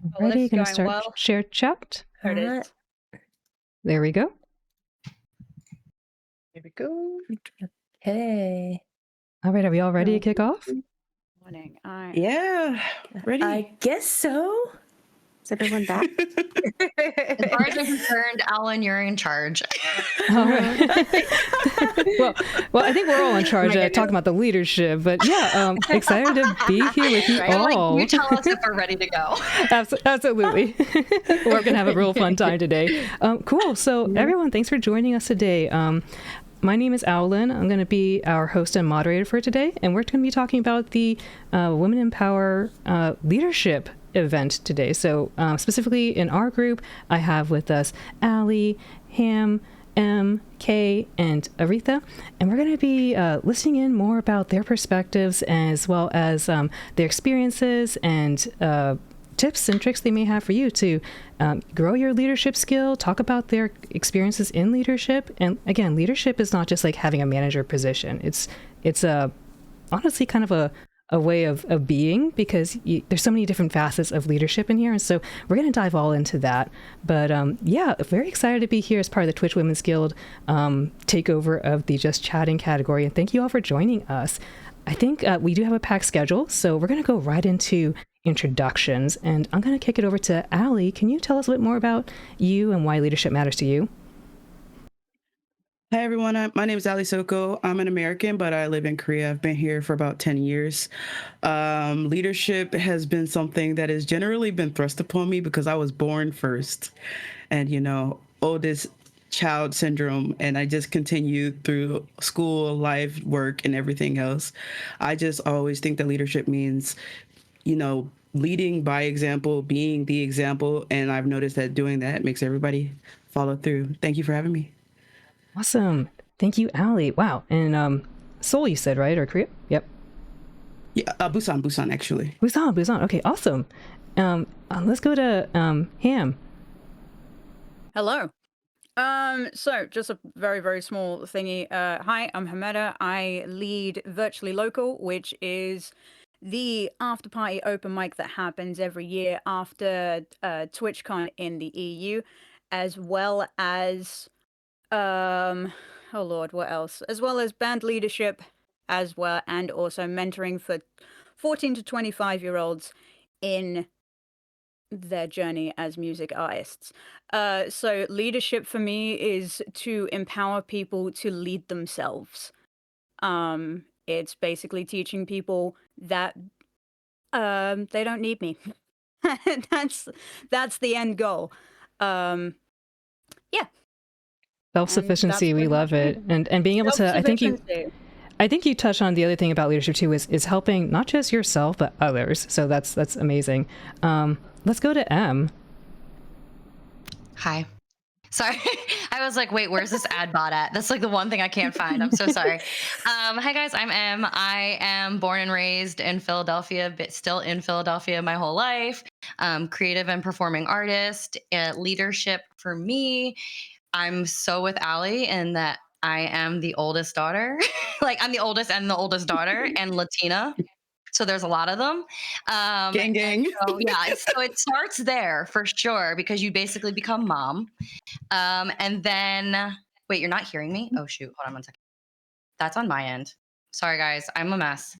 Well, this Ready? is Gonna going start well. share chat. There it is. There we go. Here we go. Okay. All right, are we all ready to kick off? Morning. Yeah, ready. I guess so. Is everyone back? As far as I'm concerned, Alan, you're in charge. All right. well, I think we're all in charge talking about the leadership, but yeah, excited to be here with you all. You tell us if we're ready to go. Absolutely. We're gonna have a real fun time today. Cool. So everyone, thanks for joining us today. My name is Owlin. I'm going to be our host and moderator for today, and we're going to be talking about the Women in Power leadership event today. So specifically in our group, I have with us Allie, Ham, M, Kay, and Aretha, and we're going to be listening in more about their perspectives as well as their experiences and tips and tricks they may have for you to grow your leadership skill, talk about their experiences in leadership. And again, leadership is not just like having a manager position. It's honestly kind of a way of being, because there's so many different facets of leadership in here. And so we're going to dive all into that. But yeah, very excited to be here as part of the Twitch Women's Guild takeover of the Just Chatting category. And thank you all for joining us. I think we do have a packed schedule, so we're going to go right into introductions, and I'm going to kick it over to Allie. Can you tell us a bit more about you and why leadership matters to you? Hi, everyone. My name is Ali Soko. I'm an American, but I live in Korea. I've been here for about 10 years. Leadership has been something that has generally been thrust upon me because I was born first and, oldest child syndrome, and I just continued through school, life, work, and everything else. I just always think that leadership means, leading by example, being the example, and I've noticed that doing that makes everybody follow through. Thank you for having me. Awesome. Thank you, Allie. Wow. And Seoul, you said, right? Or Korea? Yep. Yeah, Busan, actually. Busan. Okay, awesome. Let's go to Ham. Hello. So just a very, very small thingy. Hi, I'm Hameda. I lead Virtually Local, which is the after party open mic that happens every year after TwitchCon in the EU, as well as oh Lord, what else? As well as band leadership as well, and also mentoring for 14 to 25-year-olds in their journey as music artists. So leadership for me is to empower people to lead themselves. It's basically teaching people that they don't need me. That's the end goal. Yeah. Self-sufficiency, we love it. And being able to, I think you touched on the other thing about leadership too, is helping not just yourself, but others. So that's amazing. Let's go to M. Hi. Sorry. I was like, wait, where's this ad bot at? That's like the one thing I can't find. I'm so sorry. Hi guys, I'm M. I am born and raised in Philadelphia, but still in Philadelphia my whole life. Creative and performing artist. Leadership for me, I'm so with Allie in that I am the oldest daughter. Like I'm the oldest and the oldest daughter and Latina. So there's a lot of them. Gang. So, yeah, so it starts there for sure because you basically become mom. And then, wait, you're not hearing me? Oh, shoot. Hold on 1 second. That's on my end. Sorry, guys. I'm a mess.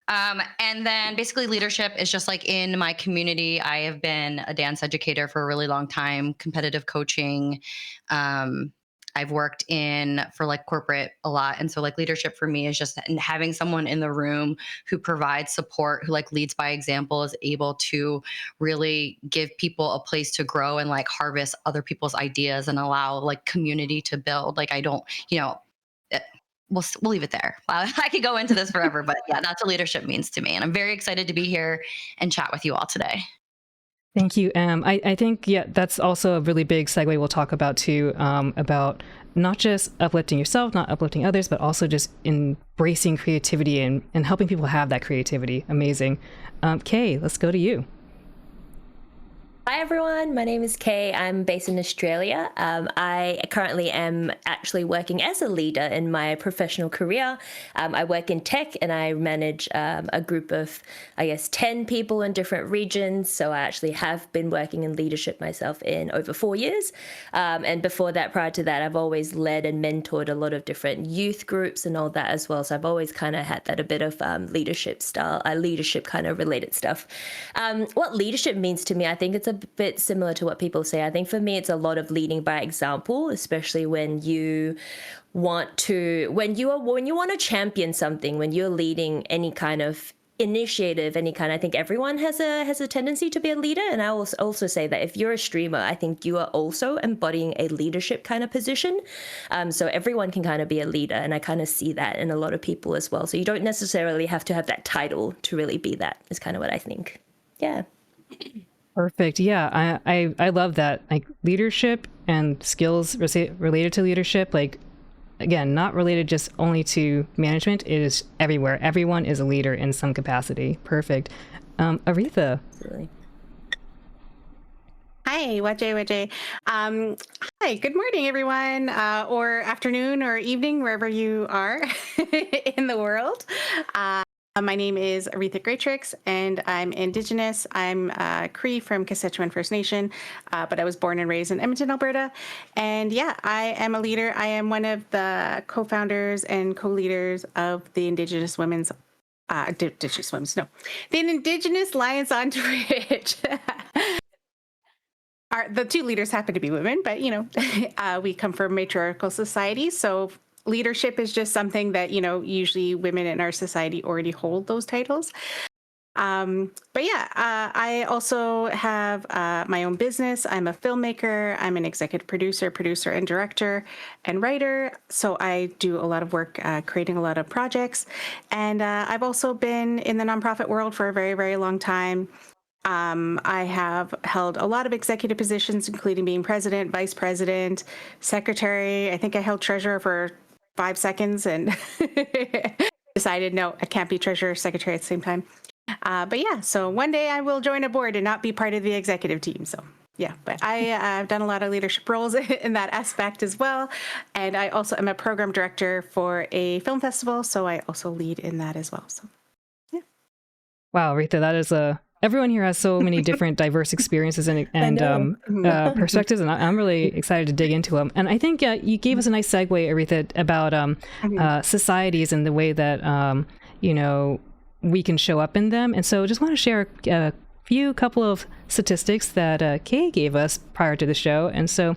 And then basically leadership is just like in my community. I have been a dance educator for a really long time, competitive coaching. I've worked for like corporate a lot. And so like leadership for me is just having someone in the room who provides support, who like leads by example, is able to really give people a place to grow and like harvest other people's ideas and allow like community to build. Like I don't, we'll leave it there. I could go into this forever, but yeah, that's what leadership means to me. And I'm very excited to be here and chat with you all today. Thank you, Em. I think, yeah, that's also a really big segue we'll talk about too, about not just uplifting yourself, not uplifting others, but also just embracing creativity and helping people have that creativity. Amazing. Kay, let's go to you. Hi everyone, my name is Kay. I'm based in Australia. I currently am actually working as a leader in my professional career. I work in tech and I manage a group of, 10 people in different regions. So I actually have been working in leadership myself in over 4 years. And before that, prior to that, I've always led and mentored a lot of different youth groups and all that as well. So I've always kind of had that a bit of leadership style, leadership kind of related stuff. What leadership means to me, I think it's a bit similar to what people say. I think for me, it's a lot of leading by example, especially when you want to champion something, when you're leading any kind of initiative, any kind. I think everyone has a tendency to be a leader, and I will also say that if you're a streamer, I think you are also embodying a leadership kind of position. So everyone can kind of be a leader, and I kind of see that in a lot of people as well. So you don't necessarily have to have that title to really be that. Is kind of what I think. Yeah. Perfect. Yeah, I love that. Like leadership and skills related to leadership, like again, not related just only to management. It is everywhere. Everyone is a leader in some capacity. Perfect. Aretha. Absolutely. Hi, Wajay. Hi, good morning, everyone, or afternoon or evening, wherever you are in the world. My name is Aretha Greatrix, and I'm Indigenous. I'm Cree from Kashechewan First Nation, but I was born and raised in Edmonton, Alberta. And yeah, I am a leader. I am one of the co-founders and co-leaders of the Indigenous Women's, the Indigenous Alliance on Twitch. The two leaders happen to be women, but we come from matriarchal societies, so leadership is just something that, usually women in our society already hold those titles. But yeah, I also have my own business. I'm a filmmaker. I'm an executive producer, and director and writer. So I do a lot of work creating a lot of projects. And I've also been in the nonprofit world for a very, very long time. I have held a lot of executive positions, including being president, vice president, secretary. I think I held treasurer for 5 seconds and decided, no, I can't be treasurer, secretary at the same time. But yeah, so one day I will join a board and not be part of the executive team. So yeah, but I've done a lot of leadership roles in that aspect as well. And I also am a program director for a film festival. So I also lead in that as well. So yeah. Wow, Aretha, that is everyone here has so many different diverse experiences and perspectives, and I'm really excited to dig into them. And I think you gave us a nice segue, Aretha, about societies and the way that we can show up in them. And so just want to share a couple of statistics that Kay gave us prior to the show. And so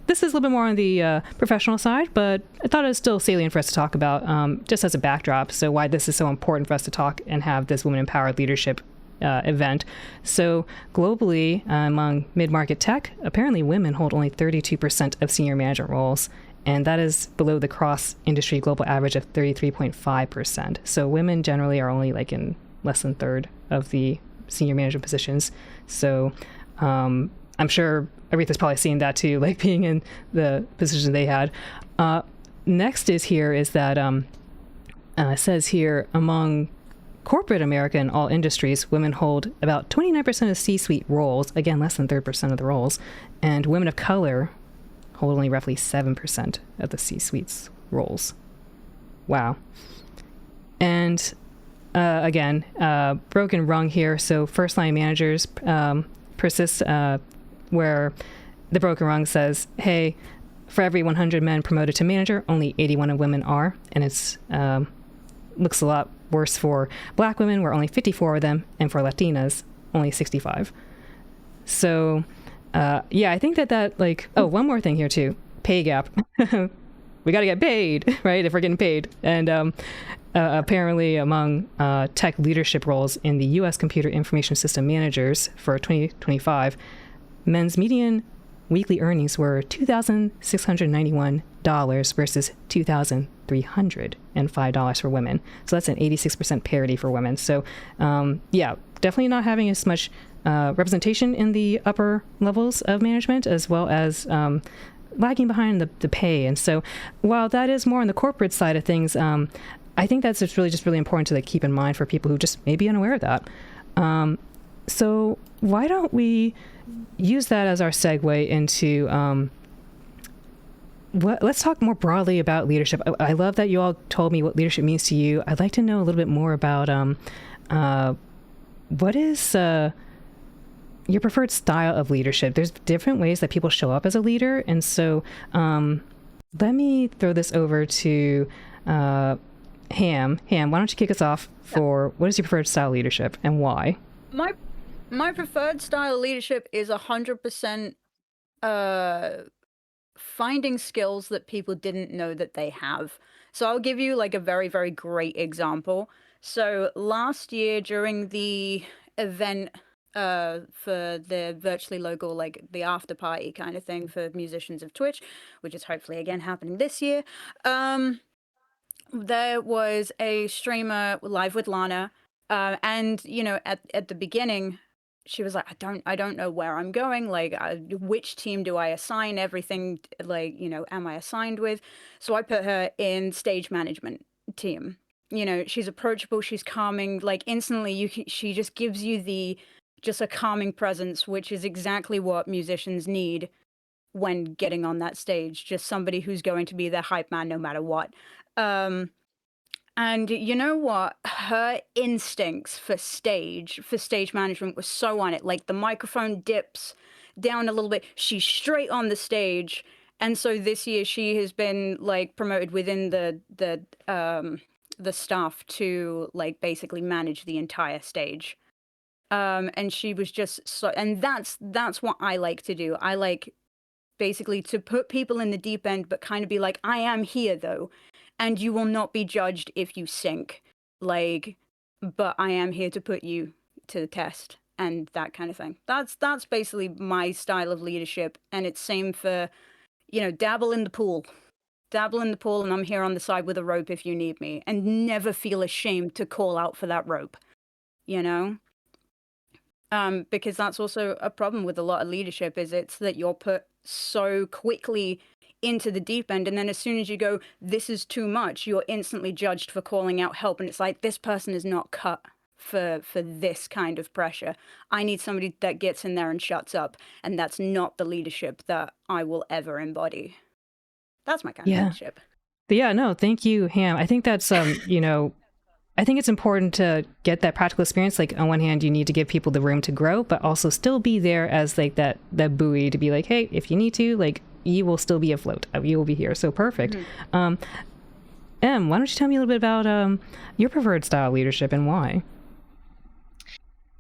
this is a little bit more on the professional side, but I thought it was still salient for us to talk about just as a backdrop. So why this is so important for us to talk and have this women empowered leadership event. So globally, among mid-market tech, apparently women hold only 32% of senior management roles, and that is below the cross-industry global average of 33.5%. So women generally are only like in less than a third of the senior management positions. So I'm sure Aretha's probably seen that too, like being in the position they had. Next is that it says here, among corporate America in all industries, women hold about 29% of C-suite roles, again, less than 30% of the roles, and women of color hold only roughly 7% of the C-suite's roles. Wow. And again, broken rung here. So first line managers persist where the broken rung says, hey, for every 100 men promoted to manager, only 81 of women are. And it's looks a lot worse for Black women, where only 54 of them, and for Latinas, only 65. So, yeah, I think that one more thing here too, pay gap. We got to get paid, right? If we're getting paid. And apparently among tech leadership roles in the U.S. Computer Information System managers for 2025, men's median weekly earnings were $2,691 versus $2,305 for women. So that's an 86% parity for women. So yeah, definitely not having as much representation in the upper levels of management, as well as lagging behind the pay. And so while that is more on the corporate side of things, I think that's just really important to keep in mind for people who just may be unaware of that. So why don't we use that as our segue into let's talk more broadly about leadership. I love that you all told me what leadership means to you. I'd like to know a little bit more about what is your preferred style of leadership. There's different ways that people show up as a leader. And so let me throw this over to Ham. Ham, why don't you kick us off for what is your preferred style of leadership and why? My preferred style of leadership is 100% finding skills that people didn't know that they have. So I'll give you like a very, very great example. So last year during the event for the virtually local, like the after party kind of thing for musicians of Twitch, which is hopefully again happening this year, there was a streamer live with Lana, and you know, at the beginning, she was like, I don't know where I'm going. Like, which team do I assign everything? Like, you know, am I assigned with? So I put her in stage management team. You know, she's approachable, she's calming. Like instantly, she just gives you just a calming presence, which is exactly what musicians need when getting on that stage. Just somebody who's going to be their hype man no matter what. And you know what? Her instincts for stage management was so on it. Like the microphone dips down a little bit. She's straight on the stage. And so this year she has been like promoted within the staff to like basically manage the entire stage. And she was just so, and that's what I like to do. I like basically to put people in the deep end, but kind of be like, I am here though, and you will not be judged if you sink. Like, but I am here to put you to the test and that kind of thing. That's basically my style of leadership, and it's same for, you know, dabble in the pool. Dabble in the pool, and I'm here on the side with a rope if you need me, and never feel ashamed to call out for that rope, you know? Because that's also a problem with a lot of leadership is it's that you're put so quickly into the deep end, and then as soon as you go, this is too much, you're instantly judged for calling out help, and it's like, this person is not cut for this kind of pressure. I need somebody that gets in there and shuts up, and that's not the leadership that I will ever embody. That's my kind of leadership. Yeah, no, thank you, Ham. I think that's you know, I think it's important to get that practical experience. Like on one hand, you need to give people the room to grow, but also still be there as like that buoy to be like, hey, if you need to, like, you will still be afloat. You will be here. So perfect. Em, why don't you tell me a little bit about your preferred style of leadership and why?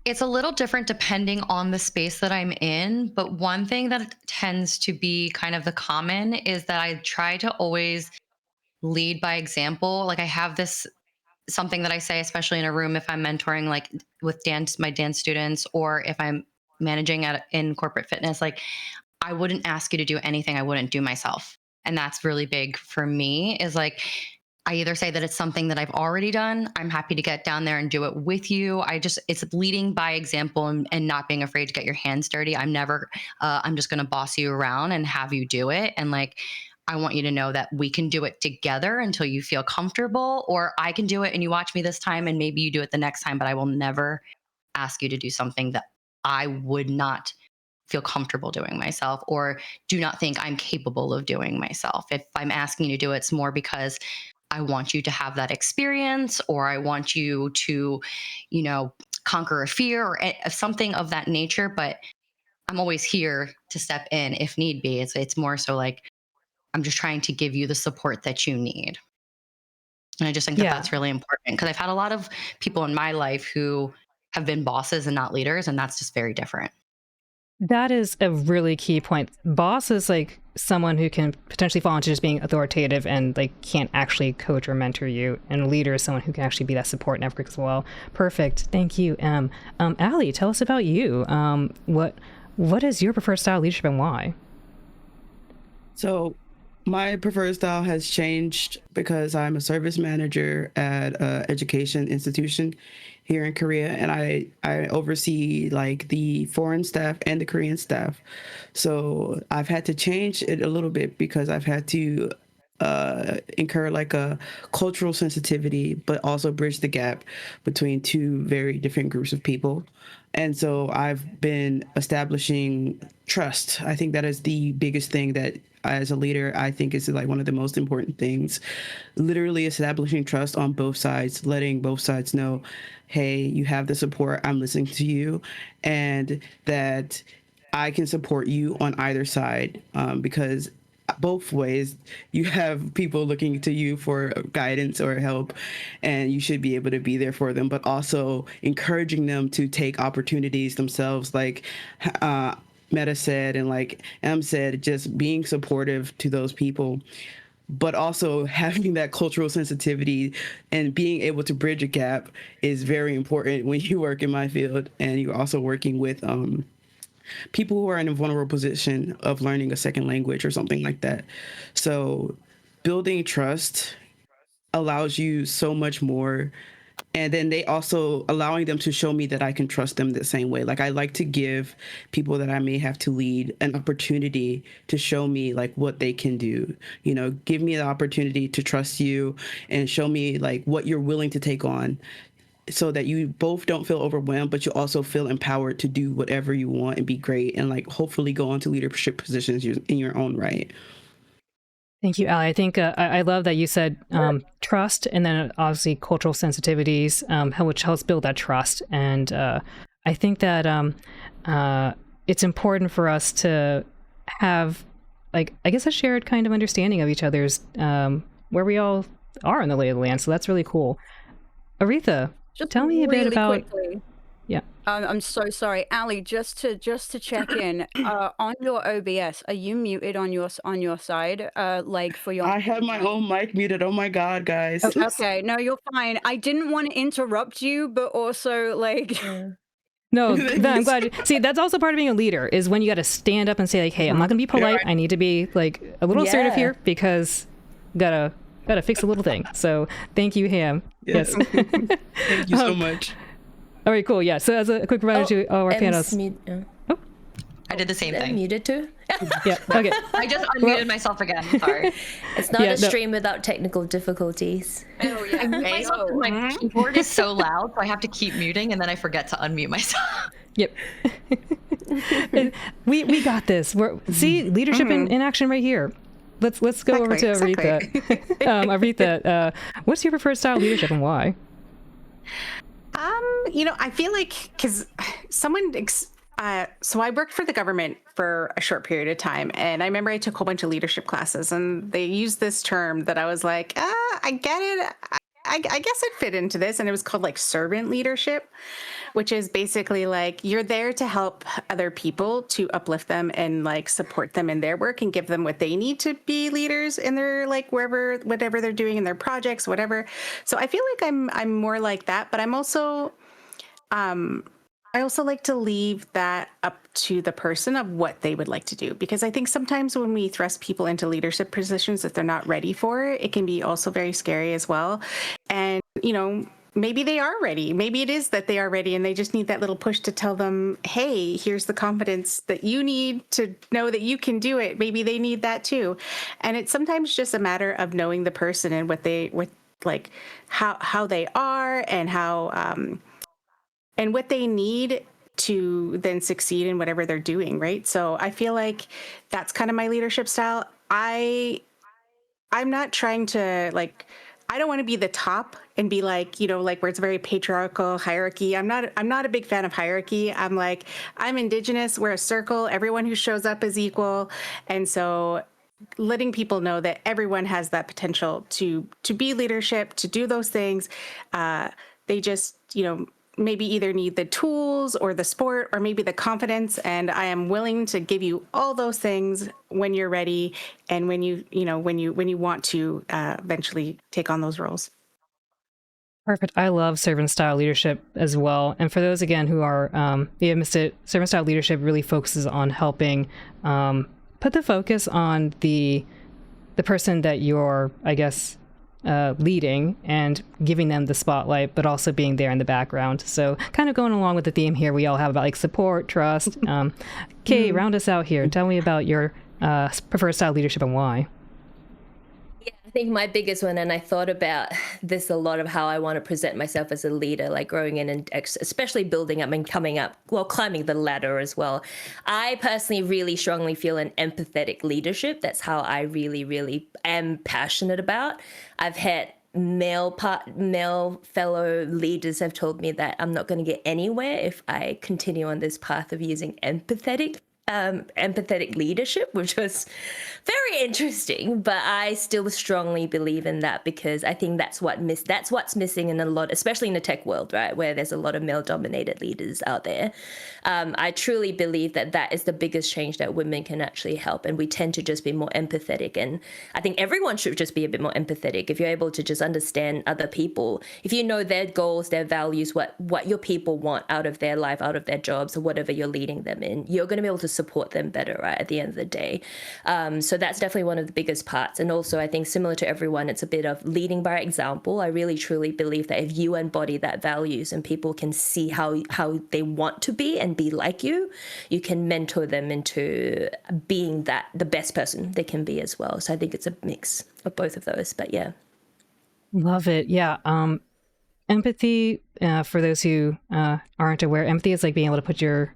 It's a little different depending on the space that I'm in, but one thing that tends to be kind of the common is that I try to always lead by example. Like I have this something that I say, especially in a room if I'm mentoring like with my dance students, or if I'm managing in corporate fitness, like I wouldn't ask you to do anything I wouldn't do myself. And that's really big for me is like, I either say that it's something that I've already done. I'm happy to get down there and do it with you. It's leading by example and not being afraid to get your hands dirty. I'm just going to boss you around and have you do it. And like, I want you to know that we can do it together until you feel comfortable, or I can do it and you watch me this time and maybe you do it the next time, but I will never ask you to do something that I would not feel comfortable doing myself or do not think I'm capable of doing myself. If I'm asking you to do it, it's more because I want you to have that experience, or I want you to, you know, conquer a fear or something of that nature. But I'm always here to step in if need be. It's more so like I'm just trying to give you the support that you need. And I just think that Yeah, that's really important because I've had a lot of people in my life who have been bosses and not leaders, and that's just very different. that is a really key point. Boss is like someone who can potentially fall into just being authoritative and like can't actually coach or mentor you. And a leader is someone who can actually be that support network as well. Perfect. Thank you. Allie, tell us about you. What is your preferred style of leadership and why? So my preferred style has changed because I'm a service manager at an education institution here in Korea, and I oversee like the foreign staff and the Korean staff. So I've had to change it a little bit because I've had to incur like a cultural sensitivity, but also bridge the gap between two very different groups of people. And so I've been establishing trust. I think that is the biggest thing that as a leader, I think is like one of the most important things. Literally establishing trust on both sides, letting both sides know, hey, you have the support, I'm listening to you, and that I can support you on either side, because both ways you have people looking to you for guidance or help, and you should be able to be there for them, but also encouraging them to take opportunities themselves, like Meta said and like M said, just being supportive to those people, but also having that cultural sensitivity and being able to bridge a gap is very important when you work in my field and you're also working with people who are in a vulnerable position of learning a second language or something like that. So building trust allows you so much more. And then they also allowing them to show me that I can trust them the same way. Like I like to give people that I may have to lead an opportunity to show me like what they can do. You know, give me the opportunity to trust you and show me like what you're willing to take on, so that you both don't feel overwhelmed, but you also feel empowered to do whatever you want and be great and like hopefully go on to leadership positions in your own right. Thank you, Ali. I think I love that you said trust, and then obviously cultural sensitivities, which helps build that trust. And I think that it's important for us to have, like, I guess, a shared kind of understanding of each other's, where we all are in the lay of the land. So that's really cool. Aretha, Just tell me a bit really about. quickly. Yeah. I'm so sorry, Ali. Just to check in, on your OBS, are you muted on your side? Like for your. I have my own mic muted. Oh my God, guys. Okay, no, you're fine. I didn't want to interrupt you, but also like. No, I'm glad. See, that's also part of being a leader, is when you got to stand up and say like, hey, I'm not going to be polite. I need to be like a little assertive here because gotta fix a little thing. So thank you, Ham. Yes. Thank you so much. All right, cool. Yeah. So as a quick reminder to all our panelists. I did the same thing. Muted too. Yeah. Okay. I just unmuted myself again. Sorry. It's not a stream without technical difficulties. Oh yeah. My keyboard is so loud, so I have to keep muting, and then I forget to unmute myself. Yep. we got this. See leadership in action right here. Let's go over to Aretha. Aretha, what's your preferred style of leadership and why? I feel like because so I worked for the government for a short period of time, and I remember I took a whole bunch of leadership classes, and they used this term that I was like, I get it. I guess it fit into this, and it was called like servant leadership, which is basically like you're there to help other people, to uplift them and like support them in their work and give them what they need to be leaders in their like whatever they're doing in their projects, whatever. So I feel like I'm more like that, but I'm also I also like to leave that up to the person of what they would like to do, because I think sometimes when we thrust people into leadership positions that they're not ready for, it can be also very scary as well. And, maybe they are ready. Maybe it is that they are ready and they just need that little push to tell them, hey, here's the confidence that you need to know that you can do it. Maybe they need that too. And it's sometimes just a matter of knowing the person and how they are and how, and what they need to then succeed in whatever they're doing, right? So I feel like that's kind of my leadership style. I'm not trying to I don't want to be the top and be like where it's very patriarchal hierarchy. I'm not a big fan of hierarchy. I'm Indigenous. We're a circle. Everyone who shows up is equal. And so letting people know that everyone has that potential to be leadership, to do those things. They just, maybe either need the tools or the support or maybe the confidence. And I am willing to give you all those things when you're ready and when you want to eventually take on those roles. Perfect. I love servant style leadership as well. And for those again who are missed it, servant style leadership really focuses on helping put the focus on the person that you're, I guess, leading and giving them the spotlight, but also being there in the background. So kind of going along with the theme here we all have about like support, trust. Kay, round us out here. Tell me about your preferred style leadership and why. Yeah, think my biggest one, and I thought about this a lot of how I want to present myself as a leader, like growing in and especially building up and coming up, well, climbing the ladder as well. I personally really strongly feel an empathetic leadership. That's how I really, really am passionate about. I've had male fellow leaders have told me that I'm not going to get anywhere if I continue on this path of using empathetic leadership, which was very interesting, but I still strongly believe in that because I think that's what's missing in a lot, especially in the tech world, right, where there's a lot of male-dominated leaders out there. I truly believe that is the biggest change that women can actually help, and we tend to just be more empathetic. And I think everyone should just be a bit more empathetic. If you're able to just understand other people, if you know their goals, their values, what your people want out of their life, out of their jobs, or whatever you're leading them in, you're going to be able to support them better, right, at the end of the day. So that's definitely one of the biggest parts. And also, I think similar to everyone, it's a bit of leading by example. I really truly believe that if you embody that values and people can see how they want to be and be like you can mentor them into being the best person they can be as well. So I think it's a mix of both of those. But yeah. Love it. Yeah. Empathy, for those who aren't aware, empathy is like being able to put your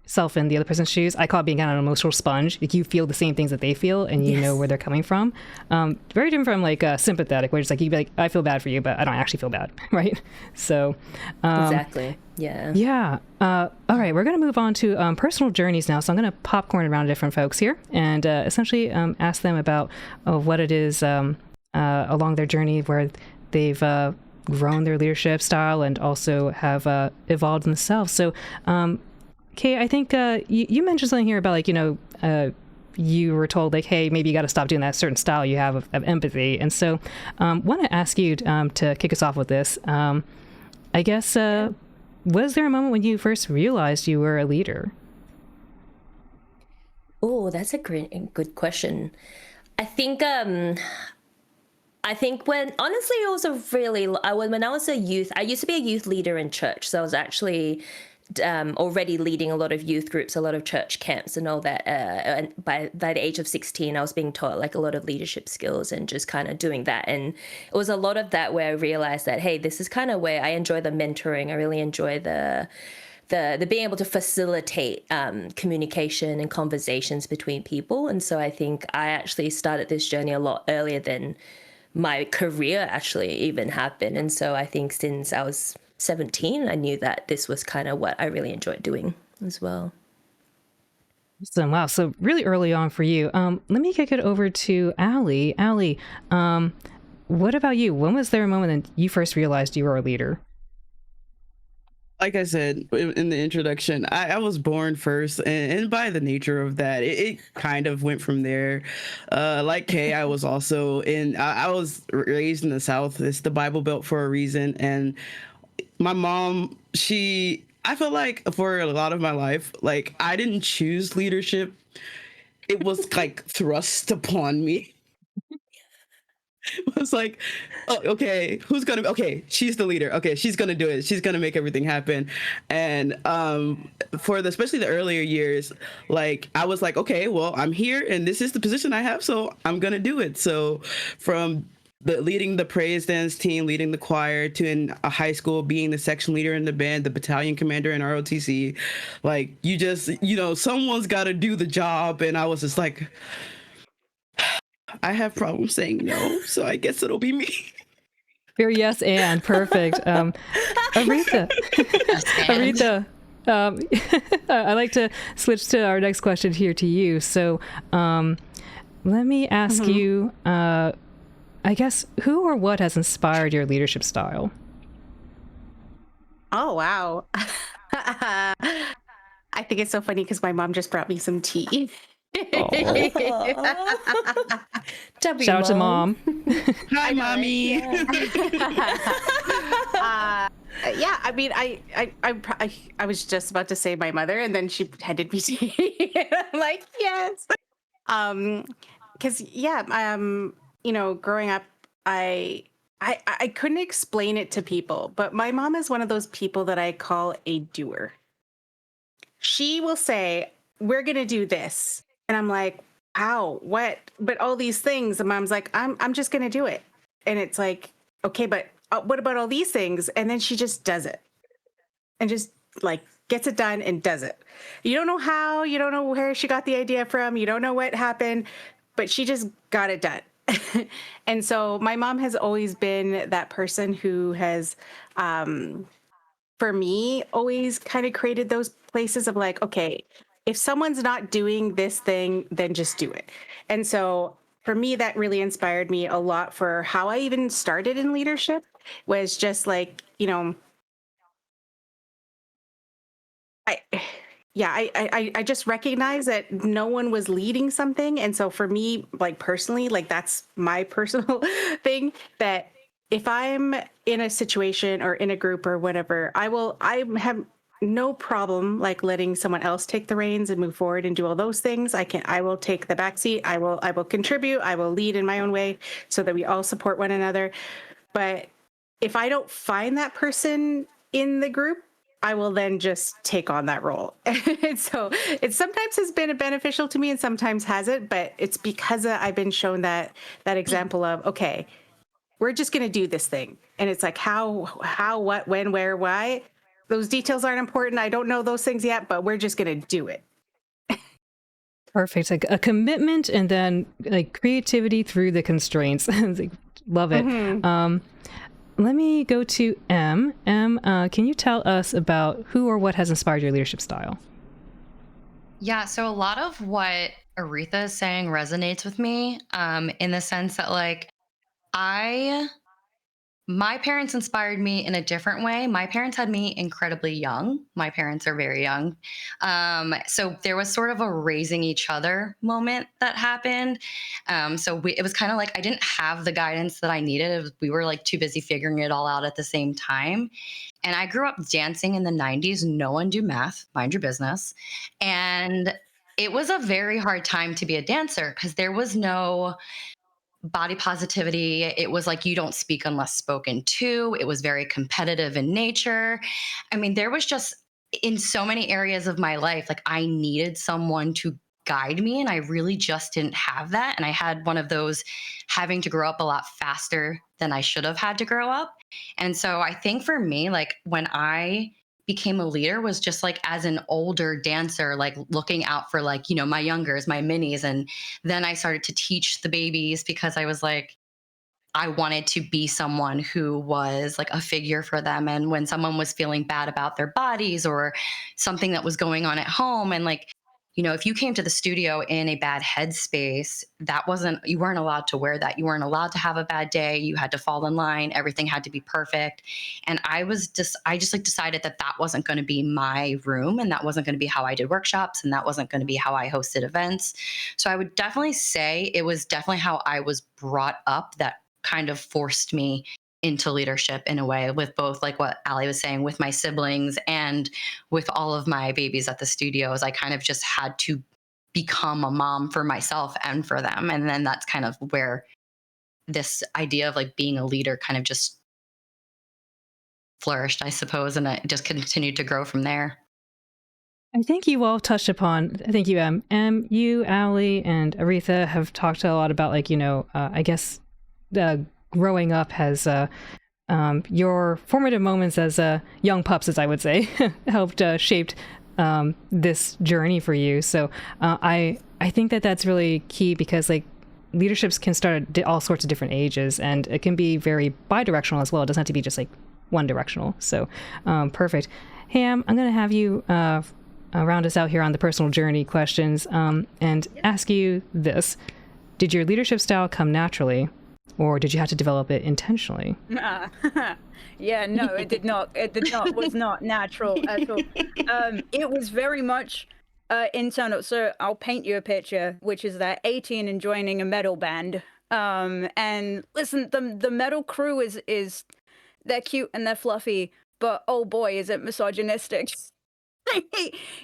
self in the other person's shoes. I call it being kind of an emotional sponge. Like you feel the same things that they feel and you know where they're coming from. Very different from sympathetic, where it's like you'd be like, I feel bad for you, but I don't actually feel bad, right? So Exactly. Yeah. Yeah. All right, we're going to move on to personal journeys now. So I'm going to popcorn around different folks here and essentially ask them about what it is along their journey where they've grown their leadership style and also have evolved themselves. So Kay, I think you mentioned something here about you were told hey, maybe you got to stop doing that certain style you have of empathy. And so want to ask you to kick us off with this. I guess, was there a moment when you first realized you were a leader? Oh, that's a good question. I think when honestly it was when I was a youth, I used to be a youth leader in church. So I was actually already leading a lot of youth groups, a lot of church camps and all that. And by the age of 16, I was being taught a lot of leadership skills and just kind of doing that. And it was a lot of that where I realized that, hey, this is kind of where I enjoy the mentoring. I really enjoy the being able to facilitate communication and conversations between people. And so I think I actually started this journey a lot earlier than my career actually even happened. And so I think since I was 17, I knew that this was kind of what I really enjoyed doing as well. Awesome. Wow. So really early on for you. Let me kick it over to Allie. Allie, what about you? When was there a moment that you first realized you were a leader? Like I said in the introduction, I was born first, and by the nature of that, it kind of went from there. Like Kay, I was also I was raised in the South. It's the Bible Belt for a reason. And my mom, I feel like for a lot of my life, I didn't choose leadership. It was thrust upon me. It was like, oh, okay, she's the leader. Okay, she's gonna do it. She's gonna make everything happen. And for especially the earlier years, I was like, okay, well, I'm here and this is the position I have, so I'm gonna do it. So from leading the praise dance team, leading the choir, to in a high school being the section leader in the band, the battalion commander in ROTC, you just, someone's got to do the job. And I was just like, I have problems saying no, so I guess it'll be me. Very yes and perfect. Aretha, Aretha, I'd like to switch to our next question here to you. So let me ask you, I guess, who or what has inspired your leadership style? Oh, wow. I think it's so funny because my mom just brought me some tea. Shout out to mom. Hi, mommy. Yeah, I mean, I was just about to say my mother, and then she handed me tea. I'm like, yes. Because growing up, I couldn't explain it to people, but my mom is one of those people that I call a doer. She will say, "We're gonna do this," and I'm like, how, what, but all these things. And mom's like, I'm just going to do it. And it's like, okay, but what about all these things? And then she just does it and just like gets it done and does it. You don't know how, you don't know where she got the idea from, you don't know what happened, but she just got it done. And so my mom has always been that person who has, for me, always kind of created those places of like, okay, if someone's not doing this thing, then just do it. And so for me, that really inspired me a lot for how I even started in leadership, was just like, I yeah, I just recognize that no one was leading something. And so for me, like personally, like that's my personal thing, that if I'm in a situation or in a group or whatever, I have no problem like letting someone else take the reins and move forward and do all those things. I will take the back seat. I will contribute. I will lead in my own way so that we all support one another. But if I don't find that person in the group, I will then just take on that role. And so it sometimes has been beneficial to me and sometimes hasn't, but it's because I've been shown that example of, okay, we're just going to do this thing. And it's like how, what, when, where, why. Those details aren't important. I don't know those things yet, but we're just going to do it. Perfect. Like a commitment and then like creativity through the constraints. Like, love it. Let me go to M. M, can you tell us about who or what has inspired your leadership style? Yeah, so a lot of what Aretha is saying resonates with me, in the sense that like I my parents inspired me in a different way. My parents had me incredibly young. My parents are very young. So there was sort of a raising each other moment that happened. It was kind of like I didn't have the guidance that I needed. We were like too busy figuring it all out at the same time. And I grew up dancing in the 90s. No one do math, mind your business. And it was a very hard time to be a dancer because there was no body positivity. It was like you don't speak unless spoken to. It was very competitive in nature. I mean, there was just in so many areas of my life, like I needed someone to guide me, and I really just didn't have that. And I had one of those having to grow up a lot faster than I should have had to grow up. And so I think for me, like when I became a leader was just like as an older dancer, like looking out for like, my youngers, my minis. And then I started to teach the babies because I was like, I wanted to be someone who was like a figure for them. And when someone was feeling bad about their bodies or something that was going on at home, and like, if you came to the studio in a bad headspace, you weren't allowed to wear that. You weren't allowed to have a bad day. You had to fall in line. Everything had to be perfect. And I just like decided that that wasn't going to be my room, and that wasn't going to be how I did workshops, and that wasn't going to be how I hosted events. So I would definitely say it was definitely how I was brought up that kind of forced me into leadership in a way, with both like what Ali was saying with my siblings and with all of my babies at the studios. I kind of just had to become a mom for myself and for them. And then that's kind of where this idea of like being a leader kind of just flourished, I suppose. And it just continued to grow from there. I think you all touched upon, thank you, you, Ali, and Aretha have talked a lot about like, I guess growing up has your formative moments as young pups, as I would say, helped shaped this journey for you. So I think that that's really key because like leaderships can start at all sorts of different ages, and it can be very bidirectional as well. It doesn't have to be just like one directional. So perfect. Ham, I'm going to have you round us out here on the personal journey questions and ask you this. Did your leadership style come naturally, or did you have to develop it intentionally? Yeah, no, it did not. It did not. Was not natural at all. It was very much internal. So I'll paint you a picture, which is that 18 and joining a metal band. And listen, the metal crew is they're cute and they're fluffy, but oh boy, is it misogynistic.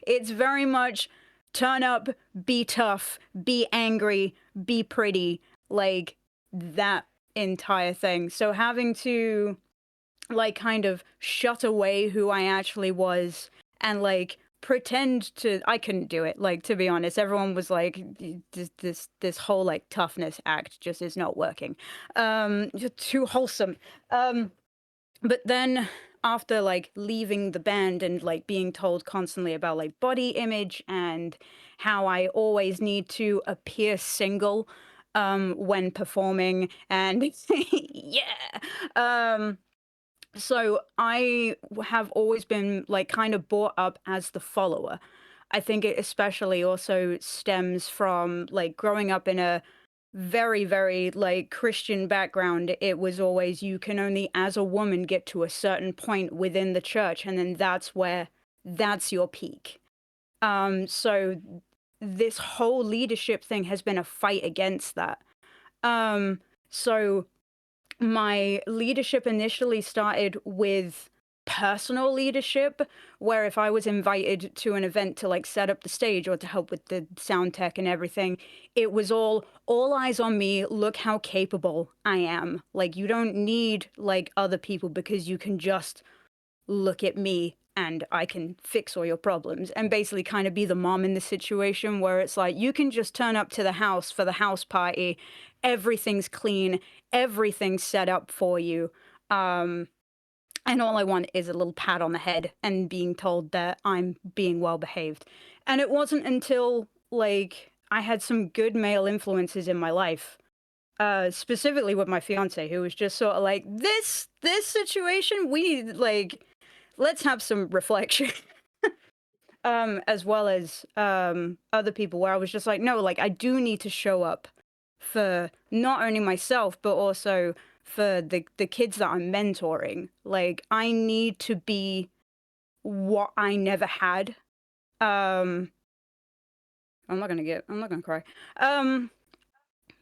It's very much turn up, be tough, be angry, be pretty, like that entire thing. So having to like kind of shut away who I actually was and like pretend to. I couldn't do it. Like, to be honest, everyone was like, this whole like toughness act just is not working. You're too wholesome. But then after like leaving the band and like being told constantly about like body image and how I always need to appear single when performing, and yeah. So I have always been like kind of brought up as the follower. I think it especially also stems from like growing up in a very, very like Christian background. It was always you can only as a woman get to a certain point within the church, and then that's your peak. So this whole leadership thing has been a fight against that. So my leadership initially started with personal leadership, where if I was invited to an event to like set up the stage or to help with the sound tech and everything, it was all eyes on me. Look how capable I am. Like, you don't need like other people because you can just look at me and I can fix all your problems, and basically kind of be the mom in the situation where it's like you can just turn up to the house for the house party, everything's clean, everything's set up for you, and all I want is a little pat on the head and being told that I'm being well behaved. And it wasn't until like I had some good male influences in my life, specifically with my fiance, who was just sort of like, this situation, we need like, let's have some reflection. As well as other people, where I was just like, no, like I do need to show up for not only myself but also for the kids that I'm mentoring. Like, I need to be what I never had. I'm not gonna cry.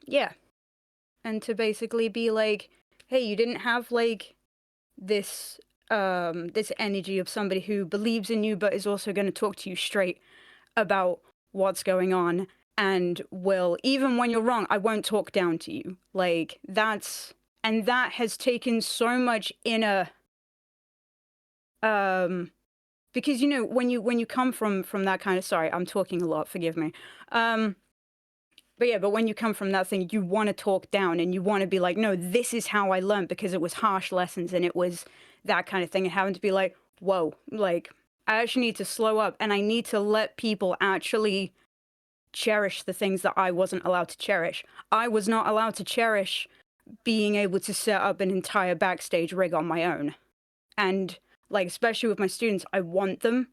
Yeah. And to basically be like, hey, you didn't have like this this energy of somebody who believes in you but is also going to talk to you straight about what's going on, and will, even when you're wrong, I won't talk down to you. Like, that has taken so much inner, because you know when you come from that kind of, sorry, I'm talking a lot, forgive me. But yeah, but when you come from that thing, you want to talk down and you want to be like, no, this is how I learned, because it was harsh lessons and it was that kind of thing. And having to be like, whoa, like, I actually need to slow up and I need to let people actually cherish the things that I wasn't allowed to cherish. I was not allowed to cherish being able to set up an entire backstage rig on my own. And like, especially with my students, I want them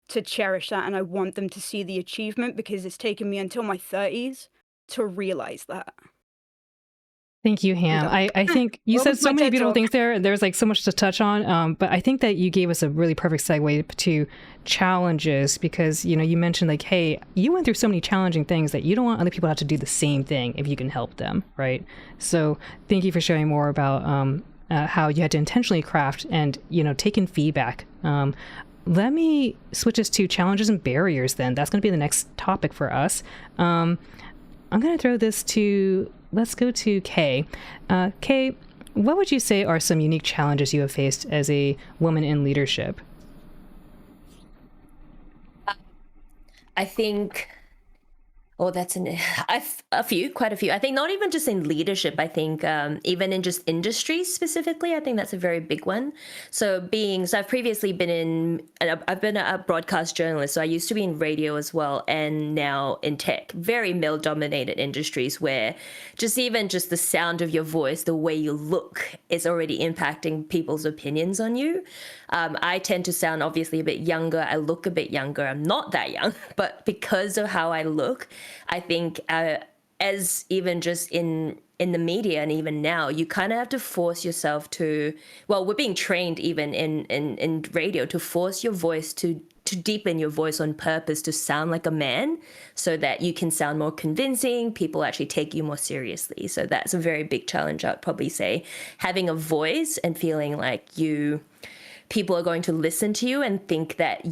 to cherish that and I want them to see the achievement, because it's taken me until my 30s to realize that. Thank you, Ham. I think you said so many beautiful things there. There's like so much to touch on, but I think that you gave us a really perfect segue to challenges, because, you know, you mentioned like, hey, you went through so many challenging things that you don't want other people to have to do the same thing if you can help them, right? So thank you for sharing more about how you had to intentionally craft and, you know, take in feedback. Let me switch us to challenges and barriers then. That's going to be the next topic for us. I'm going to throw this to... Let's go to Kay. Kay, what would you say are some unique challenges you have faced as a woman in leadership? I think, that's quite a few. I think not even just in leadership. I think even in just industry specifically, I think that's a very big one. So I've previously I've been a broadcast journalist. So I used to be in radio as well, and now in tech, very male dominated industries where just the sound of your voice, the way you look, is already impacting people's opinions on you. I tend to sound obviously a bit younger. I look a bit younger. I'm not that young, but because of how I look, I think as even just in the media and even now, you kind of have to force yourself to, well, we're being trained even in radio to force your voice to deepen your voice on purpose to sound like a man, so that you can sound more convincing, people actually take you more seriously. So that's a very big challenge, I'd probably say, having a voice and feeling like people are going to listen to you and think that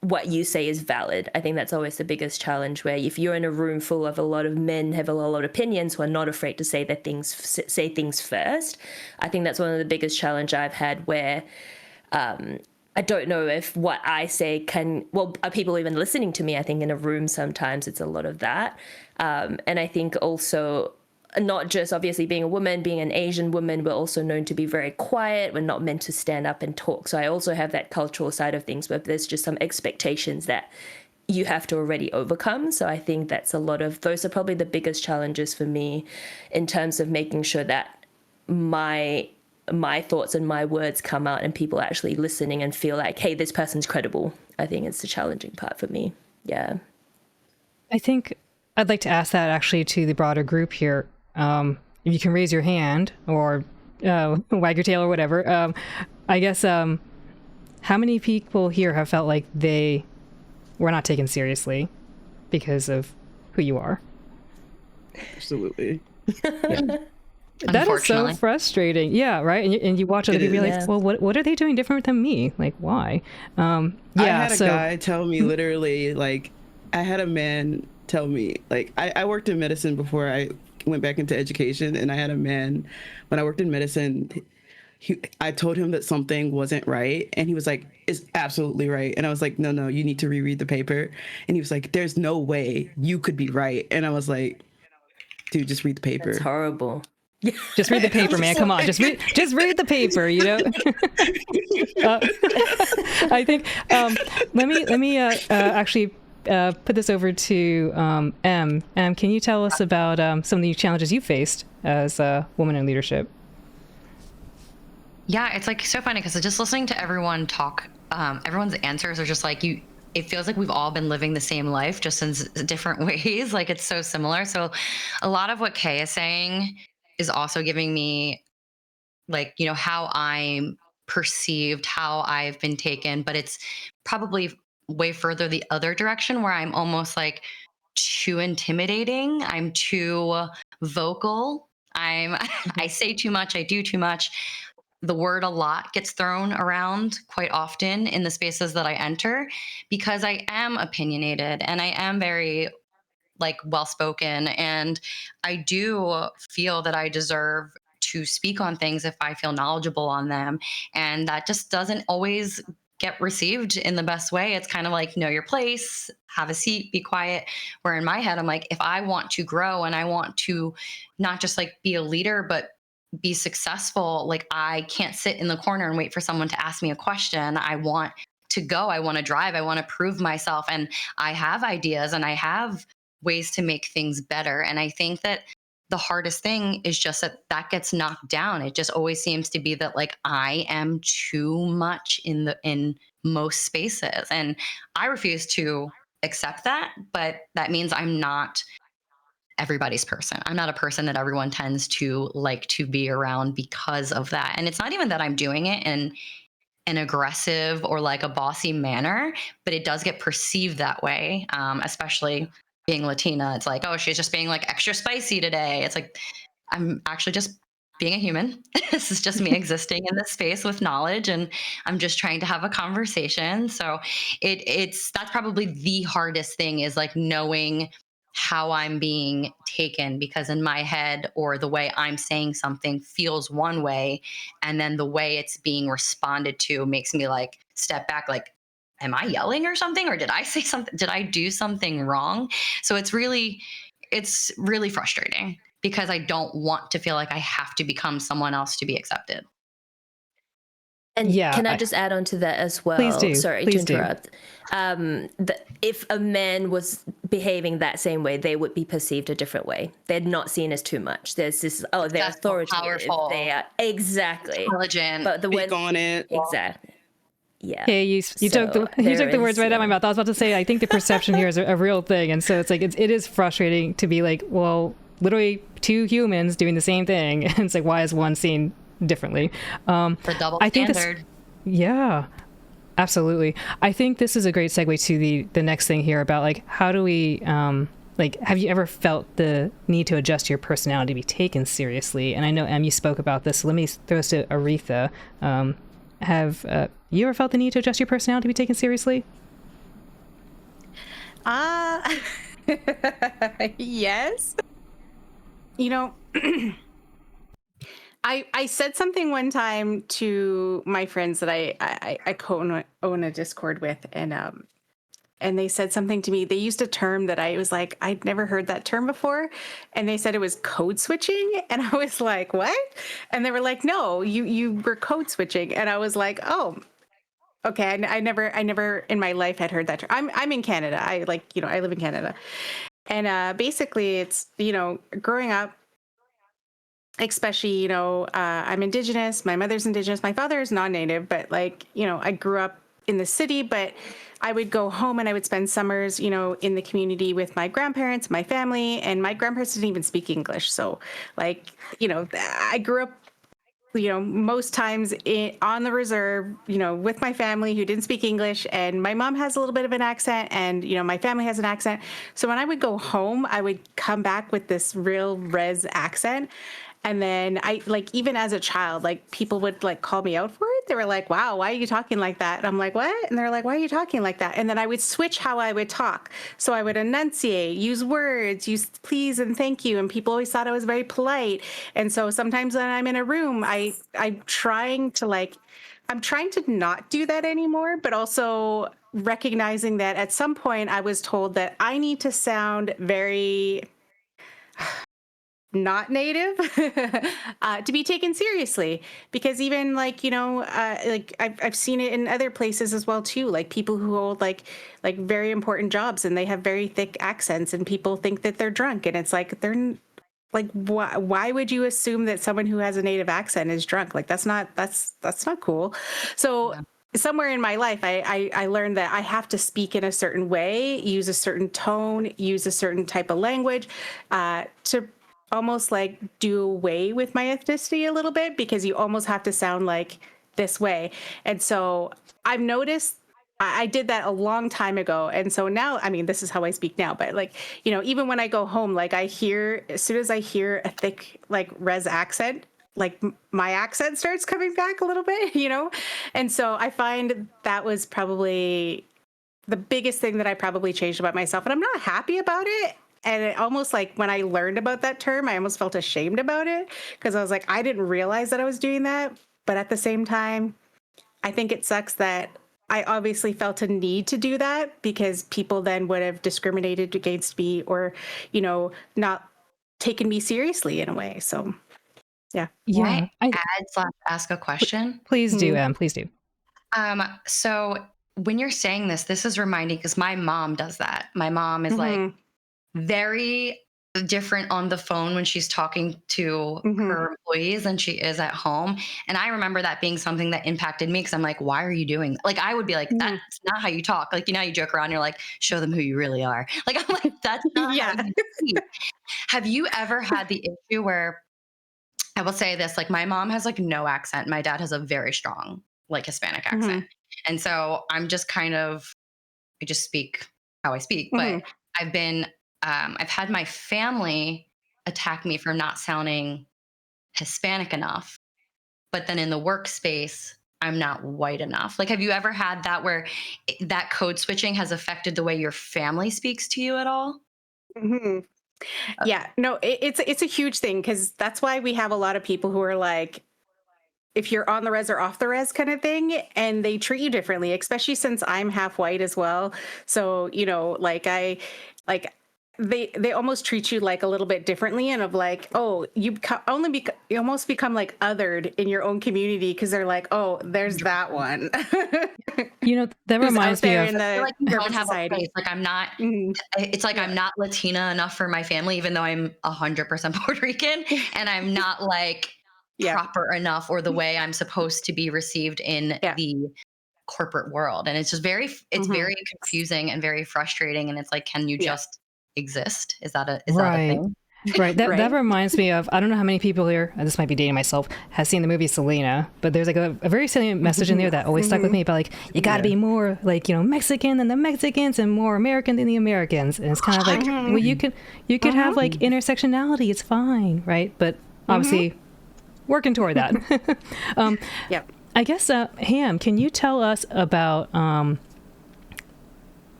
what you say is valid. I think that's always the biggest challenge, where if you're in a room full of a lot of men have a lot of opinions who are not afraid to say things first, I think that's one of the biggest challenge I've had, where I don't know if what I say are people even listening to me? I think in a room sometimes it's a lot of that. And I think also, not just obviously being a woman, being an Asian woman, we're also known to be very quiet. We're not meant to stand up and talk. So I also have that cultural side of things where there's just some expectations that you have to already overcome. So I think those are probably the biggest challenges for me in terms of making sure that my thoughts and my words come out and people are actually listening and feel like, hey, this person's credible. I think it's the challenging part for me. Yeah. I think I'd like to ask that actually to the broader group here. If you can raise your hand or wag your tail or whatever. I guess, how many people here have felt like they were not taken seriously because of who you are? Absolutely. That is so frustrating. Yeah, right. And you watch other people be like, well, what are they doing different than me? Like, why? I had a guy tell me literally, like, I had a man tell me, like, I worked in medicine before I went back into education, and I had a man, when I worked in medicine, I told him that something wasn't right, and he was like, it's absolutely right. And I was like, no, you need to reread the paper. And he was like, there's no way you could be right. And I was like, dude, just read the paper. It's horrible. Just read the paper, man. Come on, just read the paper. You know. I think let me actually put this over to M. Can you tell us about some of the challenges you faced as a woman in leadership? Yeah, it's like so funny because just listening to everyone talk, everyone's answers are just like it feels like we've all been living the same life, just in different ways. Like it's so similar. So a lot of what Kay is saying is also giving me, like, you know, how I'm perceived, how I've been taken, but it's probably way further the other direction where I'm almost like too intimidating. I'm too vocal. I say too much. I do too much. The word a lot gets thrown around quite often in the spaces that I enter because I am opinionated and I am very like well spoken, and I do feel that I deserve to speak on things if I feel knowledgeable on them, and that just doesn't always get received in the best way. It's kind of like, know your place, have a seat, be quiet. Where in my head I'm like, if I want to grow and I want to not just like be a leader but be successful, like I can't sit in the corner and wait for someone to ask me a question. I want to go, I want to drive, I want to prove myself, and I have ideas and I have ways to make things better. And I think that the hardest thing is just that gets knocked down. It just always seems to be that like I am too much in most spaces, and I refuse to accept that. But that means I'm not everybody's person. I'm not a person that everyone tends to like to be around because of that. And it's not even that I'm doing it in an aggressive or like a bossy manner, but it does get perceived that way, especially being Latina. It's like, oh, she's just being like extra spicy today. It's like, I'm actually just being a human. This is just me existing in this space with knowledge, and I'm just trying to have a conversation. So that's probably the hardest thing, is like knowing how I'm being taken, because in my head or the way I'm saying something feels one way, and then the way it's being responded to makes me like step back, like, am I yelling or something, or did I say something, did I do something wrong? So it's really frustrating because I don't want to feel like I have to become someone else to be accepted. And can I just add on to that as well? Please do. Sorry Please to interrupt. If a man was behaving that same way, they would be perceived a different way. They're not seen as too much. There's this, oh, they're That's authoritative. powerful. They are exactly Intelligent. But Speak on it. Exactly. Yeah. Okay, you took the words right out of my mouth. I was about to say, I think the perception here is a real thing, and so it's like it is frustrating to be like, well, literally two humans doing the same thing, and it's like, why is one seen differently? The double standard. Yeah, absolutely. I think this is a great segue to the next thing here about like, how do we like, have you ever felt the need to adjust your personality to be taken seriously? And I know, Em, you spoke about this. So let me throw this to Aretha. Have you ever felt the need to adjust your personality to be taken seriously? Yes. You know, I said something one time to my friends that I co-own a Discord with, and they said something to me. They used a term that I was like, I'd never heard that term before. And they said it was code switching. And I was like, what? And they were like, no, you were code switching. And I was like, oh, okay. I never in my life had heard that term. I'm in Canada. I live in Canada. And basically it's, growing up, especially, I'm Indigenous, my mother's Indigenous, my father is non-native, but I grew up in the city, but I would go home and I would spend summers, in the community with my grandparents, my family, and my grandparents didn't even speak English. So I grew up, most times on the reserve, with my family who didn't speak English, and my mom has a little bit of an accent, and, my family has an accent. So when I would go home, I would come back with this real res accent. And then even as a child, people would call me out for it. They were like, wow, why are you talking like that? And I'm like, what? And they're like, why are you talking like that? And then I would switch how I would talk. So I would enunciate, use words, use please and thank you. And people always thought I was very polite. And so sometimes when I'm in a room, I'm trying to not do that anymore, but also recognizing that at some point I was told that I need to sound very not native to be taken seriously, because even I've seen it in other places as well too, like people who hold like very important jobs and they have very thick accents and people think that they're drunk, and it's like they're like, why would you assume that someone who has a native accent is drunk? Like that's not cool. So somewhere in my life, I learned that I have to speak in a certain way, use a certain tone, use a certain type of language to almost do away with my ethnicity a little bit, because you almost have to sound like this way. And so I've noticed I did that a long time ago. And so now, I mean, this is how I speak now, but even when I go home, as soon as I hear a thick, res accent, my accent starts coming back a little bit, And so I find that was probably the biggest thing that I probably changed about myself. And I'm not happy about it. And it almost when I learned about that term, I almost felt ashamed about it, because I was like, I didn't realize that I was doing that. But at the same time, I think it sucks that I obviously felt a need to do that, because people then would have discriminated against me or, not taken me seriously in a way. So, yeah. Yeah. Can I add/ask a question? Please do, Em. Please do. So when you're saying this is reminding, because my mom does that. My mom is very different on the phone when she's talking to her employees than she is at home. And I remember that being something that impacted me, because I'm like, why are you doing that? I would be like, that's not how you talk. How you joke around, you're like, show them who you really are. I'm like, that's not how you speak. Have you ever had the issue where, I will say this, my mom has no accent. My dad has a very strong Hispanic accent. And so I'm just I just speak how I speak, but I've had my family attack me for not sounding Hispanic enough, but then in the workspace, I'm not white enough. Have you ever had that where that code switching has affected the way your family speaks to you at all? Yeah, no, it's a huge thing, because that's why we have a lot of people who are if you're on the res or off the res kind of thing, and they treat you differently, especially since I'm half white as well. So, they almost treat you a little bit differently, and of oh, you almost become othered in your own community, because they're like, oh, there's that one. That reminds me of, I feel like you don't have a place. I'm not, it's I'm not Latina enough for my family, even though I'm 100% Puerto Rican, and I'm not proper enough, or the way I'm supposed to be received in the corporate world. And it's just very confusing and very frustrating. And it's can you just exist? Is that a thing? Right. That reminds me of, I don't know how many people here, and this might be dating myself, has seen the movie Selena, but there's a very salient message in there that always stuck with me about you got to be more Mexican than the Mexicans and more American than the Americans. And it's kind of well, you could have intersectionality, it's fine, right? But obviously working toward that. I guess, Ham, can you tell us about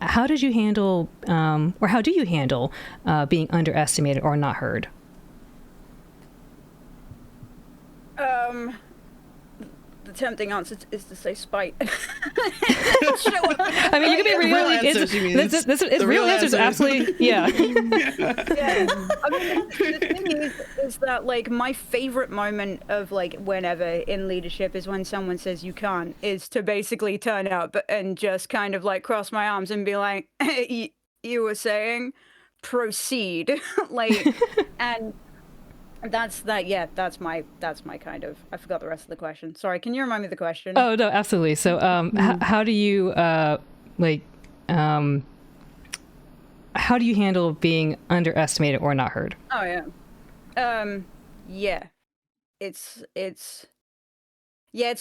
how did you handle, or how do you handle being underestimated or not heard? The tempting answer is to say spite. I mean, you can be real. It's real answers. Absolutely, yeah. Yeah. I mean, the thing is that like my favorite moment of like whenever in leadership is when someone says you can't, is to basically turn up and just kind of like cross my arms and be like, you were saying, proceed, like, and. That's my kind of. I forgot the rest of the question. Sorry, can you remind me of the question? Oh no, absolutely. So, how do you how do you handle being underestimated or not heard? Oh yeah, it's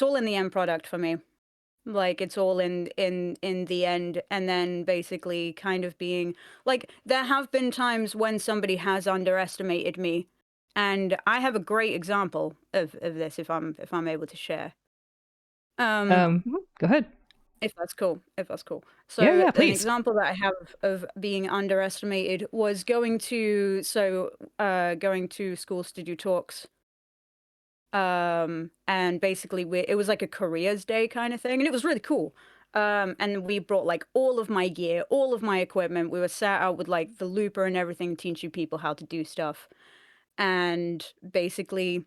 all in the end product for me. Like it's all in the end, and then basically kind of being like there have been times when somebody has underestimated me. And I have a great example of this if I'm able to share. Go ahead. If that's cool. So yeah, an please. example that I have of being underestimated was going to schools to do talks. And basically it was like a careers day kind of thing, and it was really cool. And we brought like all of my gear, all of my equipment. We were sat out with like the looper and everything, teaching people how to do stuff. And basically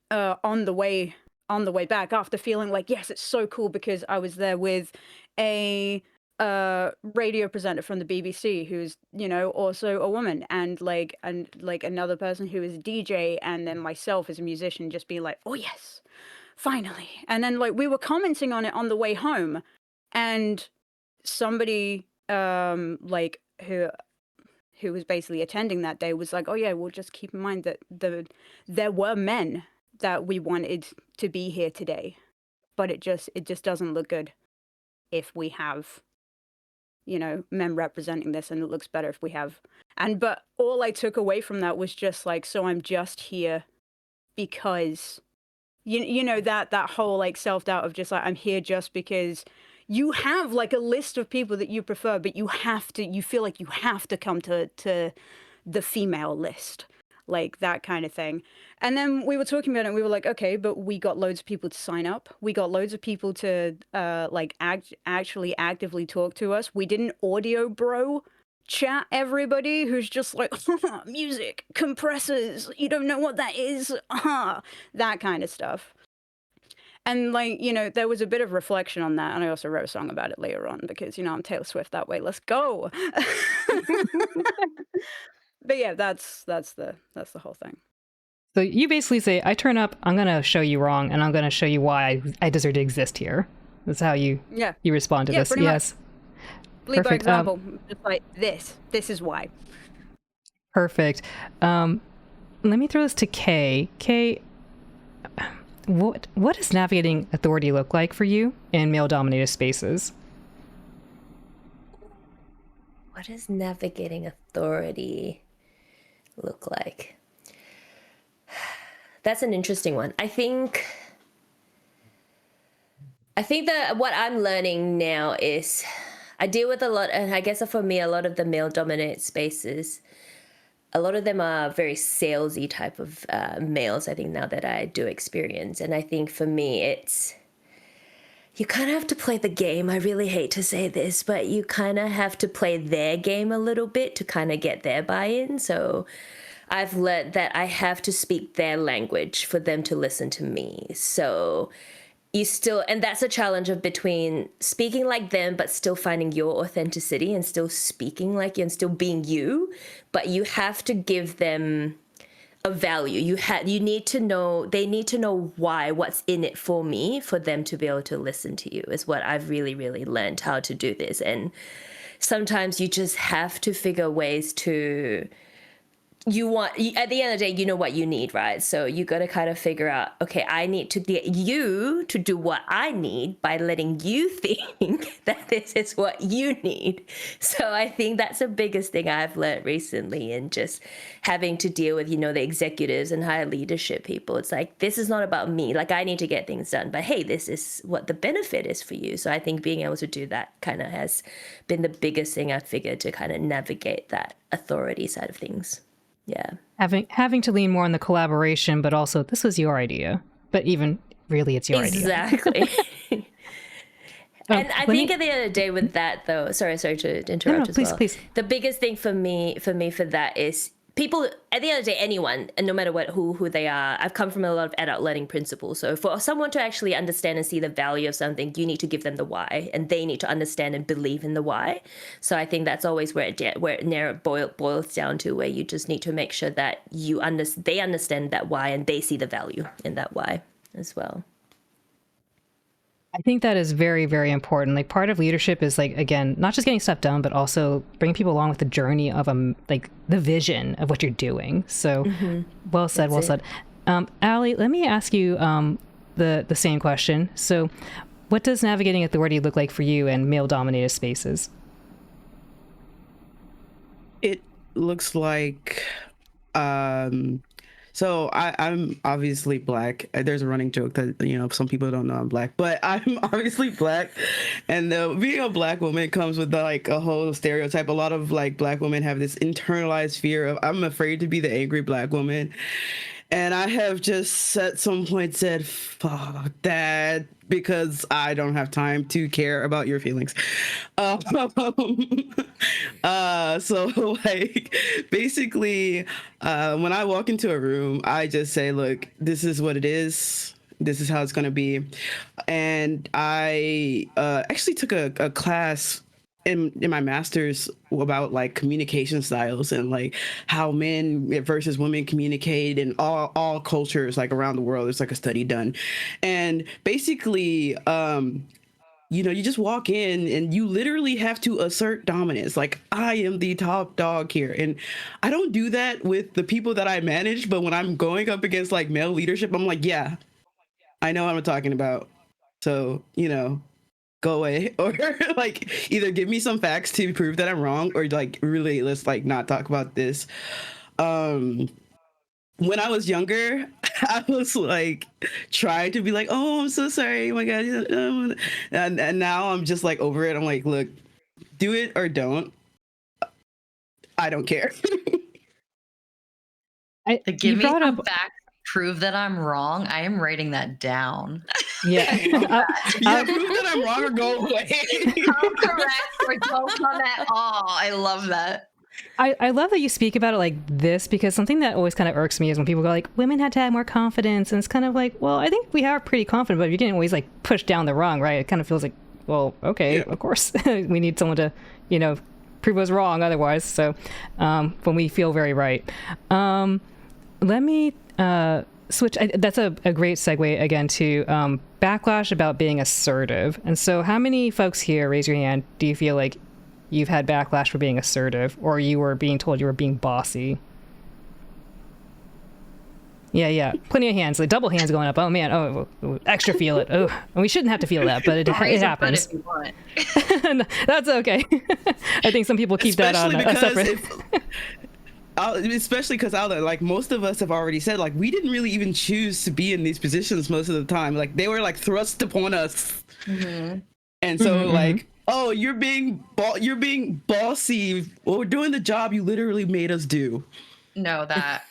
on the way back, after feeling like yes, it's so cool, because I was there with a radio presenter from the BBC who's also a woman, and another person who is a DJ, and then myself as a musician, just being like, oh yes, finally. And then like we were commenting on it on the way home, and somebody who was basically attending that day was like, oh yeah, well, just keep in mind that there were men that we wanted to be here today, but it just doesn't look good if we have men representing this, and it looks better if we have. But all I took away from that was just like, so I'm just here because that whole like self-doubt of just like, I'm here just because you have like a list of people that you prefer, but you feel like you have to come to the female list, like that kind of thing. And then we were talking about it, and we were like, okay, but we got loads of people to sign up. We got loads of people to actually actively talk to us. We didn't audio bro chat everybody who's just like, music, compressors, you don't know what that is, that kind of stuff. And like, there was a bit of reflection on that, and I also wrote a song about it later on, because I'm Taylor Swift that way. Let's go. But yeah, that's the whole thing. So you basically say, I turn up, I'm gonna show you wrong, and I'm gonna show you why I deserve to exist here. That's how you respond to this. Yes. Lead by example. Just like this is why. Perfect. Let me throw this to Kay. Kay, what does navigating authority look like for you in male-dominated spaces? What does navigating authority look like? That's an interesting one. I think that what I'm learning now is I deal with a lot, and I guess for me, a lot of the male-dominated spaces, a lot of them are very salesy type of males, I think, now that I do experience. And I think for me, it's, you kind of have to play the game. I really hate to say this, but you kind of have to play their game a little bit to kind of get their buy-in. So I've learned that I have to speak their language for them to listen to me. So you still, and that's a challenge of between speaking like them, but still finding your authenticity and still speaking like you and still being you, but you have to give them a value. You need to know, they need to know why, what's in it for me, for them to be able to listen to you, is what I've really, really learned how to do this. And sometimes you just have to figure ways to, at the end of the day, you know what you need, right? So you got to kind of figure out, okay, I need to get you to do what I need by letting you think that this is what you need. So I think that's the biggest thing I've learned recently, and just having to deal with, the executives and higher leadership people. It's like, this is not about me. Like, I need to get things done, but hey, this is what the benefit is for you. So I think being able to do that kind of has been the biggest thing I've figured to kind of navigate that authority side of things. Yeah. Having to lean more on the collaboration, but also, this was your idea. But even really, it's your idea. Exactly. And I let think me- at the end of the day with that though, sorry to interrupt No, as please, well. please. The biggest thing for me for that is people at the end of the day, anyone, and no matter what who they are, I've come from a lot of adult learning principles. So for someone to actually understand and see the value of something, you need to give them the why, and they need to understand and believe in the why. So I think that's always where it boils down to, where you just need to make sure that they understand that why and they see the value in that why as well. I think that is very, very important. Like part of leadership is like, again, not just getting stuff done, but also bringing people along with the journey of like the vision of what you're doing. So well said, well said. Allie, let me ask you the same question. So what does navigating authority look like for you in male dominated spaces? It looks like so I'm obviously black. There's a running joke that, you know, some people don't know I'm black, but I'm obviously black. And being a black woman comes with like a whole stereotype. A lot of like black women have this internalized fear of, I'm afraid to be the angry black woman. And I have just at some point said, fuck that, because I don't have time to care about your feelings. So like basically, when I walk into a room, I just say, look, this is what it is. This is how it's going to be. And I actually took a class in my master's about like communication styles and like how men versus women communicate in all cultures like around the world. There's like a study done, and basically you know, you just walk in and you literally have to assert dominance. Like, I am the top dog here. And I don't do that with the people that I manage, but when I'm going up against like male leadership, I'm like, yeah, I know what I'm talking about. So, you know, go away, or like either give me some facts to prove that I'm wrong, or like really let's like not talk about this. When I was younger, I was like trying to be like, oh, I'm so sorry, oh my god, and now I'm just like over it. I'm like, look, do it or don't, I don't care. Give me some facts, prove that I'm wrong. I am writing that down. Yeah. Yeah, prove that I'm wrong or go away. Come correct or don't come at all. I love that. I love that you speak about it like this, because something that always kind of irks me is when people go like, women had to have more confidence. And it's kind of like, well, I think we are pretty confident, but you're getting always like pushed down the wrong, right? It kind of feels like, well, okay, of course. We need someone to, you know, prove us wrong otherwise. So when we feel very right. Let me switch. That's a great segue again to backlash about being assertive. And so how many folks here, raise your hand, do you feel like you've had backlash for being assertive, or you were being told you were being bossy? Yeah. Plenty of hands, like double hands going up. Oh man, oh, extra feel it. Oh, and we shouldn't have to feel that, but it happens. If you want. That's okay. I think some people keep that on separate. Especially because like most of us have already said, like, we didn't really even choose to be in these positions most of the time. Like, they were like thrust upon us. And so like, oh, you're being bossy, or doing the job you literally made us do. No, that.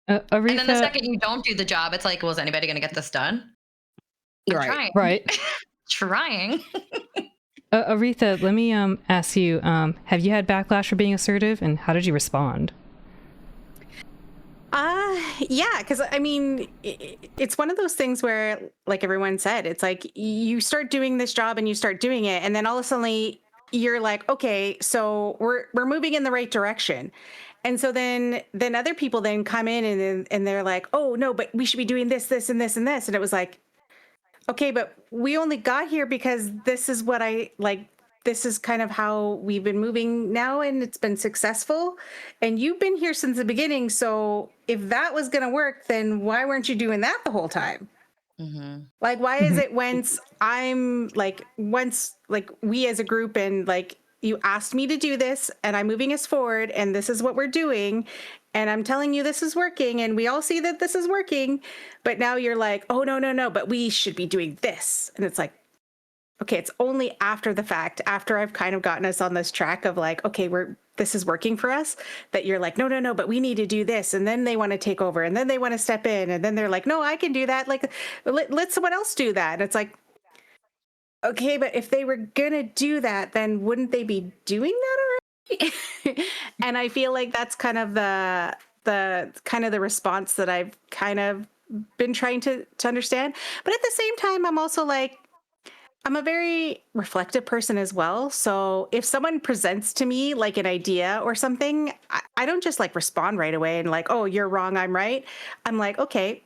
Aretha, And then the second you don't do the job, it's like, well, is anybody going to get this done? I'm trying. Right. Trying. Aretha, let me ask you, have you had backlash for being assertive, and how did you respond? Yeah, because I mean, it's one of those things where, like everyone said, it's like you start doing this job and you start doing it, and then all of a sudden you're like, okay, so we're moving in the right direction. And so then other people then come in and they're like, oh no, but we should be doing this, this, and this, and this. And it was like, okay, but we only got here because this is what I like. This is kind of how we've been moving now, and it's been successful. And you've been here since the beginning. So if that was going to work, then why weren't you doing that the whole time? Like, why is it once we as a group and like you asked me to do this and I'm moving us forward and this is what we're doing and I'm telling you this is working and we all see that this is working, but now you're like, oh, no, but we should be doing this. And it's like, okay, it's only after the fact, after I've kind of gotten us on this track of like, okay, we're this is working for us, that you're like, no, but we need to do this. And then they want to take over and then they want to step in. And then they're like, no, I can do that. Like, let someone else do that. And it's like, okay, but if they were going to do that, then wouldn't they be doing that already? And I feel like that's kind of the response that I've kind of been trying to understand. But at the same time, I'm also like, I'm a very reflective person as well. So if someone presents to me like an idea or something, I don't just like respond right away and like, oh, you're wrong, I'm right. I'm like, okay,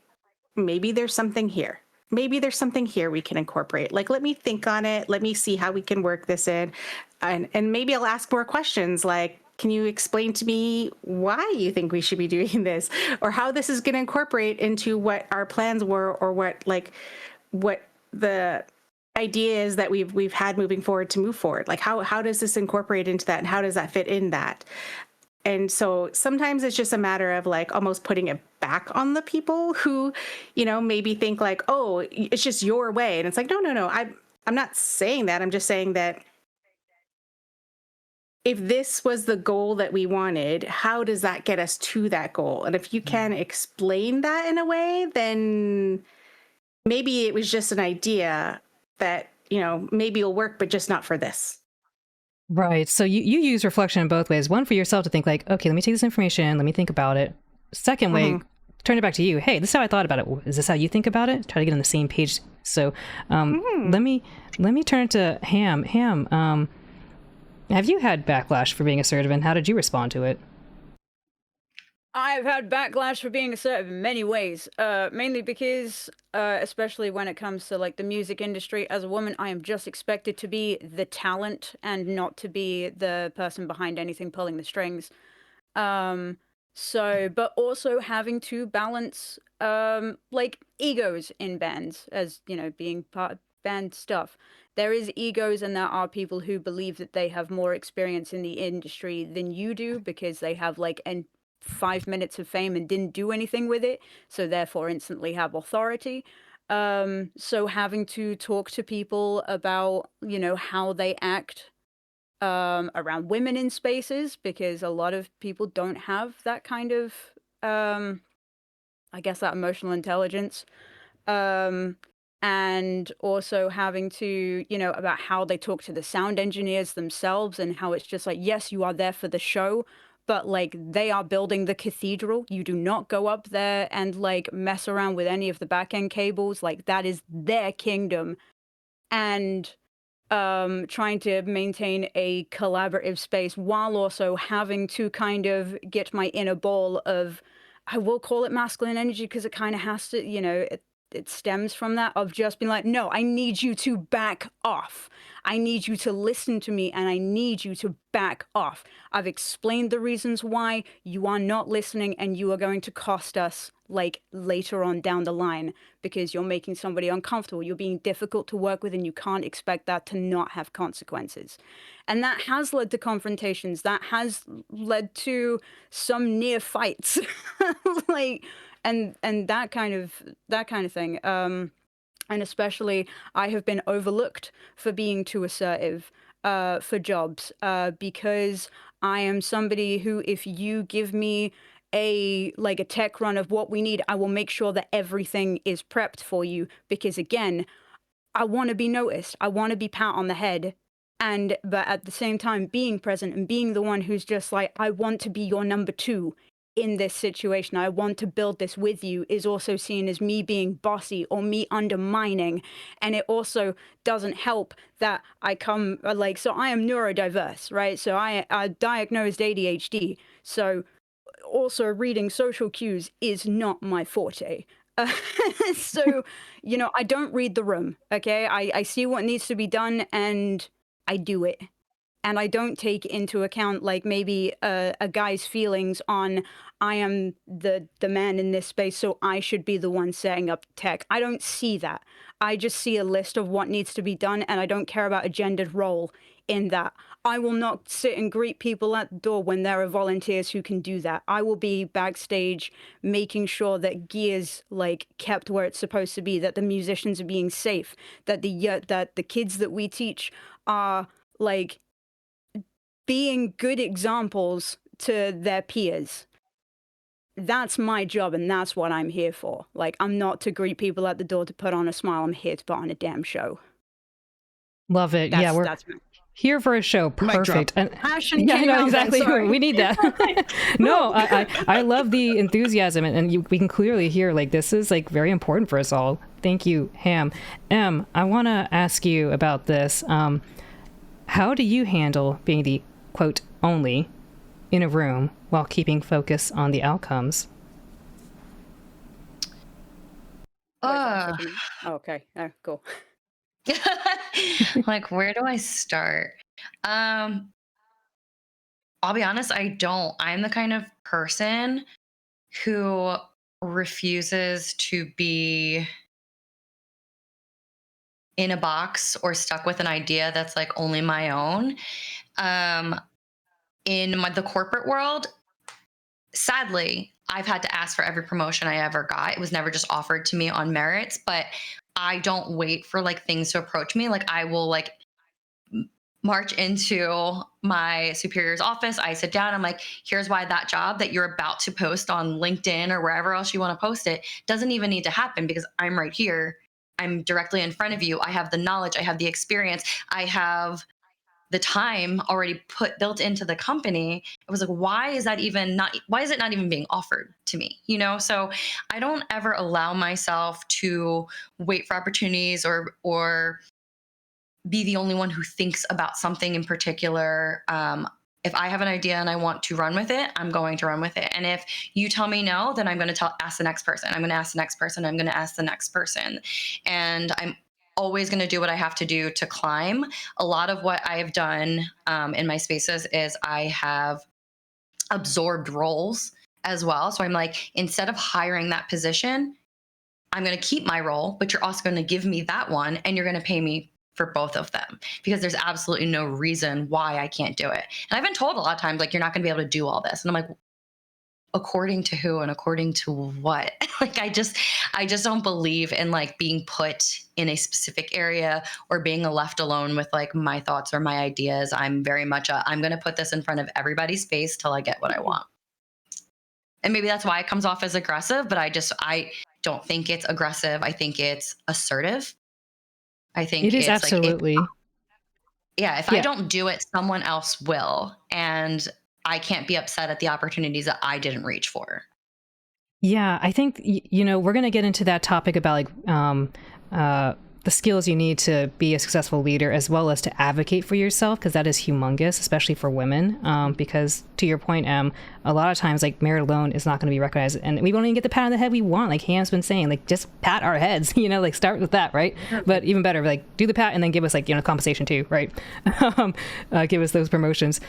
maybe there's something here. Maybe there's something here we can incorporate. Like, let me think on it. Let me see how we can work this in. And maybe I'll ask more questions like, can you explain to me why you think we should be doing this, or how this is going to incorporate into what our plans were, or what the ideas that we've had moving forward to move forward? Like, how does this incorporate into that, and how does that fit in that? And so sometimes it's just a matter of like almost putting it back on the people who, maybe think like, oh, it's just your way. And it's like, no. I'm not saying that. I'm just saying that if this was the goal that we wanted, how does that get us to that goal? And if you can explain that in a way, then maybe it was just an idea that, maybe will work, but just not for this. Right. So you use reflection in both ways. One, for yourself to think like, okay, let me take this information, let me think about it. Second way, turn it back to you. Hey, this is how I thought about it. Is this how you think about it? Try to get on the same page. So let me turn it to Ham. Ham, have you had backlash for being assertive, and how did you respond to it? I've had backlash for being assertive in many ways, mainly because, especially when it comes to like the music industry, as a woman, I am just expected to be the talent and not to be the person behind anything pulling the strings. But also having to balance, like egos in bands, as being part of band stuff. There is egos, and there are people who believe that they have more experience in the industry than you do because they have like 5 minutes of fame and didn't do anything with it, so therefore instantly have authority. So having to talk to people about, how they act around women in spaces, because a lot of people don't have that kind of, I guess, that emotional intelligence. And also having to, about how they talk to the sound engineers themselves, and how it's just like, yes, you are there for the show, but like they are building the cathedral. You do not go up there and like mess around with any of the back end cables. Like, that is their kingdom. And trying to maintain a collaborative space while also having to kind of get my inner ball of, I will call it masculine energy because it kind of has to, it stems from that, of just being like, no, I need you to back off. I need you to listen to me, and I need you to back off. I've explained the reasons why you are not listening, and you are going to cost us like later on down the line, because you're making somebody uncomfortable. You're being difficult to work with, and you can't expect that to not have consequences. And that has led to confrontations. That has led to some near fights. Like, and that kind of thing. And especially, I have been overlooked for being too assertive for jobs, because I am somebody who, if you give me a tech run of what we need, I will make sure that everything is prepped for you, because again, I want to be noticed. I want to be pat on the head. But at the same time, being present and being the one who's just like, I want to be your number two in this situation, I want to build this with you, is also seen as me being bossy or me undermining. And it also doesn't help that I come so I am neurodiverse, right? So I diagnosed ADHD. So also reading social cues is not my forte. Uh, so, I don't read the room, okay? I see what needs to be done and I do it. And I don't take into account like maybe a guy's feelings on, I am the man in this space, so I should be the one setting up tech. I don't see that. I just see a list of what needs to be done, and I don't care about a gendered role in that. I will not sit and greet people at the door when there are volunteers who can do that. I will be backstage making sure that gear's like kept where it's supposed to be, that the musicians are being safe, that the kids that we teach are like being good examples to their peers. That's my job, and that's what I'm here for. Like, I'm not to greet people at the door to put on a smile. I'm here to put on a damn show. Love it. Yeah, we're That's me. here for a show. Mic drop. Perfect. And Passion yeah, I came know out then, exactly. sorry. We need that. No, I love the enthusiasm, and we can clearly hear like this is like very important for us all. Thank you, Ham. I want to ask you about this. How do you handle being the quote only in a room while keeping focus on the outcomes? Okay. Oh, cool. Like, where do I start? I'll be honest, I don't. I'm the kind of person who refuses to be in a box or stuck with an idea that's like only my own. Um, in the corporate world, sadly, I've had to ask for every promotion I ever got. It was never just offered to me on merits, but I don't wait for like things to approach me. Like I will like march into my superior's office. I sit down. I'm like, here's why that job that you're about to post on LinkedIn or wherever else you want to post it doesn't even need to happen because I'm right here. I'm directly in front of you. I have the knowledge. I have the experience. I have the time already built into the company. It was like, why is it not even being offered to me? You know? So I don't ever allow myself to wait for opportunities or be the only one who thinks about something in particular. If I have an idea and I want to run with it, I'm going to run with it. And if you tell me no, then I'm going to ask the next person. I'm going to ask the next person. I'm going to ask the next person. And I'm always going to do what I have to do to climb. A lot of what I have done in my spaces is I have absorbed roles as well. So I'm like, instead of hiring that position, I'm going to keep my role, but you're also going to give me that one and you're going to pay me for both of them because there's absolutely no reason why I can't do it. And I've been told a lot of times, like, you're not going to be able to do all this. And I'm like, according to who and according to what? Like, I just don't believe in like being put in a specific area or being left alone with like my thoughts or my ideas. I'm very much I'm going to put this in front of everybody's face till I get what I want. And maybe that's why it comes off as aggressive, but I don't think it's aggressive. I think it's assertive. I think It is it's absolutely. like, if I don't do it, someone else will. And I can't be upset at the opportunities that I didn't reach for. Yeah, I think, we're going to get into that topic about like the skills you need to be a successful leader as well as to advocate for yourself, because that is humongous, especially for women. Because to your point, a lot of times like merit alone is not going to be recognized and we won't even get the pat on the head we want. Like Ham's been saying, like just pat our heads, like start with that, right? But even better, like do the pat and then give us like, compensation too, right? Give us those promotions.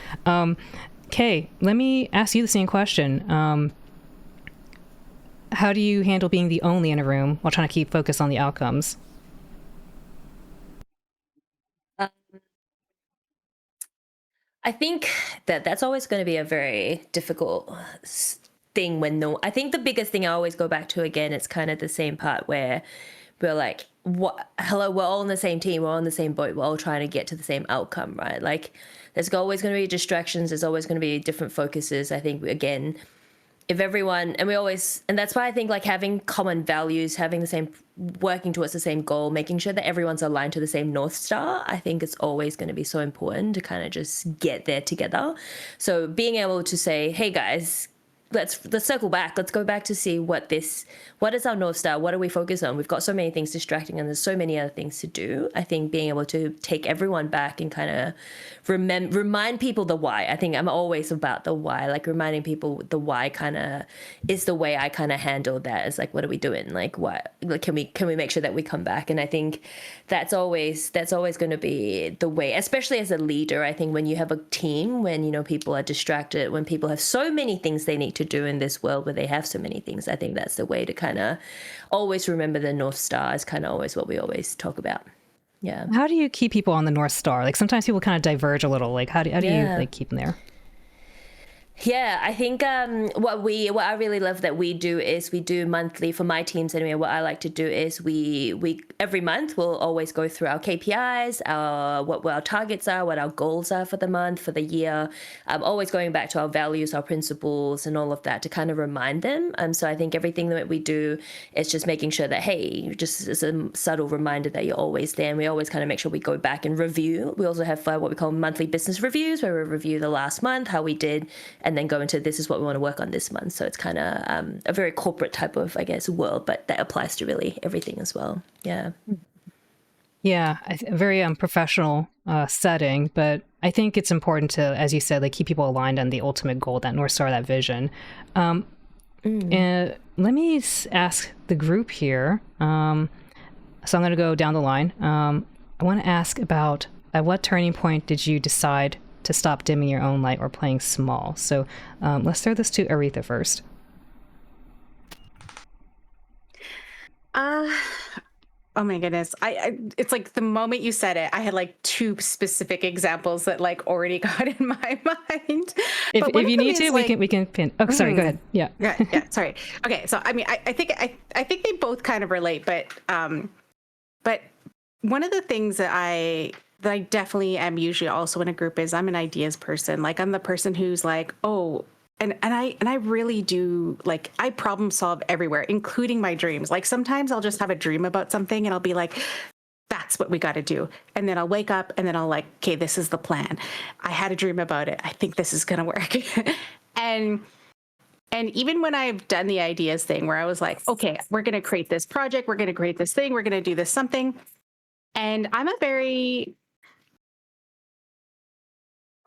Kay, let me ask you the same question. How do you handle being the only in a room while trying to keep focus on the outcomes? I think that's always going to be a very difficult thing I think the biggest thing I always go back to again, it's kind of the same part where we're like, hello, we're all on the same team, we're all on the same boat, we're all trying to get to the same outcome, right? Like there's always going to be distractions, there's always going to be different focuses. I think again, if everyone, and that's why I think like having common values, working towards the same goal, making sure that everyone's aligned to the same North Star, I think it's always going to be so important to kind of just get there together. So being able to say, hey guys, let's circle back. Let's go back to see what is our North Star? What do we focus on? We've got so many things distracting and there's so many other things to do. I think being able to take everyone back and kind of remind people the why. I think I'm always about the why, like reminding people the why kind of is the way I kind of handle that. It's like, what are we doing? Like, what, like, can we make sure that we come back? And I think that's always going to be the way, especially as a leader. I think when you have a team, when, people are distracted, when people have so many things they need to do in this world where they have so many things, I think that's the way to kind of always remember the North Star is kind of always what we always talk about. Yeah. How do you keep people on the North Star? Like sometimes people kind of diverge a little. Like how do you like keep them there? Yeah, I think what I really love that we do is we do monthly for my teams anyway. What I like to do is we every month we'll always go through our KPIs, what our targets are, what our goals are for the month, for the year. Always going back to our values, our principles, and all of that to kind of remind them. So I think everything that we do is just making sure that, hey, just as a subtle reminder that you're always there. And we always kind of make sure we go back and review. We also have what we call monthly business reviews, where we review the last month, how we did, and then go into this is what we want to work on this month. So it's kind of a very corporate type of, I guess, world, but that applies to really everything as well. Yeah. Yeah, a very professional setting, but I think it's important to, as you said, like keep people aligned on the ultimate goal, that North Star, that vision. And let me ask the group here. So I'm going to go down the line. I want to ask about, at what turning point did you decide to stop dimming your own light or playing small? So let's throw this to Aretha first. Oh my goodness. It's like the moment you said it, I had like two specific examples that like already got in my mind. If you need to, like, we can pin. Oh, sorry, go ahead. Yeah. Yeah, sorry. Okay, so I mean I think they both kind of relate, but one of the things that I definitely am usually also in a group is I'm an ideas person. Like I'm the person who's like, oh, and I really do, like, I problem solve everywhere, including my dreams. Like sometimes I'll just have a dream about something and I'll be like, that's what we got to do. And then I'll wake up and then I'll like, okay, this is the plan. I had a dream about it. I think this is going to work. and even when I've done the ideas thing where I was like, okay, we're going to create this project, we're going to create this thing, we're going to do this something. And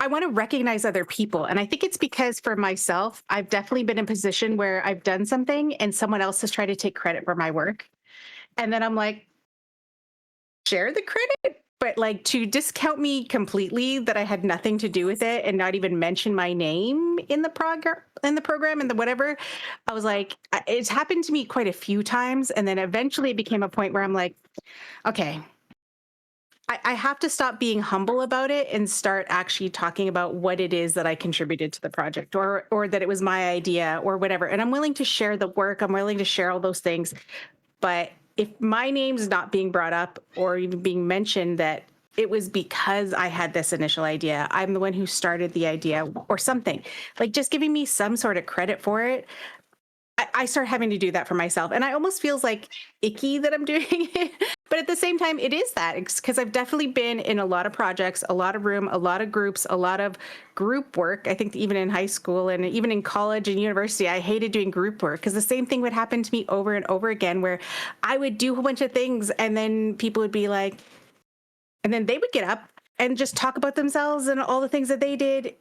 I want to recognize other people. And I think it's because for myself, I've definitely been in a position where I've done something and someone else has tried to take credit for my work. And then I'm like, share the credit, but like to discount me completely that I had nothing to do with it and not even mention my name in the program and the whatever. I was like, it's happened to me quite a few times. And then eventually it became a point where I'm like, okay, I have to stop being humble about it and start actually talking about what it is that I contributed to the project or that it was my idea or whatever. And I'm willing to share the work. I'm willing to share all those things. But if my name's not being brought up or even being mentioned that it was because I had this initial idea, I'm the one who started the idea or something, like just giving me some sort of credit for it, I start having to do that for myself. And I almost feels like icky that I'm doing it. But at the same time, it is that because I've definitely been in a lot of projects, a lot of a lot of groups, a lot of group work. I think even in high school and even in college and university, I hated doing group work because the same thing would happen to me over and over again where I would do a whole bunch of things and then people would be like, and then they would get up and just talk about themselves and all the things that they did,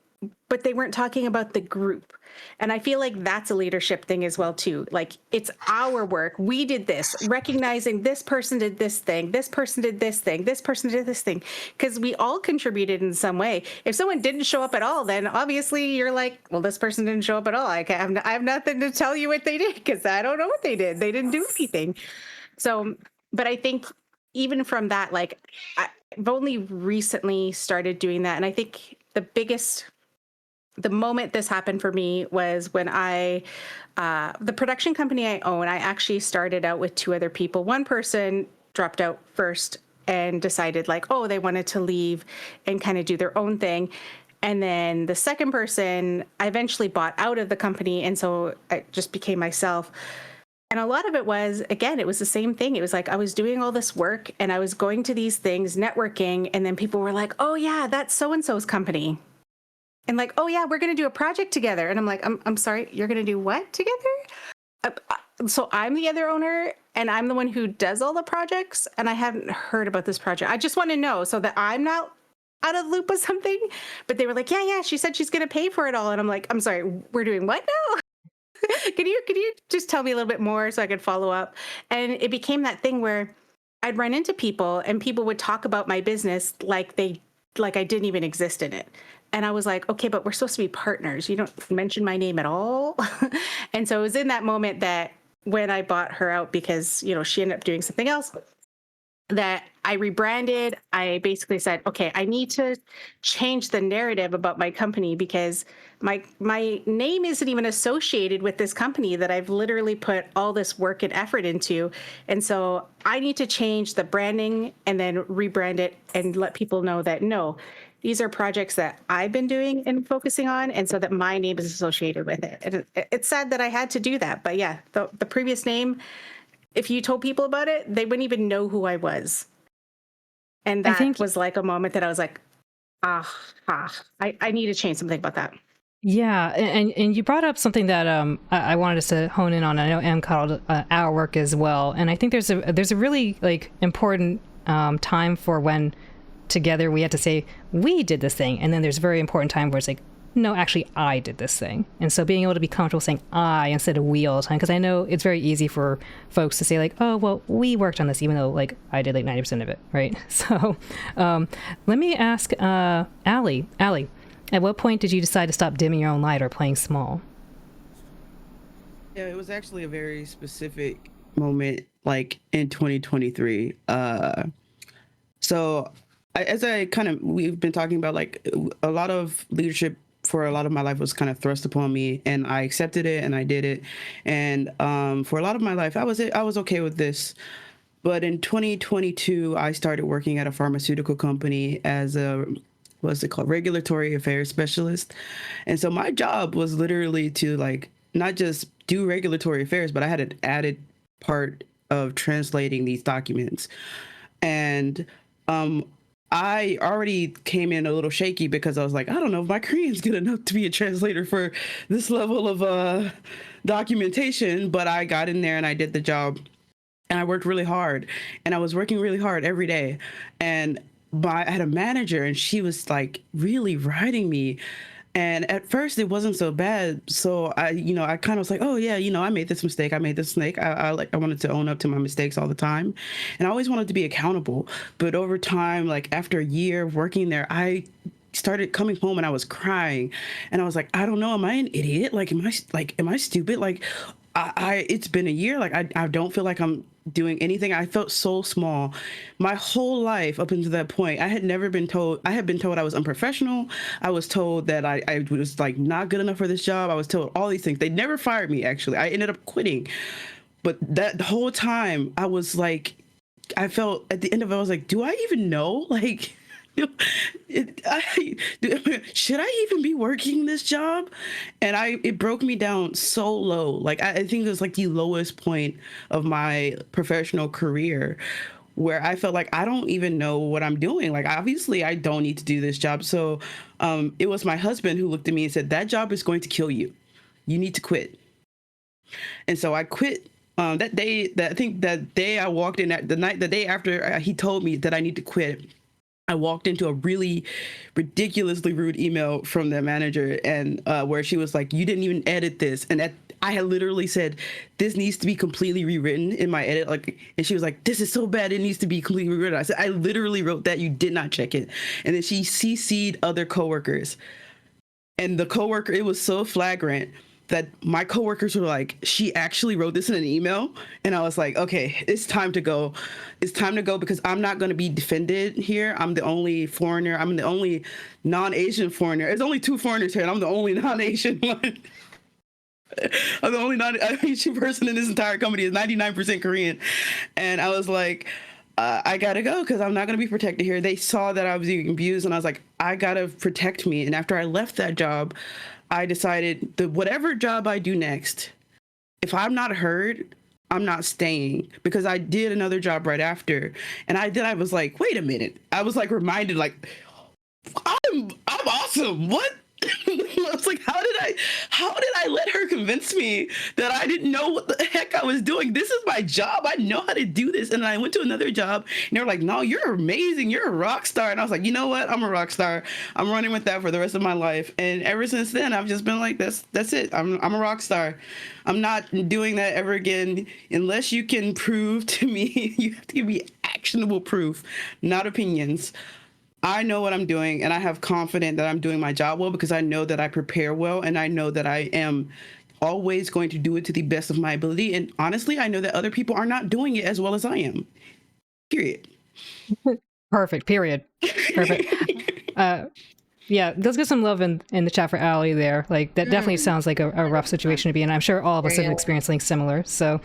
but they weren't talking about the group. And I feel like that's a leadership thing as well, too. Like it's our work. We did this, recognizing this person did this thing, this person did this thing, this person did this thing, because we all contributed in some way. If someone didn't show up at all, then obviously you're like, well, this person didn't show up at all. I have nothing to tell you what they did because I don't know what they did. They didn't do anything. So, but I think even from that, like I've only recently started doing that. And I think the moment this happened for me was when the production company I own, I actually started out with two other people. One person dropped out first and decided like, oh, they wanted to leave and kind of do their own thing. And then the second person, I eventually bought out of the company. And so I just became myself. And a lot of it was, again, it was the same thing. It was like I was doing all this work and I was going to these things, networking. And then people were like, oh, yeah, that's so-and-so's company. And like, oh, yeah, we're going to do a project together. And I'm like, I'm sorry, you're going to do what together? So I'm the other owner and I'm the one who does all the projects. And I haven't heard about this project. I just want to know so that I'm not out of the loop with something. But they were like, yeah, she said she's going to pay for it all. And I'm like, I'm sorry, we're doing what now? Can you just tell me a little bit more so I could follow up? And it became that thing where I'd run into people and people would talk about my business like I didn't even exist in it. And I was like, okay, but we're supposed to be partners. You don't mention my name at all. And so it was in that moment that when I bought her out because, she ended up doing something else, that I rebranded. I basically said, okay, I need to change the narrative about my company because my name isn't even associated with this company that I've literally put all this work and effort into. And so I need to change the branding and then rebrand it and let people know that no, these are projects that I've been doing and focusing on, and so that my name is associated with it. And it's sad that I had to do that, but yeah, the previous name, if you told people about it, they wouldn't even know who I was. And I that think, was like a moment that I was like, I need to change something about that. yeah, and you brought up something that I wanted us to hone in on. I know Em called our work as well, and I think there's a really like important time for when together we had to say we did this thing, and then there's a very important time where it's like, no, actually I did this thing. And so being able to be comfortable saying I instead of we all the time, because I know it's very easy for folks to say like, oh well, we worked on this, even though like I did like 90% of it, right? So let me ask Allie, at what point did you decide to stop dimming your own light or playing small? Yeah, it was actually a very specific moment, like in 2023. So, as I kind of, we've been talking about, like a lot of leadership for a lot of my life was kind of thrust upon me, and I accepted it and I did it. And for a lot of my life, I was okay with this. But in 2022, I started working at a pharmaceutical company as a what's it called, regulatory affairs specialist. And so my job was literally to like not just do regulatory affairs, but I had an added part of translating these documents. And I already came in a little shaky because I was like, I don't know if my Korean's good enough to be a translator for this level of documentation. But I got in there and I did the job, and I worked really hard, and I was working really hard every day. And I had a manager, and she was like really riding me. And at first it wasn't so bad. So I kind of was like, oh yeah, I made this mistake. I made this mistake. I wanted to own up to my mistakes all the time. And I always wanted to be accountable. But over time, like after a year of working there, I started coming home and I was crying, and I was like, I don't know, am I an idiot? Like, am I stupid? Like, it's been a year. Like, I don't feel like I'm doing anything. I felt so small. My whole life up until that point, I had been told I was unprofessional. I was told that I was like not good enough for this job. I was told all these things. They never fired me, actually. I ended up quitting. But that the whole time I was like, I felt at the end of it, I was like, do I even know? Like, should I even be working this job? And it broke me down so low. Like, I think it was like the lowest point of my professional career, where I felt like I don't even know what I'm doing. Like, obviously I don't need to do this job. So it was my husband who looked at me and said, that job is going to kill you. You need to quit. And so I quit. That day, that day I walked in, the day after he told me that I need to quit, I walked into a really ridiculously rude email from the manager, and where she was like, you didn't even edit this. And I had literally said, this needs to be completely rewritten in my edit. Like, and she was like, this is so bad, it needs to be completely rewritten. I said, I literally wrote that, you did not check it. And then she CC'd other coworkers. And the coworker, it was so flagrant that my coworkers were like, she actually wrote this in an email. And I was like, okay, it's time to go. It's time to go, because I'm not going to be defended here. I'm the only foreigner. I'm the only non-Asian foreigner. There's only 2 foreigners here, and I'm the only non-Asian one. I'm the only non-Asian person in this entire company. Is 99% Korean. And I was like, I gotta go, because I'm not gonna be protected here. They saw that I was being abused, and I was like, I gotta protect me. And after I left that job, I decided that whatever job I do next, if I'm not heard, I'm not staying. Because I did another job right after, and I was like, wait a minute. I was like reminded, like, I'm awesome. What? I was like, how did I let her convince me that I didn't know what the heck I was doing? This is my job. I know how to do this. And I went to another job, and they were like, no, you're amazing. You're a rock star. And I was like, you know what? I'm a rock star. I'm running with that for the rest of my life. And ever since then, I've just been like, that's it. I'm a rock star. I'm not doing that ever again, unless you can prove to me. You have to give me actionable proof, not opinions. I know what I'm doing, and I have confidence that I'm doing my job well, because I know that I prepare well, and I know that I am always going to do it to the best of my ability. And honestly, I know that other people are not doing it as well as I am. Period. Perfect. Period. Perfect. Yeah, let's get some love in the chat for Allie there. Like that definitely sounds like a rough situation to be in. I'm sure all of us have experienced something similar. So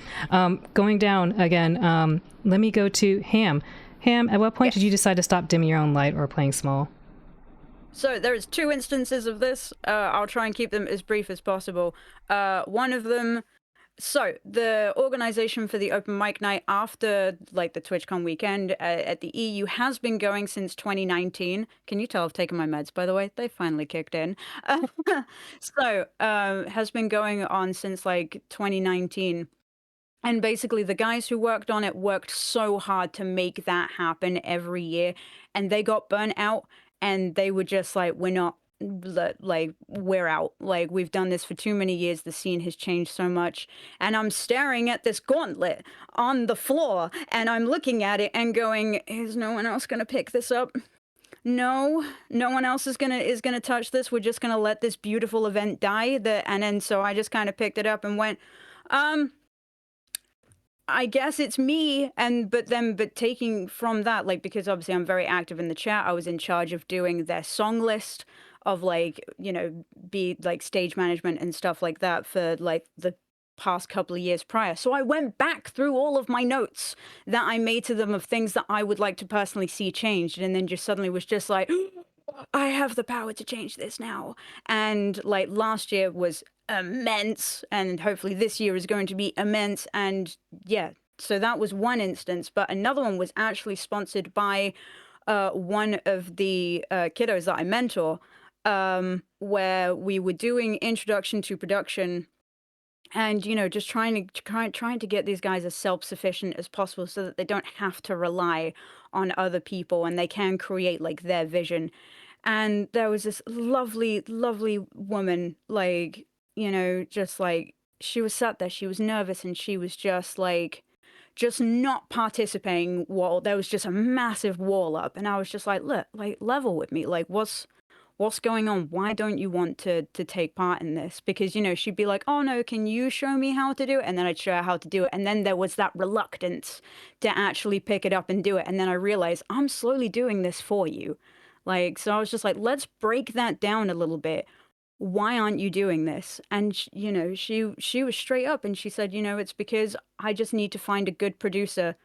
going down again, let me go to Ham. Ham, at what point did you decide to stop dimming your own light or playing small? So there's two instances of this. I'll try and keep them as brief as possible. One of them, so the organization for the open mic night after like the TwitchCon weekend at the EU has been going since 2019. Can you tell I've taken my meds, by the way? They finally kicked in. So has been going on since like 2019. And basically, the guys who worked on it worked so hard to make that happen every year, and they got burnt out, and they were just like, "We're not like we're out. Like we've done this for too many years. The scene has changed so much." And I'm staring at this gauntlet on the floor, and I'm looking at it and going, "Is no one else gonna pick this up? No, no one else is gonna touch this. We're just gonna let this beautiful event die." And then so I just kind of picked it up and went, um. I guess it's me, but taking from that, like, because obviously I'm very active in the chat, I was in charge of doing their song list of like, be like stage management and stuff like that for like the past couple of years prior. So I went back through all of my notes that I made to them of things that I would like to personally see changed, and then just suddenly was just like, I have the power to change this now. And like last year was immense, and hopefully this year is going to be immense. And yeah, so that was one instance. But another one was actually sponsored by one of the kiddos that I mentor, where we were doing introduction to production, and just trying to get these guys as self-sufficient as possible so that they don't have to rely on other people and they can create like their vision. And there was this lovely, lovely woman, like, just like she was sat there, she was nervous, and she was just like, just not participating. While there was just a massive wall up, and I was just like, look, like, level with me, like, what's going on? Why don't you want to take part in this? Because she'd be like, oh no, can you show me how to do it? And then I'd show her how to do it, and then there was that reluctance to actually pick it up and do it. And then I realized I'm slowly doing this for you. Like, so I was just like, let's break that down a little bit. Why aren't you doing this? And she was straight up, and she said, it's because I just need to find a good producer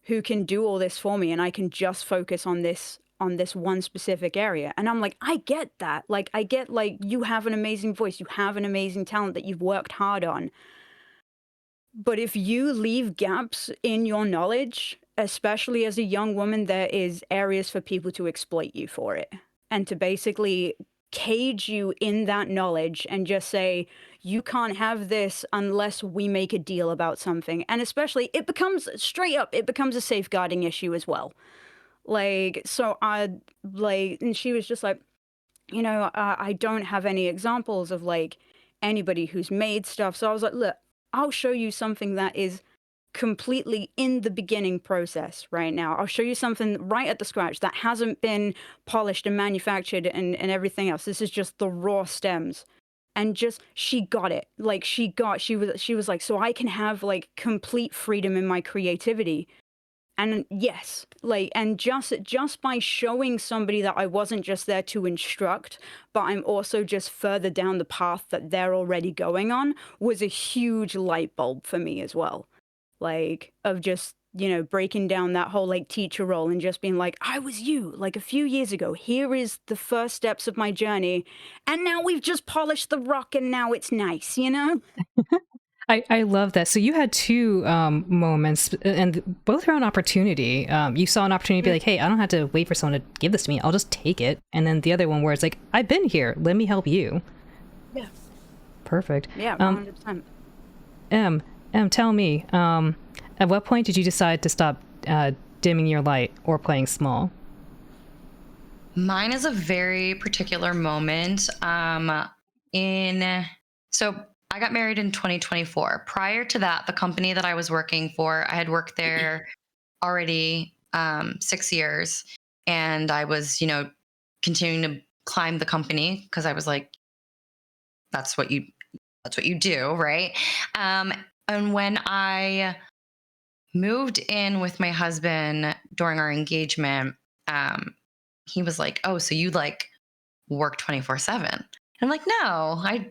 who can do all this for me, and I can just focus on this one specific area. And I'm like, I get that. Like, I get, like, you have an amazing voice, you have an amazing talent that you've worked hard on. But if you leave gaps in your knowledge, especially as a young woman, there is areas for people to exploit you for it, and to basically cage you in that knowledge and just say, you can't have this unless we make a deal about something. And especially, it becomes straight up, it becomes a safeguarding issue as well. Like, so and she was just like, I don't have any examples of like anybody who's made stuff. So I was like, look, I'll show you something that is completely in the beginning process right now. I'll show you something right at the scratch that hasn't been polished and manufactured and everything else. This is just the raw stems. And just, she got it. Like, she was like, so I can have like complete freedom in my creativity. And yes, like, and just by showing somebody that I wasn't just there to instruct, but I'm also just further down the path that they're already going on, was a huge light bulb for me as well. Like, of just, breaking down that whole like teacher role and just being like, I was you like a few years ago. Here is the first steps of my journey. And now we've just polished the rock and now it's nice, I love that. So you had two moments, and both around opportunity. You saw an opportunity to be like, hey, I don't have to wait for someone to give this to me. I'll just take it. And then the other one where it's like, I've been here. Let me help you. Yeah. Perfect. Yeah, 100%. Tell me, at what point did you decide to stop dimming your light or playing small? Mine is a very particular moment. So I got married in 2024. Prior to that, the company that I was working for, I had worked there already 6 years, and I was, continuing to climb the company because I was like, that's what you do, right? And when I moved in with my husband during our engagement, he was like, "Oh, so you like work 24/7?" I'm like, "No, I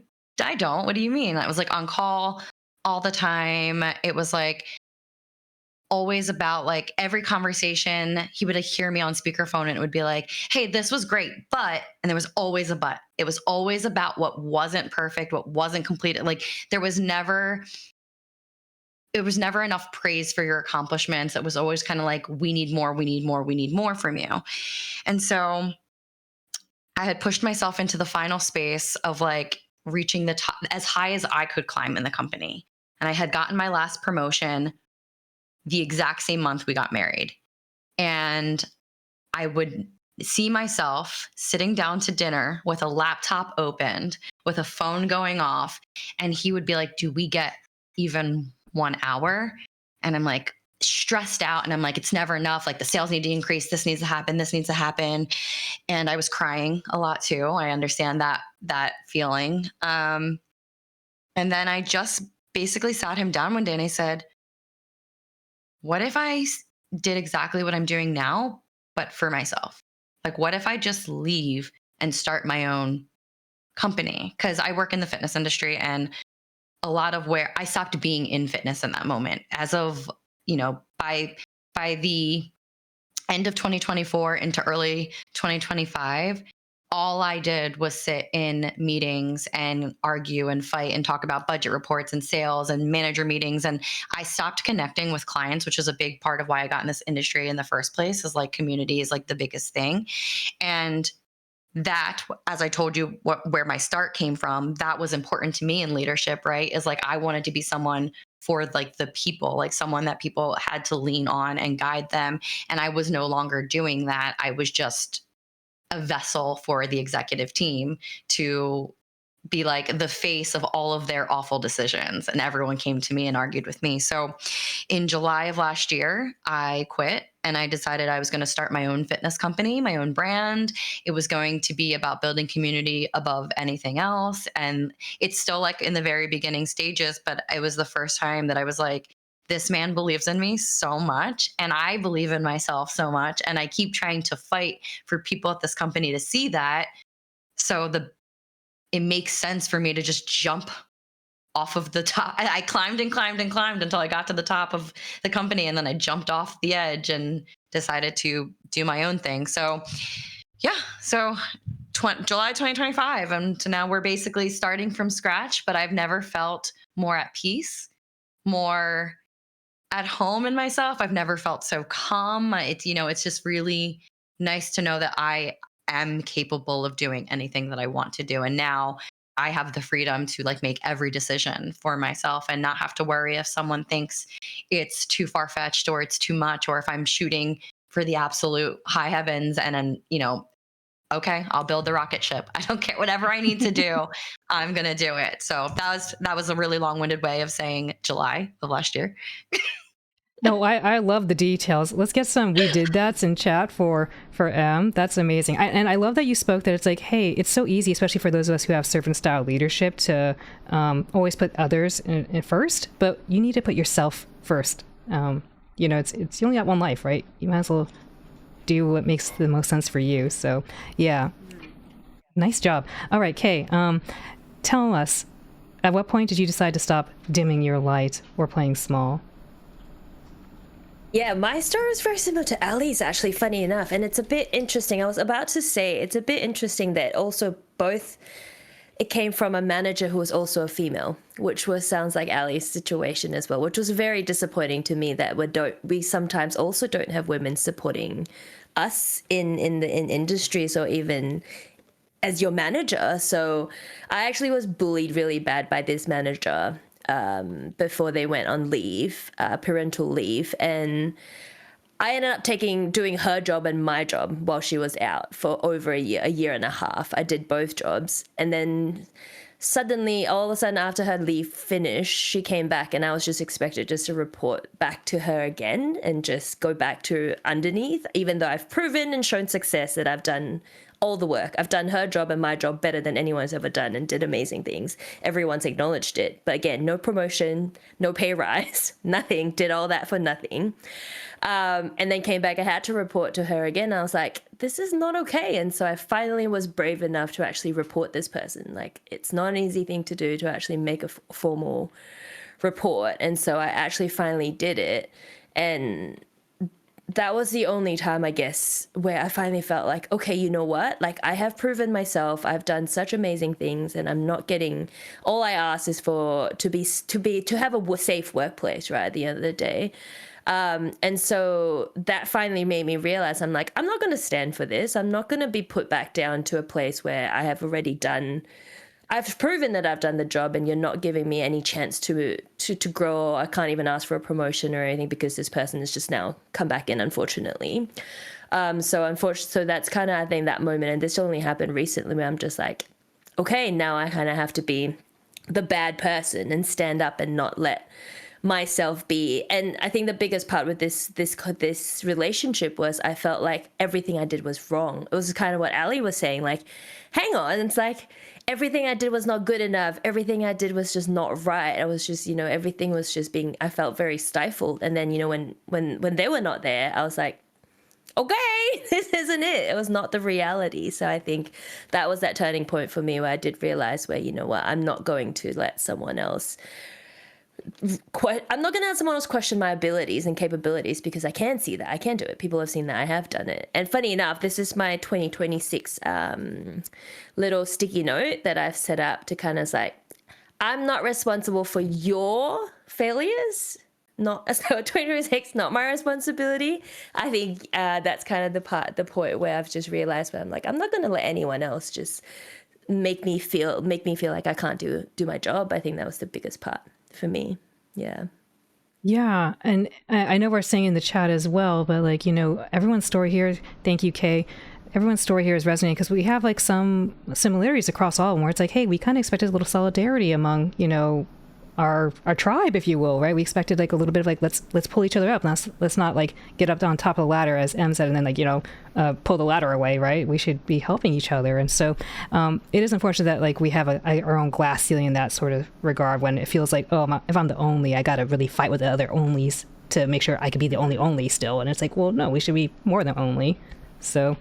don't. What do you mean?" I was like on call all the time. It was like always about like every conversation he would like, hear me on speakerphone and it would be like, "Hey, this was great, but," and there was always a but. It was always about what wasn't perfect, what wasn't completed. Like there was never it was never enough praise for your accomplishments. It was always kind of like, we need more, we need more, we need more from you. And so I had pushed myself into the final space of like reaching the top as high as I could climb in the company. And I had gotten my last promotion the exact same month we got married. And I would see myself sitting down to dinner with a laptop opened, with a phone going off. And he would be like, "Do we get even 1 hour?" And I'm like, stressed out. And I'm like, "It's never enough. Like the sales need to increase. This needs to happen. This needs to happen." And I was crying a lot too. I understand that feeling. And then I just basically sat him down one day and I said, "What if I did exactly what I'm doing now, but for myself? Like, what if I just leave and start my own company?" Because I work in the fitness industry, and a lot of where I stopped being in fitness in that moment. As of, by the end of 2024 into early 2025, all I did was sit in meetings and argue and fight and talk about budget reports and sales and manager meetings. And I stopped connecting with clients, which is a big part of why I got in this industry in the first place, is like community is like the biggest thing. And that, as I told you, where my start came from, that was important to me in leadership, right? Is like I wanted to be someone for like the people, like someone that people had to lean on and guide them. And I was no longer doing that. I was just a vessel for the executive team to be like the face of all of their awful decisions. And everyone came to me and argued with me. So in July of last year, I quit and I decided I was going to start my own fitness company, my own brand. It was going to be about building community above anything else. And it's still like in the very beginning stages, but it was the first time that I was like, this man believes in me so much and I believe in myself so much. And I keep trying to fight for people at this company to see that. So it makes sense for me to just jump off of the top. I climbed and climbed and climbed until I got to the top of the company. And then I jumped off the edge and decided to do my own thing. So yeah, so July 2025. And so now we're basically starting from scratch, but I've never felt more at peace, more at home in myself. I've never felt so calm. It's just really nice to know that I am capable of doing anything that I want to do. And now I have the freedom to like make every decision for myself and not have to worry if someone thinks it's too far fetched or it's too much, or if I'm shooting for the absolute high heavens and then, okay, I'll build the rocket ship. I don't care. Whatever I need to do, I'm going to do it. So that was a really long-winded way of saying July of last year. No, I love the details. Let's get some "we did that's" in chat for M. That's amazing. And I love that you spoke that it's like, hey, it's so easy, especially for those of us who have servant style leadership, to always put others in first, but you need to put yourself first. It's you only got one life, right? You might as well do what makes the most sense for you. So yeah, nice job. All right, Kay, tell us, at what point did you decide to stop dimming your light or playing small? Yeah, my story is very similar to Ali's, actually, funny enough. And it's a bit interesting. I was about to say, it's a bit interesting that also it came from a manager who was also a female, which sounds like Ali's situation as well, which was very disappointing to me that we sometimes also don't have women supporting us in industries or even as your manager. So I actually was bullied really bad by this manager before they went on leave, parental leave. And I ended up doing her job and my job while she was out for over a year and a half. I did both jobs. And then suddenly, all of a sudden, after her leave finished, she came back and I was just expected just to report back to her again and just go back to underneath, even though I've proven and shown success that I've done all the work. I've done her job and my job better than anyone's ever done and did amazing things. Everyone's acknowledged it. But again, no promotion, no pay rise, nothing. Did all that for nothing. And then came back. I had to report to her again. I was like, this is not okay. And so I finally was brave enough to actually report this person. Like, it's not an easy thing to do to actually make a formal report. And so I actually finally did it. And that was the only time, I guess, where I finally felt like, okay, you know what? Like, I have proven myself. I've done such amazing things, and I'm not getting. All I ask is to have a safe workplace, right? At the end of the day, and so that finally made me realize I'm like, I'm not going to stand for this. I'm not going to be put back down to a place where I have already done. I've proven that I've done the job, and you're not giving me any chance to grow. I can't even ask for a promotion or anything because this person has just now come back in, unfortunately. So that's kind of, I think, that moment. And this only happened recently where I'm just like, okay, now I kind of have to be the bad person and stand up and not let myself be. And I think the biggest part with this relationship was I felt like everything I did was wrong. It was kind of what Ali was saying, like, hang on, it's like everything I did was not good enough. Everything I did was just not right. I was just, everything was just I felt very stifled. And then, when they were not there, I was like, okay, this isn't it. It was not the reality. So I think that was that turning point for me where I did realize where, you know what, I'm not going to let someone else I'm not going to have someone else question my abilities and capabilities because I can see that. I can do it. People have seen that. I have done it. And funny enough, this is my 2026 little sticky note that I've set up to kind of like, I'm not responsible for your failures. So 2026, not my responsibility. I think that's kind of the point where I've just realized where I'm like, I'm not going to let anyone else just make me feel like I can't do my job. I think that was the biggest part for me. Yeah, and I know we're saying in the chat as well, but like, everyone's story here, thank you, Kay, everyone's story here is resonating because we have like some similarities across all of them where it's like, hey, we kind of expected a little solidarity among our tribe, if you will, right? We expected like a little bit of like, let's pull each other up. Let's not like get up on top of the ladder, as Em said, and then like, pull the ladder away, right? We should be helping each other. And so it is unfortunate that like we have our own glass ceiling in that sort of regard when it feels like, oh, if I'm the only, I got to really fight with the other onlys to make sure I could be the only still. And it's like, well, no, we should be more than only. So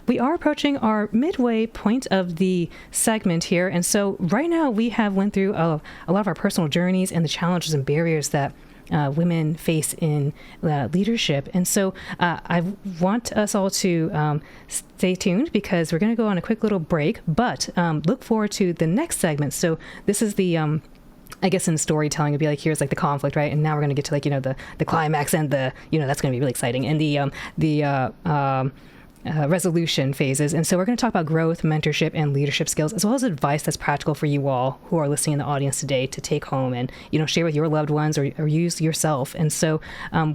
we are approaching our midway point of the segment here. And so right now we have went through a lot of our personal journeys and the challenges and barriers that women face in leadership. And so I want us all to stay tuned because we're going to go on a quick little break, but look forward to the next segment. So this is the I guess in storytelling, it'd be like, here's like the conflict, right? And now we're going to get to like, the climax and that's going to be really exciting. And the resolution phases. And so we're going to talk about growth, mentorship, and leadership skills, as well as advice that's practical for you all who are listening in the audience today to take home and, share with your loved ones or use yourself. And so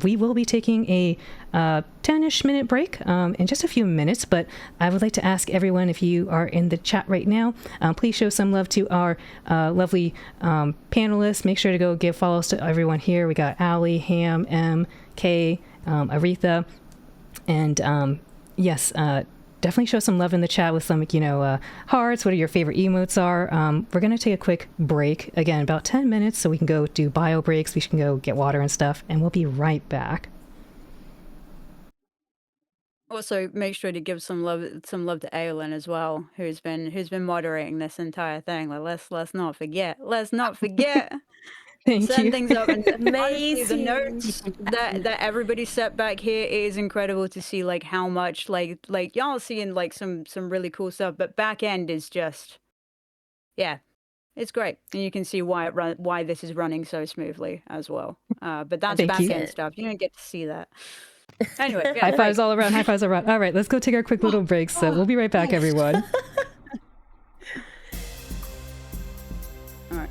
we will be taking a 10-ish minute break in just a few minutes, but I would like to ask everyone, if you are in the chat right now, please show some love to our lovely panelists. Make sure to go give follows to everyone here. We got Ali, Ham, M, K, Aretha, and yes, definitely show some love in the chat with some, hearts, what your favorite emotes are. We're going to take a quick break, again, about 10 minutes, so we can go do bio breaks. We can go get water and stuff, and we'll be right back. Also, make sure to give some love to Aylin as well, who's been moderating this entire thing. Like, let's not forget. Thank Setting you. things up, and honestly, the notes that everybody set back here is incredible to see, like how much like y'all are seeing like some really cool stuff, but back end is just, yeah, it's great, and you can see why this is running so smoothly as well. But that's back end stuff. You don't get to see that. Anyway, yeah, high fives all around. High fives all around. All right, let's go take our quick little break. So we'll be right back, everyone. All right.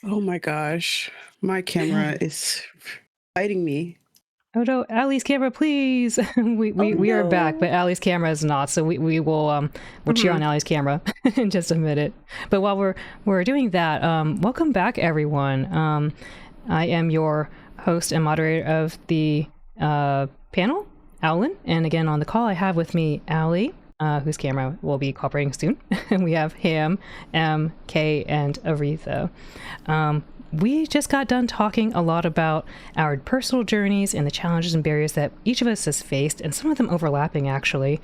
Oh my gosh. My camera is fighting me. Oh no, Allie's camera, please. We are back, but Allie's camera is not. So we will we'll cheer on Allie's camera in just a minute. But while we're doing that, welcome back, everyone. I am your host and moderator of the panel, Owlin, and again on the call I have with me Allie, whose camera will be cooperating soon. And we have Ham, M, K, and Aretha. We just got done talking a lot about our personal journeys and the challenges and barriers that each of us has faced, and some of them overlapping actually,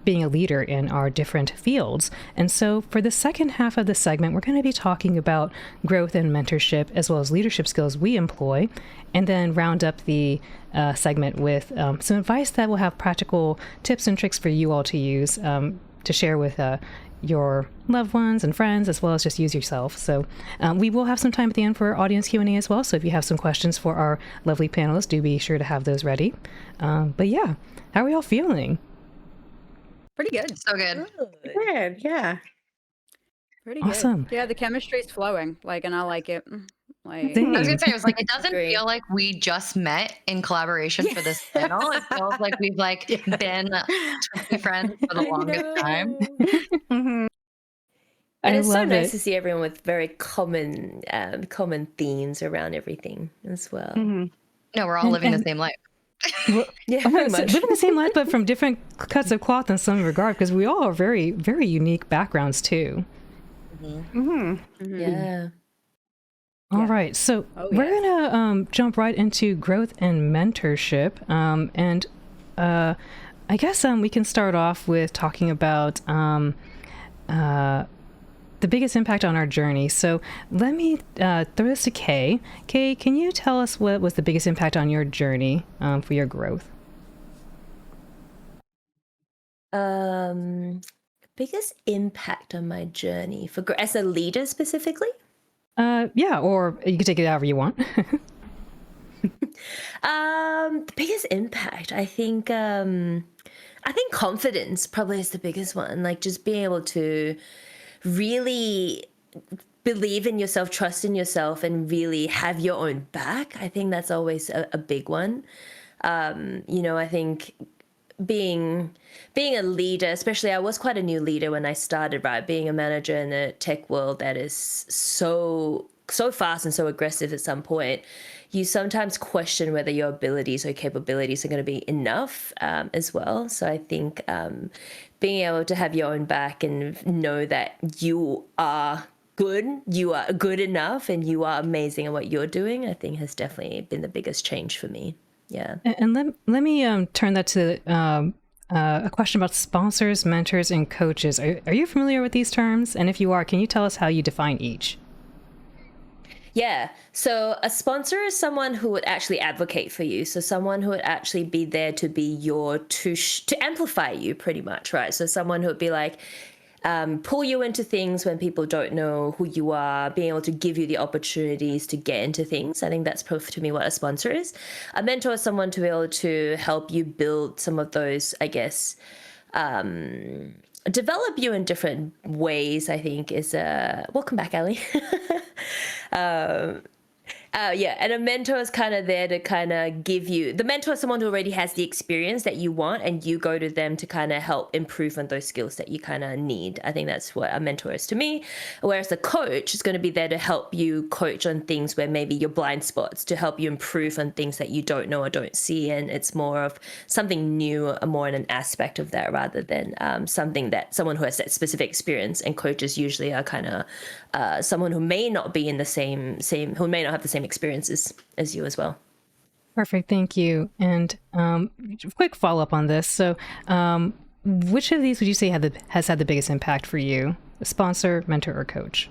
being a leader in our different fields. And so for the second half of the segment, we're going to be talking about growth and mentorship, as well as leadership skills we employ, and then round up the segment with some advice that will have practical tips and tricks for you all to use to share with your loved ones and friends, as well as just use yourself. So we will have some time at the end for audience Q&A as well. So if you have some questions for our lovely panelists, do be sure to have those ready. But yeah, how are we all feeling? Pretty good. So good. Good, yeah. Pretty Awesome. good. Yeah, the chemistry's flowing, like, and I like it. Like, Same. I was gonna say, it was like, it doesn't Agree. feel like we just met in collaboration for this panel. It feels like we've like been Twitchy friends for the longest time. Mhm. I And it's so love nice it. to see everyone with very common themes around everything as well. Mhm. No, we're all living the same life. Yeah, I'm pretty gonna say, much. living the same life, but from different cuts of cloth in some regard, because we all are very, very unique backgrounds too. Mhm. Yeah. All Yeah. right, so Oh, we're yeah. gonna jump right into growth and mentorship, and I guess we can start off with talking about the biggest impact on our journey. So let me throw this to Kay. Kay, can you tell us what was the biggest impact on your journey for your growth? Biggest impact on my journey for as a leader specifically. Yeah, or you can take it however you want. The biggest impact, I think confidence probably is the biggest one. Like just being able to really believe in yourself, trust in yourself, and really have your own back. I think that's always a big one. I think being a leader, especially I was quite a new leader when I started, right? Being a manager in the tech world that is so fast and so aggressive at some point, you sometimes question whether your abilities or capabilities are going to be enough as well. So I think being able to have your own back and know that you are good enough, and you are amazing at what you're doing, I think has definitely been the biggest change for me. Yeah. And let me turn that to a question about sponsors, mentors, and coaches. Are you familiar with these terms? And if you are, can you tell us how you define each? Yeah. So a sponsor is someone who would actually advocate for you. So someone who would actually be there to be to amplify you pretty much, right? So someone who would be like, pull you into things when people don't know who you are, being able to give you the opportunities to get into things. I think that's to me what a sponsor is. A mentor is someone to be able to help you build some of those, I guess, develop you in different ways, I think is welcome back, Ellie. And a mentor is kind of there to kind of give you, the mentor is someone who already has the experience that you want, and you go to them to kind of help improve on those skills that you kind of need. I think that's what a mentor is to me. Whereas the coach is going to be there to help you coach on things where maybe your blind spots, to help you improve on things that you don't know or don't see. And it's more of something new, more in an aspect of that, rather than someone who has that specific experience. And coaches usually are kind of someone who may not be in the same, who may not have the same experiences as you as well. Perfect, thank you. And quick follow up on this. So, which of these would you say has had the biggest impact for you? A sponsor, mentor, or coach?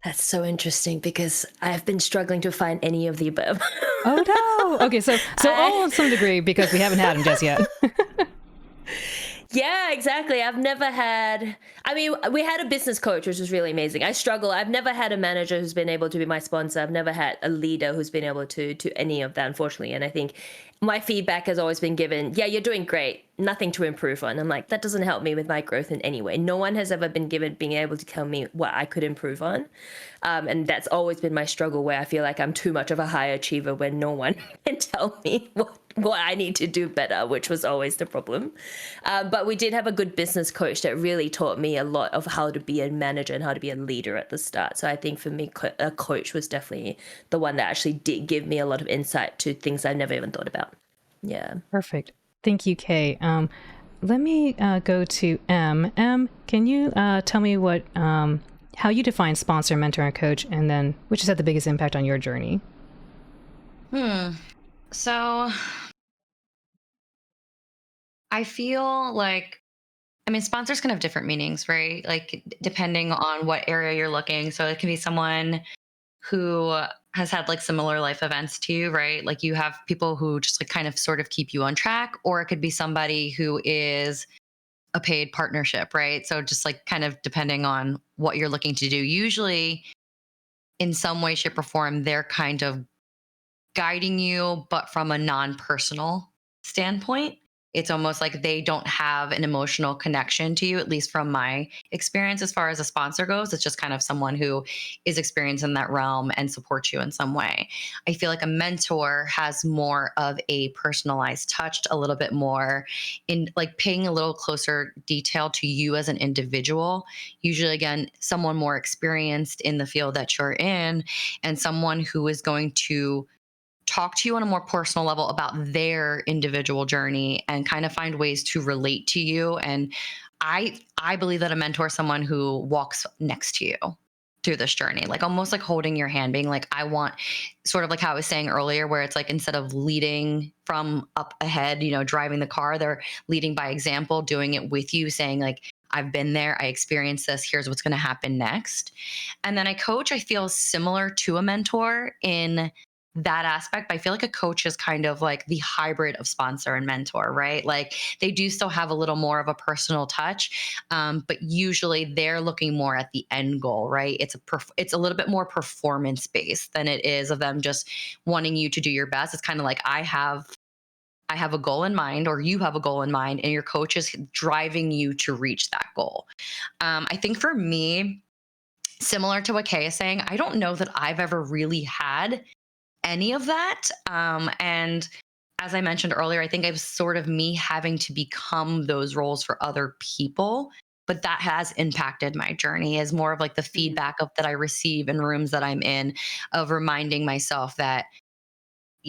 That's so interesting because I've been struggling to find any of the above. Oh no! Okay, so all to some degree because we haven't had them just yet. Yeah, exactly. I've never had, I mean, we had a business coach, which was really amazing. I struggle. I've never had a manager who's been able to be my sponsor. I've never had a leader who's been able to any of that, unfortunately. And I think my feedback has always been given, yeah, you're doing great, nothing to improve on. I'm like, that doesn't help me with my growth in any way. No one has ever been given being able to tell me what I could improve on. And that's always been my struggle, where I feel like I'm too much of a high achiever when no one can tell me what I need to do better, which was always the problem. But we did have a good business coach that really taught me a lot of how to be a manager and how to be a leader at the start. So I think for me, a coach was definitely the one that actually did give me a lot of insight to things I never even thought about. Yeah. Perfect. Thank you, Kay. Let me go to M. M, can you tell me what how you define sponsor, mentor, and coach, and then which has had the biggest impact on your journey? So I feel like, I mean, sponsors can have different meanings, right? Like depending on what area you're looking. So it can be someone who has had like similar life events to you, right? Like you have people who just like kind of sort of keep you on track, or it could be somebody who is a paid partnership, right? So just like kind of depending on what you're looking to do. Usually, in some way, shape, or form, they're kind of guiding you, but from a non personal standpoint. It's almost like they don't have an emotional connection to you, at least from my experience. As far as a sponsor goes, it's just kind of someone who is experienced in that realm and supports you in some way. I feel like a mentor has more of a personalized touch, a little bit more in like paying a little closer detail to you as an individual. Usually, again, someone more experienced in the field that you're in, and someone who is going to talk to you on a more personal level about their individual journey and kind of find ways to relate to you. And I believe that a mentor is someone who walks next to you through this journey, like almost like holding your hand, being like, I want, sort of like how I was saying earlier, where it's like instead of leading from up ahead, driving the car, they're leading by example, doing it with you, saying like, I've been there, I experienced this, here's what's going to happen next. And then a coach, I feel similar to a mentor in that aspect. But I feel like a coach is kind of like the hybrid of sponsor and mentor, right? Like they do still have a little more of a personal touch, but usually they're looking more at the end goal, right? It's a little bit more performance based than it is of them just wanting you to do your best. It's kind of like I have a goal in mind, or you have a goal in mind, and your coach is driving you to reach that goal. I think for me, similar to what Kay is saying, I don't know that I've ever really had any of that. And as I mentioned earlier, I think it was sort of me having to become those roles for other people. But that has impacted my journey as more of like the feedback of that I receive in rooms that I'm in, of reminding myself that,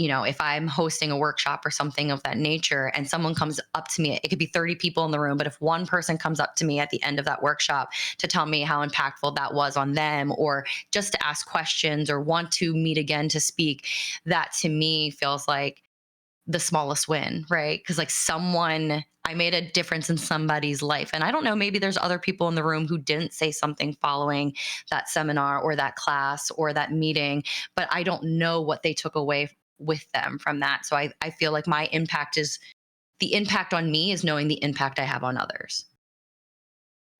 if I'm hosting a workshop or something of that nature and someone comes up to me, it could be 30 people in the room, but if one person comes up to me at the end of that workshop to tell me how impactful that was on them, or just to ask questions or want to meet again to speak, that to me feels like the smallest win, right? Because like I made a difference in somebody's life. And I don't know, maybe there's other people in the room who didn't say something following that seminar or that class or that meeting, but I don't know what they took away with them from that. So I feel like my impact is the impact on me is knowing the impact I have on others.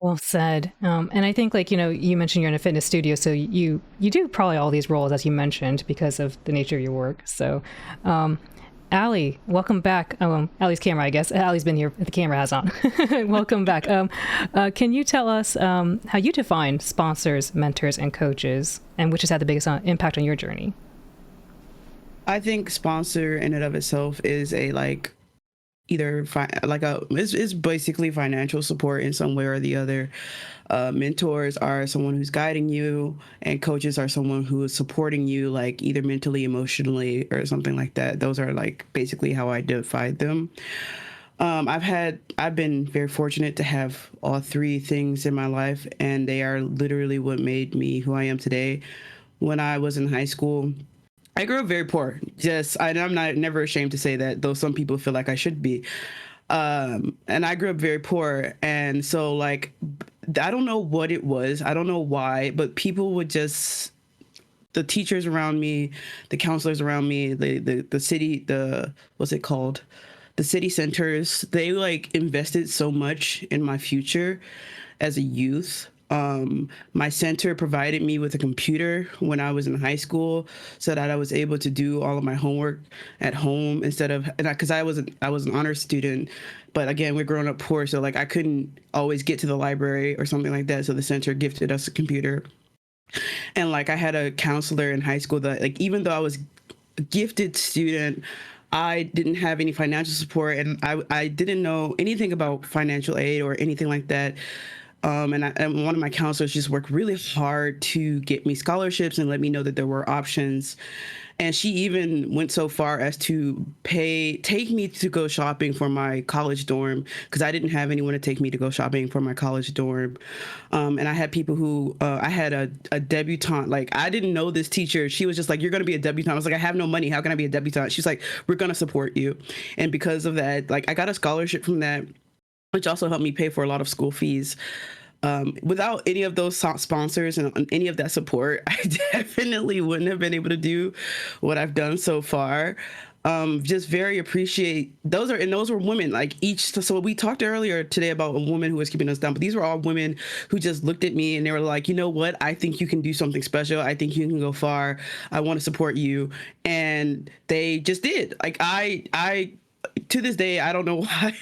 Well said. And I think, like, you mentioned you're in a fitness studio, so you do probably all these roles, as you mentioned, because of the nature of your work. So, Allie, welcome back. Allie's camera, I guess. Allie's been here. The camera has on. Welcome back. Can you tell us how you define sponsors, mentors, and coaches, and which has had the biggest impact on your journey? I think sponsor in and of itself is a it's basically financial support in some way or the other. Mentors are someone who's guiding you, and coaches are someone who is supporting you, like either mentally, emotionally, or something like that. Those are like basically how I divide them. I've been very fortunate to have all three things in my life, and they are literally what made me who I am today. When I was in high school, I grew up very poor. I'm not never ashamed to say that, though some people feel like I should be. And I grew up very poor, and so like I don't know what it was. I don't know why, but people would just the teachers around me, the counselors around me, the city, what's it called? The city centers, they like invested so much in my future as a youth. My center provided me with a computer when I was in high school, so that I was able to do all of my homework at home instead of, because I was an honor student, but again, we're growing up poor, so like I couldn't always get to the library or something like that. So the center gifted us a computer, and like I had a counselor in high school that, like, even though I was a gifted student, I didn't have any financial support, and I didn't know anything about financial aid or anything like that. And one of my counselors just worked really hard to get me scholarships and let me know that there were options. And she even went so far as to take me to go shopping for my college dorm, because I didn't have anyone to take me to go shopping for my college dorm. And I had people who, I had a debutante. Like, I didn't know this teacher. She was just like, "You're going to be a debutante." I was like, "I have no money. How can I be a debutante?" She's like, "We're going to support you." And because of that, like, I got a scholarship from that, which also helped me pay for a lot of school fees. Without any of those sponsors and any of that support, I definitely wouldn't have been able to do what I've done so far. Just very appreciate those were women, like each. So we talked earlier today about a woman who was keeping us down, but these were all women who just looked at me and they were like, "You know what? I think you can do something special. I think you can go far. I want to support you." And they just did. Like, I to this day, I don't know why.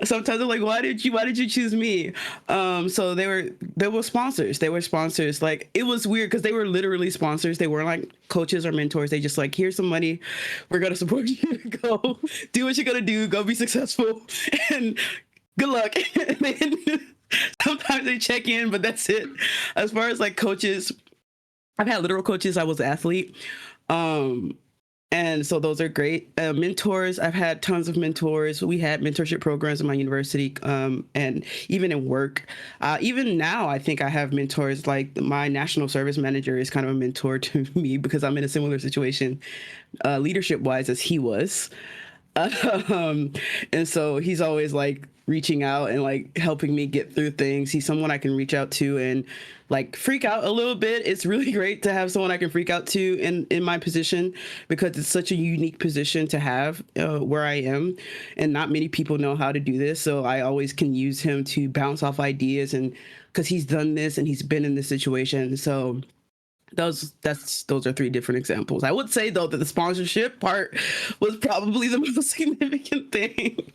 Sometimes I'm like, why did you choose me? So they were sponsors. They were sponsors. Like, it was weird because they were literally sponsors. They weren't like coaches or mentors. They just like, "Here's some money. We're gonna support you. Go do what you're gonna do. Go be successful, and good luck." And then sometimes they check in, but that's it. As far as like coaches, I've had literal coaches. I was an athlete. And so those are great. Mentors, I've had tons of mentors. We had mentorship programs in my university, and even in work. Even now, I think I have mentors. Like, my national service manager is kind of a mentor to me because I'm in a similar situation, leadership-wise, as he was. And so he's always like reaching out and like helping me get through things. He's someone I can reach out to and like freak out a little bit. It's really great to have someone I can freak out to in my position, because it's such a unique position to have where I am, and not many people know how to do this. So I always can use him to bounce off ideas, and because he's done this and he's been in this situation. So those are three different examples. I would say though that the sponsorship part was probably the most significant thing.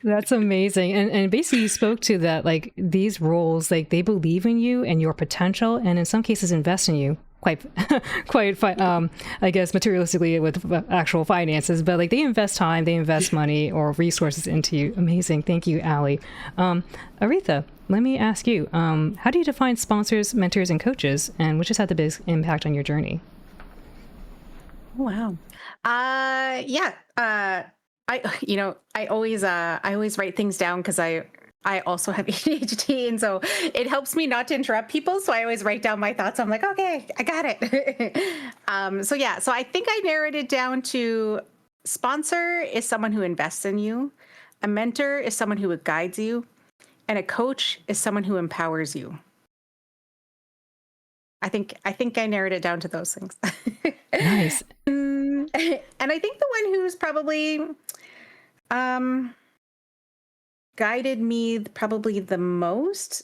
That's amazing. And basically you spoke to that, like, these roles, like, they believe in you and your potential, and in some cases invest in you quite I guess materialistically with actual finances, but like they invest time, they invest money or resources into you. Amazing. Thank you, Allie. Aretha, let me ask you, how do you define sponsors, mentors, and coaches, and which has had the biggest impact on your journey? Wow. I always write things down because I also have ADHD, and so it helps me not to interrupt people. So I always write down my thoughts. I'm like, okay, I got it. So I think I narrowed it down to: sponsor is someone who invests in you, a mentor is someone who guides you, and a coach is someone who empowers you. I think I narrowed it down to those things. Nice. And I think the one who's probably guided me probably the most.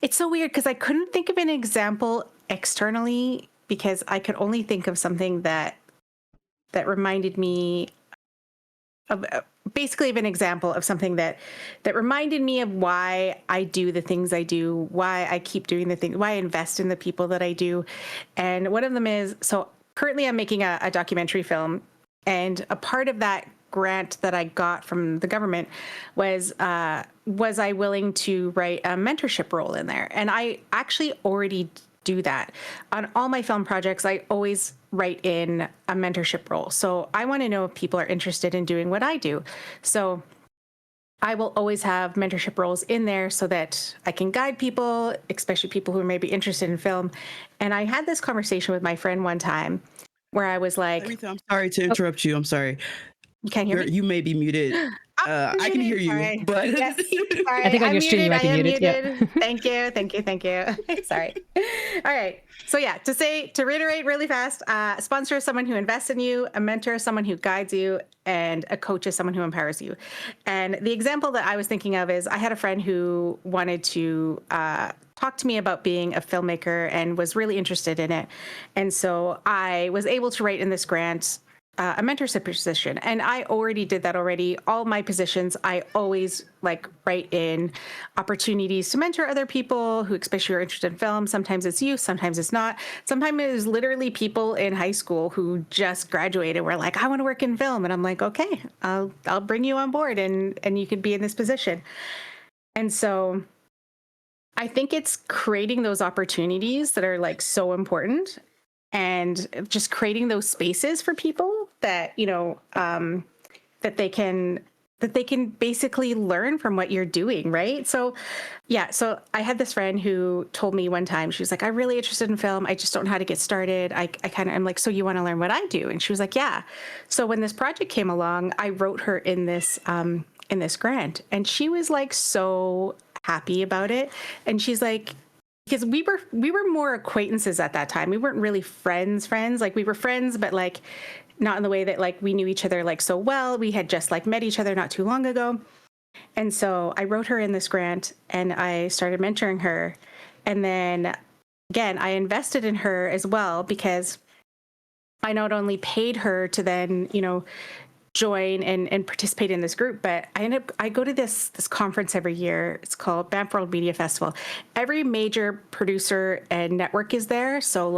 It's so weird because I couldn't think of an example externally, because I could only think of something that reminded me of basically of an example of something that reminded me of why I do the things I do, why I keep doing the things, why I invest in the people that I do. And one of them is, so currently I'm making a documentary film, and a part of that grant that I got from the government was I willing to write a mentorship role in there? And I actually already do that. On all my film projects, I always write in a mentorship role. So I want to know if people are interested in doing what I do. So I will always have mentorship roles in there so that I can guide people, especially people who may be interested in film. And I had this conversation with my friend one time where I was like, Aretha, I'm sorry to interrupt you. I'm sorry. You can't hear me? You may be muted. I can hear you, Sorry. but Yes. Sorry. I think on I'm your stream you muted. might be I am muted. Yeah. muted. Thank you. Thank you. Thank you. Sorry. All right. So yeah, to reiterate really fast, a sponsor is someone who invests in you, a mentor is someone who guides you, and a coach is someone who empowers you. And the example that I was thinking of is I had a friend who wanted to talk to me about being a filmmaker and was really interested in it. And so I was able to write in this grant a mentorship position. And I already did that already. All my positions, I always write in opportunities to mentor other people who especially are interested in film. Sometimes it's youth, sometimes it's not. Sometimes it is literally people in high school who just graduated were like, I want to work in film. And I'm like, okay, I'll bring you on board and you could be in this position. And so I think it's creating those opportunities that are so important, and just creating those spaces for people that that they can basically learn from what you're doing, right? So so I had this friend who told me one time, she was like, I'm really interested in film, I just don't know how to get started. I'm like, so you want to learn what I do? And she was like, yeah. So when this project came along, I wrote her in this grant, and she was so happy about it. And she's like, because we were more acquaintances at that time. We weren't really friends. We were friends, but not in the way that we knew each other so well. We had just met each other not too long ago. And so I wrote her in this grant and I started mentoring her. And then again, I invested in her as well, because I not only paid her to then, join and participate in this group, but I go to this conference every year. It's called Banff World Media Festival. Every major producer and network is there. So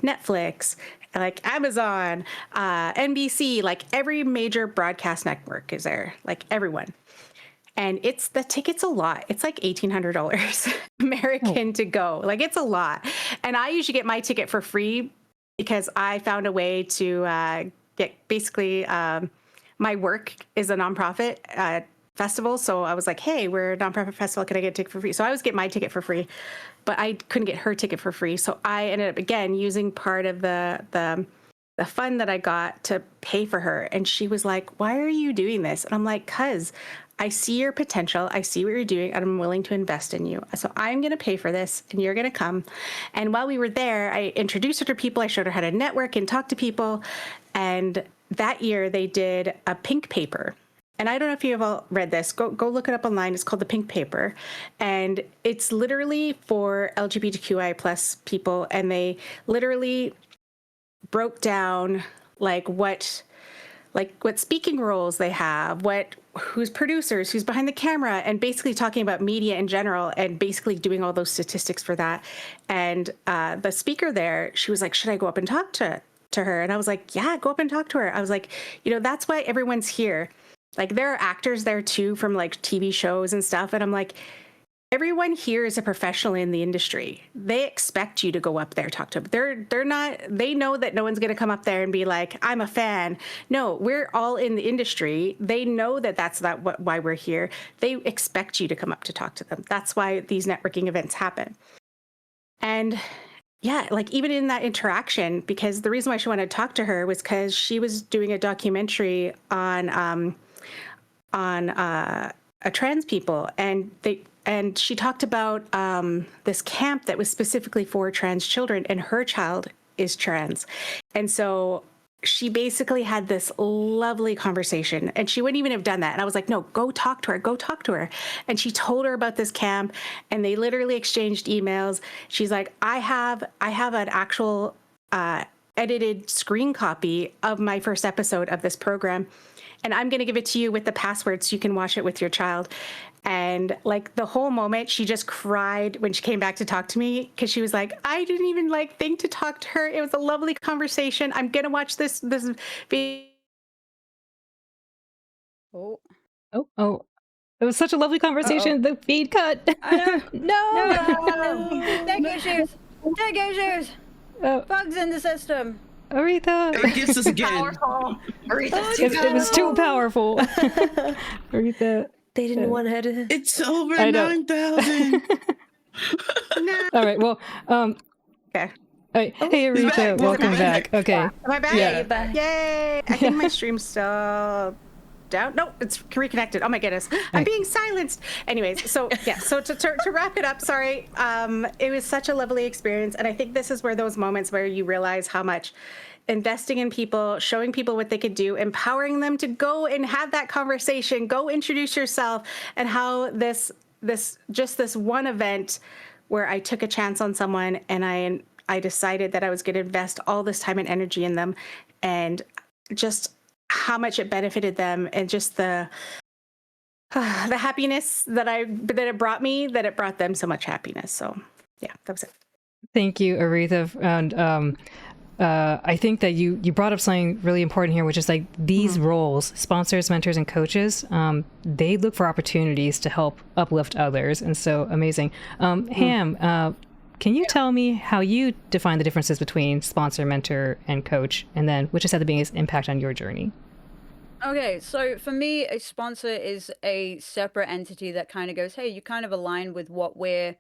Netflix, Amazon, NBC, every major broadcast network is there, everyone. And the ticket's a lot. It's $1,800 American to go. It's a lot. And I usually get my ticket for free because I found a way to get basically my work is a nonprofit festival. So I was like, hey, we're a nonprofit festival. Can I get a ticket for free? So I always get my ticket for free, but I couldn't get her ticket for free. So I ended up, again, using part of the fund that I got to pay for her. And she was like, why are you doing this? And I'm like, because I see your potential. I see what you're doing, and I'm willing to invest in you. So I'm going to pay for this, and you're going to come. And while we were there, I introduced her to people. I showed her how to network and talk to people. And that year they did a pink paper. And I don't know if you have all read this. Go look it up online. It's called the Pink Paper. And it's literally for LGBTQI plus people. And they literally broke down what speaking roles they have, who's producers, who's behind the camera, and basically talking about media in general, and basically doing all those statistics for that. And the speaker there, she was like, should I go up and talk to her? And I was like, yeah, go up and talk to her. I was like, that's why everyone's here. There are actors there too from TV shows and stuff. And I'm like, everyone here is a professional in the industry. They expect you to go up there, talk to them. They know that no one's going to come up there and be like, I'm a fan. No, we're all in the industry. They know that that's why we're here. They expect you to come up to talk to them. That's why these networking events happen. And yeah, even in that interaction, because the reason why she wanted to talk to her was because she was doing a documentary on trans people, and she talked about this camp that was specifically for trans children, and her child is trans. And so she basically had this lovely conversation, and she wouldn't even have done that. And I was like, no, go talk to her. And she told her about this camp, and they literally exchanged emails. She's like, I have an actual edited screen copy of my first episode of this program, and I'm going to give it to you with the password so you can watch it with your child. And the whole moment, she just cried when she came back to talk to me, because she was like, I didn't even think to talk to her. It was a lovely conversation. I'm going to watch this video. Oh. It was such a lovely conversation. The feed cut. I know. No. Tech issues. Bugs in the system. Aretha. It gets us again. Powerful. Aretha, It was too powerful. Aretha. They didn't want her to. It's over I know. 9,000. All right. Well. Okay. Hey, Aretha. Welcome back. Okay. Am I back? Yeah. Back. Yay! I think my stream's still dropped out. No, it's reconnected. Oh my goodness, I'm being silenced. Anyways, so yeah, so to wrap it up, sorry, it was such a lovely experience, and I think this is where those moments where you realize how much investing in people, showing people what they could do, empowering them to go and have that conversation, go introduce yourself, and how this one event where I took a chance on someone and I decided that I was going to invest all this time and energy in them, and just how much it benefited them, and just the happiness that it brought me, that it brought them so much happiness. So yeah, that was it. Thank you, Aretha. And I think that you brought up something really important here, which is like these roles, sponsors, mentors, and coaches, they look for opportunities to help uplift others. And so amazing. Ham, can you tell me how you define the differences between sponsor, mentor, and coach? And then which has had the biggest impact on your journey? Okay, so for me, a sponsor is a separate entity that kind of goes, hey, you kind of align with what we're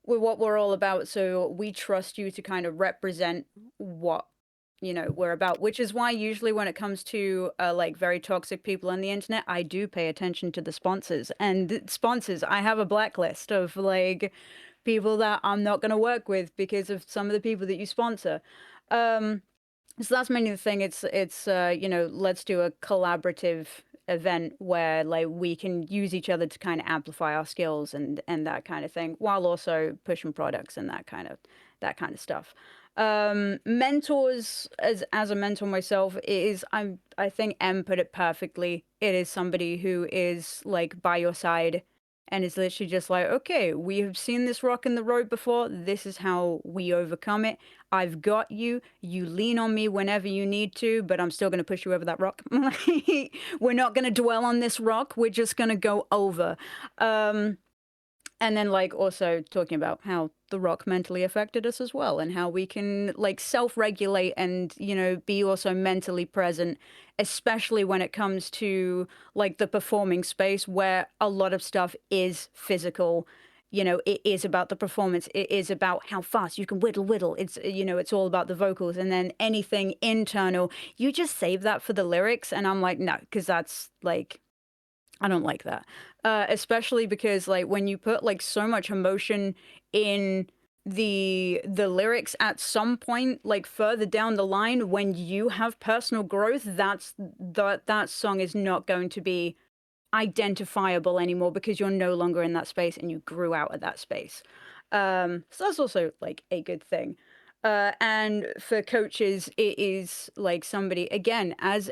all about, so we trust you to kind of represent what we're about, which is why usually when it comes to like very toxic people on the internet, I do pay attention to the sponsors. And sponsors, I have a blacklist of like people that I'm not going to work with because of some of the people that you sponsor. So that's mainly the thing. It's let's do a collaborative event where like we can use each other to kind of amplify our skills and that kind of thing, while also pushing products and that kind of stuff. Mentors, as a mentor myself, I think M put it perfectly. It is somebody who is like by your side and is literally just like, okay, we have seen this rock in the road before. This is how we overcome it. I've got you. You lean on me whenever you need to, but I'm still going to push you over that rock. We're not going to dwell on this rock. We're just going to go over. And then like also talking about how the rock mentally affected us as well, and how we can like self-regulate and be also mentally present, especially when it comes to like the performing space where a lot of stuff is physical. It is about the performance. It is about how fast you can whittle. It's all about the vocals, and then anything internal, you just save that for the lyrics. And I'm like, no, because that's like, I don't like that. Especially because like when you put like so much emotion in the lyrics, at some point like further down the line when you have personal growth, that song is not going to be identifiable anymore because you're no longer in that space and you grew out of that space. So that's also like a good thing. And for coaches, it is like somebody, again, as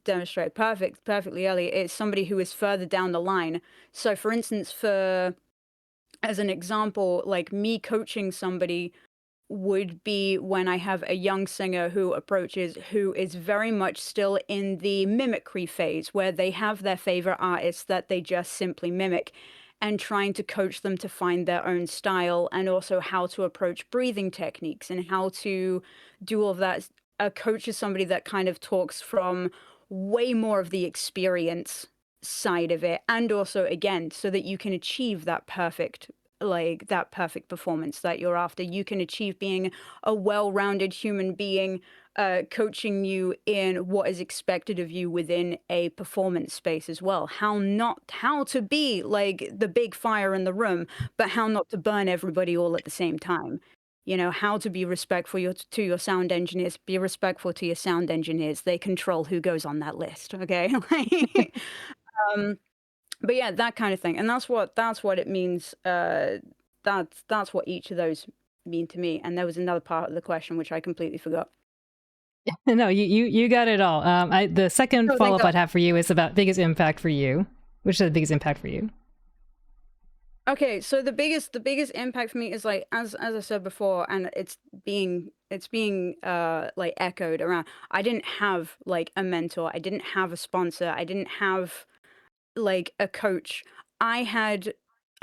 demonstrated perfectly earlier, it's somebody who is further down the line. So for instance, as an example, like me coaching somebody would be when I have a young singer who is very much still in the mimicry phase, where they have their favorite artists that they just simply mimic, and trying to coach them to find their own style, and also how to approach breathing techniques and how to do all of that. A coach is somebody that kind of talks from way more of the experience side of it, and also again so that you can achieve that perfect performance that you're after. You can achieve being a well-rounded human being, coaching you in what is expected of you within a performance space as well. How to be like the big fire in the room, but how not to burn everybody all at the same time. How to be respectful to your sound engineers. Be respectful to your sound engineers. They control who goes on that list. Okay. But yeah, that kind of thing, and that's what it means. That's what each of those mean to me. And there was another part of the question which I completely forgot. No, you got it all. The second Oh, thank follow-up God. I'd have for you is about biggest impact for you. Which is the biggest impact for you? Okay, so the biggest impact for me is like as I said before, and it's being like echoed around. I didn't have like a mentor. I didn't have a sponsor. I didn't have like a coach. I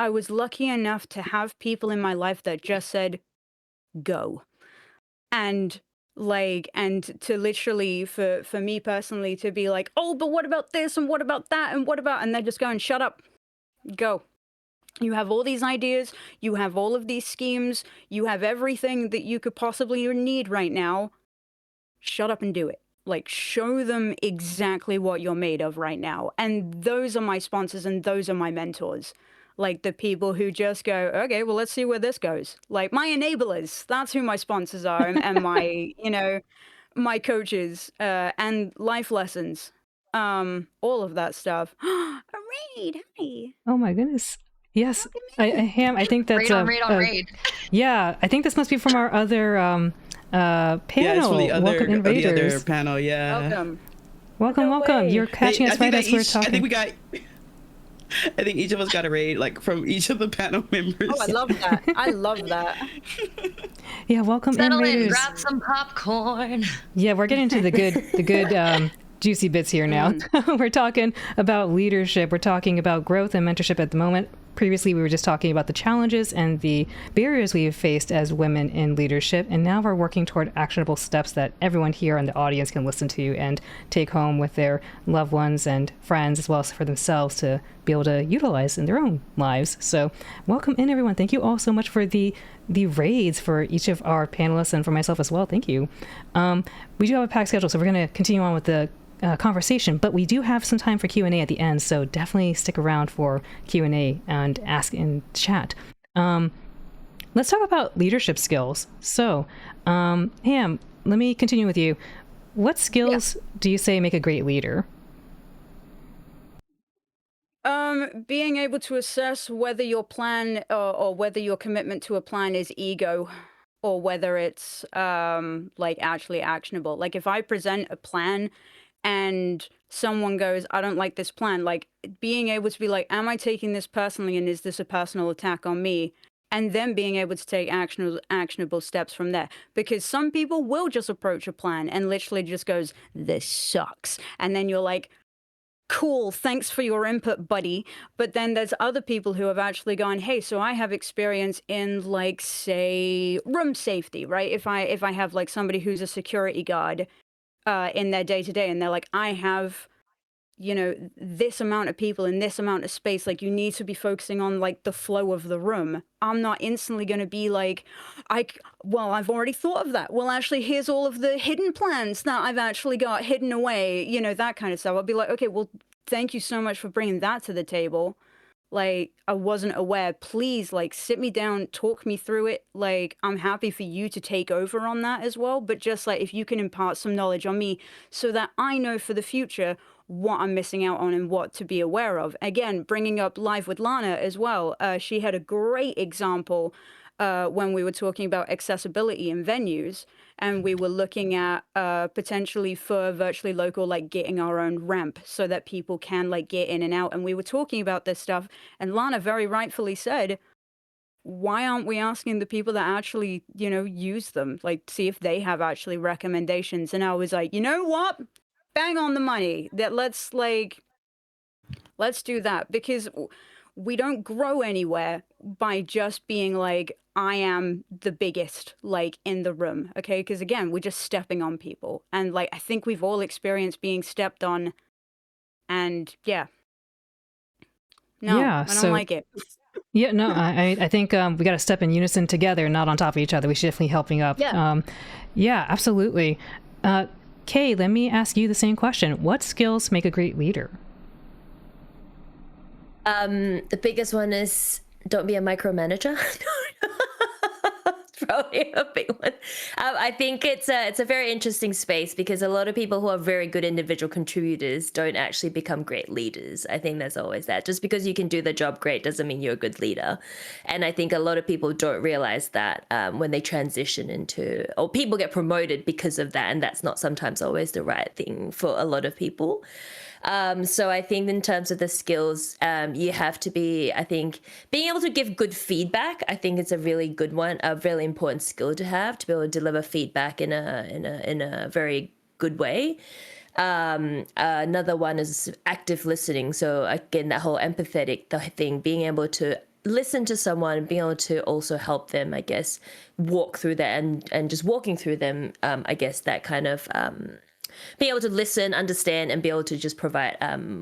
was lucky enough to have people in my life that just said go. And and to literally for me personally to be like, oh, but what about this and what about that and what about, and they're just going, shut up, go. You have all these ideas, you have all of these schemes, you have everything that you could possibly need right now. Shut up and do it. Like, show them exactly what you're made of right now. And those are my sponsors and those are my mentors. Like the people who just go, okay, well, let's see where this goes. Like my enablers, that's who my sponsors are, and my, my coaches, and life lessons, all of that stuff. A raid, hi. Oh my goodness. Yes, Welcome Ham, I think that's Raid on raid on raid. yeah, I think this must be from our other Yeah, it's panel. from the Welcome, other invaders. panel. Yeah. Welcome. Welcome, No welcome. way. You're catching us right as we're talking. I think we got. I think each of us got a raid, like from each of the panel members. Oh, I love that. I love that. Yeah, welcome, Settle in, invaders. grab some popcorn. Yeah, we're getting to the good juicy bits here now. We're talking about leadership. We're talking about growth and mentorship at the moment. Previously, we were just talking about the challenges and the barriers we have faced as women in leadership. And now we're working toward actionable steps that everyone here in the audience can listen to and take home with their loved ones and friends, as well as for themselves to be able to utilize in their own lives. So welcome in, everyone. Thank you all so much for the raids for each of our panelists and for myself as well. Thank you. We do have a packed schedule, so we're going to continue on with the conversation, but we do have some time for Q&A at the end, so definitely stick around for Q&A and ask in chat. Let's talk about leadership skills. So, Ham, let me continue with you. What skills do you say make a great leader? Being able to assess whether your plan or whether your commitment to a plan is ego or whether it's like actually actionable. Like if I present a plan and someone goes, I don't like this plan, like being able to be like, am I taking this personally and is this a personal attack on me? And then being able to take actionable steps from there. Because some people will just approach a plan and literally just goes, this sucks. And then you're like, cool, thanks for your input, buddy. But then there's other people who have actually gone, hey, so I have experience in like, say, room safety, right? If I have like somebody who's a security guard in their day-to-day and they're like, I have, this amount of people in this amount of space, like you need to be focusing on like the flow of the room. I'm not instantly going to be like, I've already thought of that. Well, actually, here's all of the hidden plans that I've actually got hidden away, that kind of stuff. I'll be like, okay, well, thank you so much for bringing that to the table. Like, I wasn't aware. Please, like, sit me down, talk me through it. Like, I'm happy for you to take over on that as well. But just like, if you can impart some knowledge on me so that I know for the future what I'm missing out on and what to be aware of. Again, bringing up Live with Lana as well. She had a great example when we were talking about accessibility in venues. And we were looking at potentially for virtually local, like getting our own ramp so that people can like get in and out. And we were talking about this stuff. And Lana very rightfully said, why aren't we asking the people that actually, use them? Like, see if they have actually recommendations. And I was like, you know what? Bang on the money. That let's do that, because we don't grow anywhere by just being like, I am the biggest, like, in the room, okay? Because, again, we're just stepping on people. And, like, I think we've all experienced being stepped on. And, yeah. No, I don't like it. Yeah, no, I think we got to step in unison together, not on top of each other. We should definitely helping up. Yeah, absolutely. Kay, let me ask you the same question. What skills make a great leader? The biggest one is don't be a micromanager. Probably a big one. I think it's a very interesting space because a lot of people who are very good individual contributors don't actually become great leaders. I think there's always that. Just because you can do the job great doesn't mean you're a good leader. And I think a lot of people don't realize that when they transition into, or people get promoted because of that, and that's not sometimes always the right thing for a lot of people. So I think in terms of the skills, you have to be, I think, being able to give good feedback, I think it's a really good one, a really important skill to have, to be able to deliver feedback in a very good way. Another one is active listening. So again, that whole empathetic thing, being able to listen to someone, being able to also help them, I guess, walk through that and just walking through them, I guess that kind of, be able to listen, understand, and be able to just provide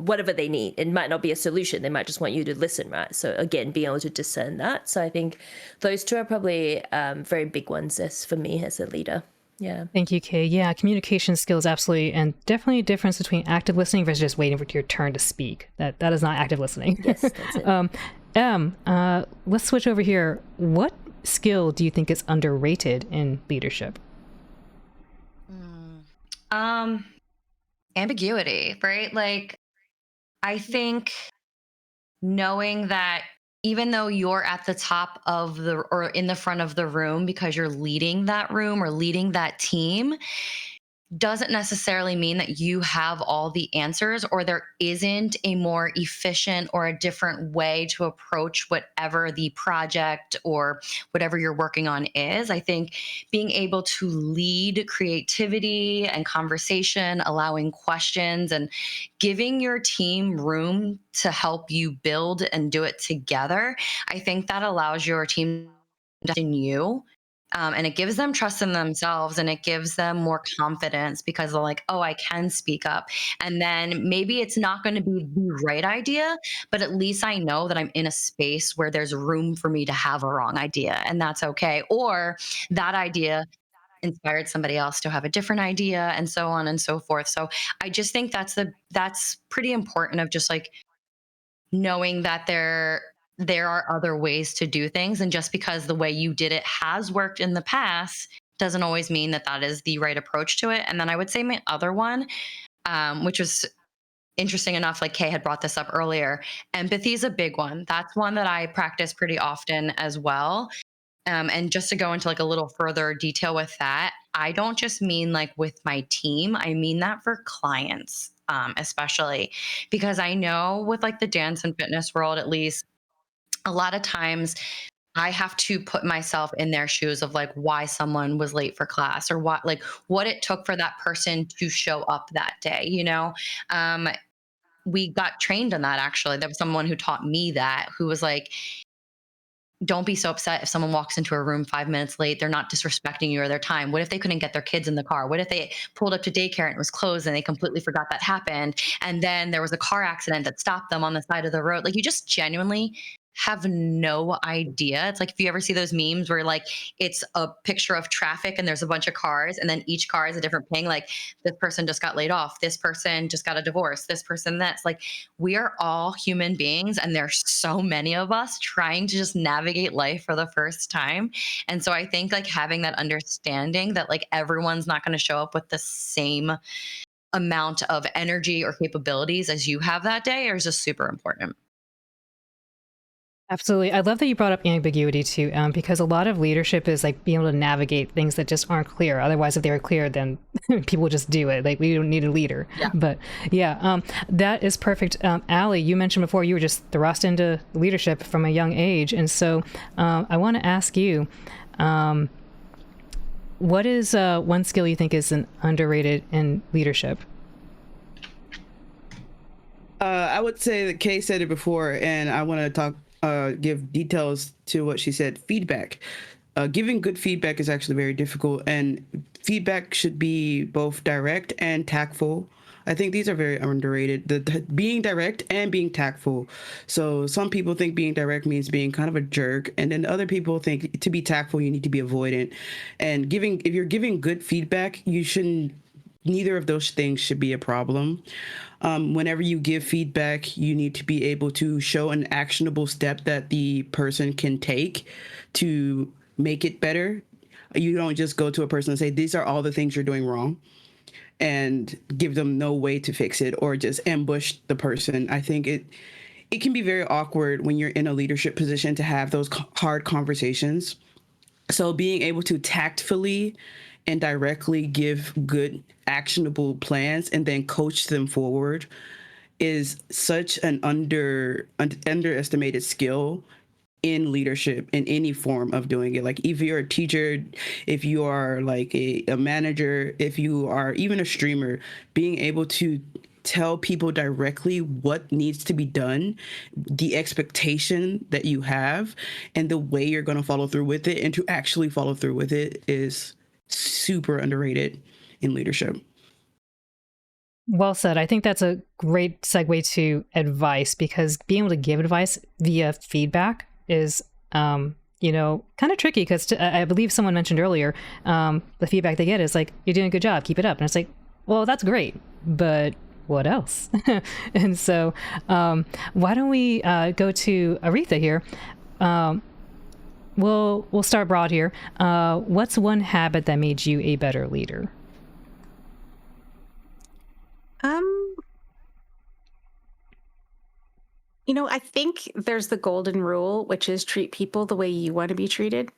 whatever they need. It might not be a solution. They might just want you to listen, right? So again, being able to discern that. So I think those two are probably very big ones for me as a leader. Yeah. Thank you, Kay. Yeah, communication skills, absolutely. And definitely a difference between active listening versus just waiting for your turn to speak. That is not active listening. Yes, that's it. Let's switch over here. What skill do you think is underrated in leadership? Ambiguity, right? Like, I think knowing that even though you're at the top of the or in the front of the room because you're leading that room or leading that team, doesn't necessarily mean that you have all the answers or there isn't a more efficient or a different way to approach whatever the project or whatever you're working on is. I think being able to lead creativity and conversation, allowing questions, and giving your team room to help you build and do it together, I think that allows your team to trust in you, and it gives them trust in themselves and it gives them more confidence because they're like, oh, I can speak up. And then maybe it's not going to be the right idea, but at least I know that I'm in a space where there's room for me to have a wrong idea, and that's okay. Or that idea inspired somebody else to have a different idea, and so on and so forth. So I just think that's pretty important, of just like knowing that there are other ways to do things, and just because the way you did it has worked in the past doesn't always mean that that is the right approach to it. And then I would say my other one, which was interesting enough, like Kay had brought this up earlier, empathy is a big one. That's one that I practice pretty often as well. And just to go into like a little further detail with that, I don't just mean like with my team, I mean that for clients, especially because I know with like the dance and fitness world, at least, a lot of times I have to put myself in their shoes of like why someone was late for class or what it took for that person to show up that day, you know? Um, we got trained on that actually. There was someone who taught me that, who was like, don't be so upset if someone walks into a room 5 minutes late. They're not disrespecting you or their time. What if they couldn't get their kids in the car? What if they pulled up to daycare and it was closed and they completely forgot that happened? And then there was a car accident that stopped them on the side of the road. Like, you just genuinely have no idea. It's like if you ever see those memes where like it's a picture of traffic and there's a bunch of cars and then each car is a different ping. Like, this person just got laid off. This person just got a divorce. This person that's like, we are all human beings and there's so many of us trying to just navigate life for the first time. And so I think like having that understanding that like everyone's not going to show up with the same amount of energy or capabilities as you have that day is just super important. Absolutely. I love that you brought up ambiguity too, because a lot of leadership is like being able to navigate things that just aren't clear. Otherwise, if they were clear, then people would just do it. Like, we don't need a leader. Yeah. But yeah, that is perfect. Allie, you mentioned before you were just thrust into leadership from a young age. And so I want to ask you, what is one skill you think is an underrated in leadership? I would say that Kay said it before, and I want to give details to what she said. Feedback. Giving good feedback is actually very difficult, and feedback should be both direct and tactful. I think these are very underrated. Being direct and being tactful. So some people think being direct means being kind of a jerk, and then other people think to be tactful you need to be avoidant. And if you're giving good feedback, you shouldn't. Neither of those things should be a problem. Whenever you give feedback, you need to be able to show an actionable step that the person can take to make it better. You don't just go to a person and say, these are all the things you're doing wrong, and give them no way to fix it, or just ambush the person. I think it can be very awkward when you're in a leadership position to have those hard conversations. So being able to tactfully and directly give good actionable plans and then coach them forward is such an underestimated skill in leadership, in any form of doing it. Like, if you're a teacher, if you are like a manager, if you are even a streamer, being able to tell people directly what needs to be done, the expectation that you have, and the way you're going to follow through with it, and to actually follow through with it, is super underrated in leadership. Well said. I think that's a great segue to advice, because being able to give advice via feedback is kind of tricky because I believe someone mentioned earlier, the feedback they get is like, you're doing a good job, keep it up. And it's like, well, that's great, but what else? And so why don't we go to Aretha here? We'll start broad here. What's one habit that made you a better leader? I think there's the golden rule, which is treat people the way you want to be treated.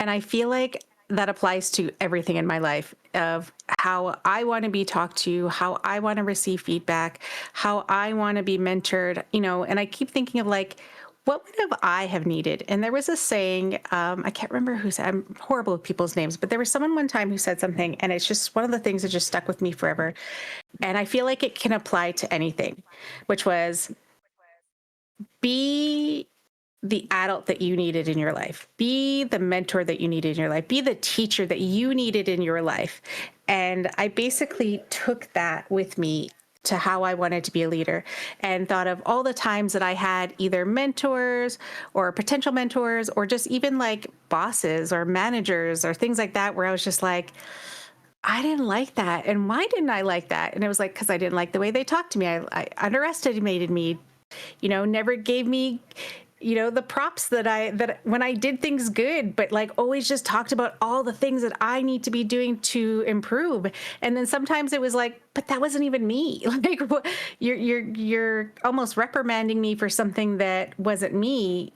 And I feel like that applies to everything in my life, of how I want to be talked to, how I want to receive feedback, how I want to be mentored, and I keep thinking of like, what would I have needed? And there was a saying, I can't remember who said, I'm horrible with people's names, but there was someone one time who said something, and it's just one of the things that just stuck with me forever. And I feel like it can apply to anything, which was, be the adult that you needed in your life, be the mentor that you needed in your life, be the teacher that you needed in your life. And I basically took that with me to how I wanted to be a leader, and thought of all the times that I had either mentors or potential mentors, or just even like bosses or managers or things like that, where I was just like, I didn't like that. And why didn't I like that? And it was like, because I didn't like the way they talked to me. I underestimated me, never gave me, the props that when I did things good, but like always just talked about all the things that I need to be doing to improve. And then sometimes it was like, but that wasn't even me. Like, you're almost reprimanding me for something that wasn't me,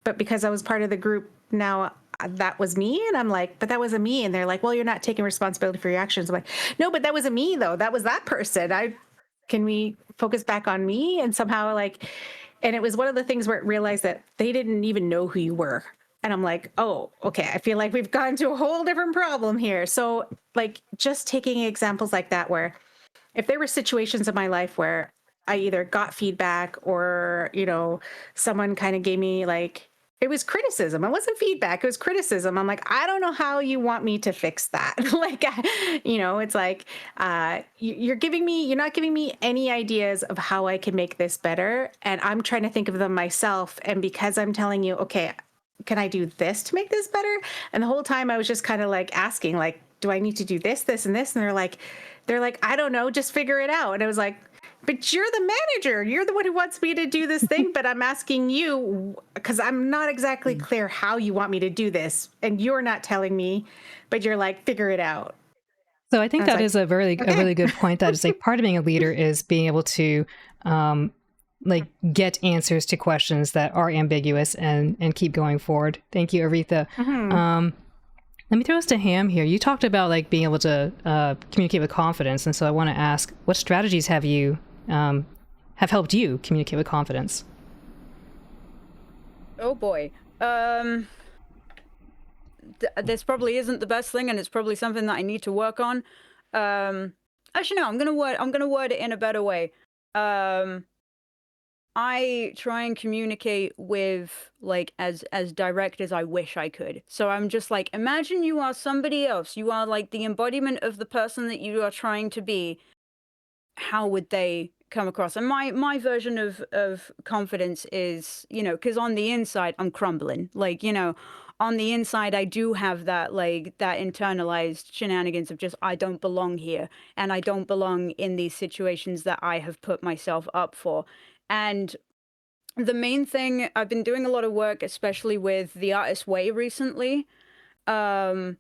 but because I was part of the group, now that was me. And I'm like, but that wasn't me. And they're like, well, you're not taking responsibility for your actions. I'm like, no, but that wasn't me though. That was that person. Can we focus back on me? And somehow and it was one of the things where it realized that they didn't even know who you were. And I'm like, oh, okay, I feel like we've gone to a whole different problem here. So like, just taking examples like that, where if there were situations in my life where I either got feedback or, someone kind of gave me like, it was criticism. It wasn't feedback. It was criticism. I'm like, I don't know how you want me to fix that. Like, it's like, you're not giving me any ideas of how I can make this better. And I'm trying to think of them myself. And because I'm telling you, okay, can I do this to make this better? And the whole time I was just kind of like asking, like, do I need to do this, this, and this? And they're like, I don't know, just figure it out. And I was like, but you're the manager. You're the one who wants me to do this thing, but I'm asking you because I'm not exactly clear how you want me to do this. And you're not telling me, but you're like, figure it out. So I think that is a really good point. That is like, part of being a leader is being able to get answers to questions that are ambiguous and keep going forward. Thank you, Aretha. Mm-hmm. Let me throw this to Ham here. You talked about like being able to communicate with confidence, and so I want to ask, what strategies have helped you communicate with confidence? Oh boy, this probably isn't the best thing, and it's probably something that I need to work on. Actually, no, I'm gonna word it in a better way. I try and communicate with like as direct as I wish I could. So I'm just like, imagine you are somebody else. You are like the embodiment of the person that you are trying to be. How would they come across? And my version of confidence is, because on the inside I'm crumbling. Like, on the inside I do have that that internalized shenanigans of just, I don't belong here, and I don't belong in these situations that I have put myself up for. And the main thing, I've been doing a lot of work, especially with the artist way recently. And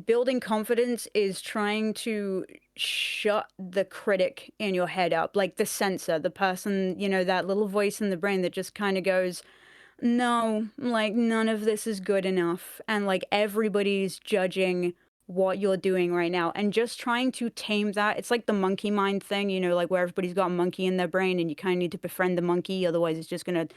building confidence is trying to shut the critic in your head up, like the censor, the person, that little voice in the brain that just kind of goes, no, like none of this is good enough. And like everybody's judging what you're doing right now, and just trying to tame that. It's like the monkey mind thing, like where everybody's got a monkey in their brain and you kind of need to befriend the monkey, otherwise it's just gonna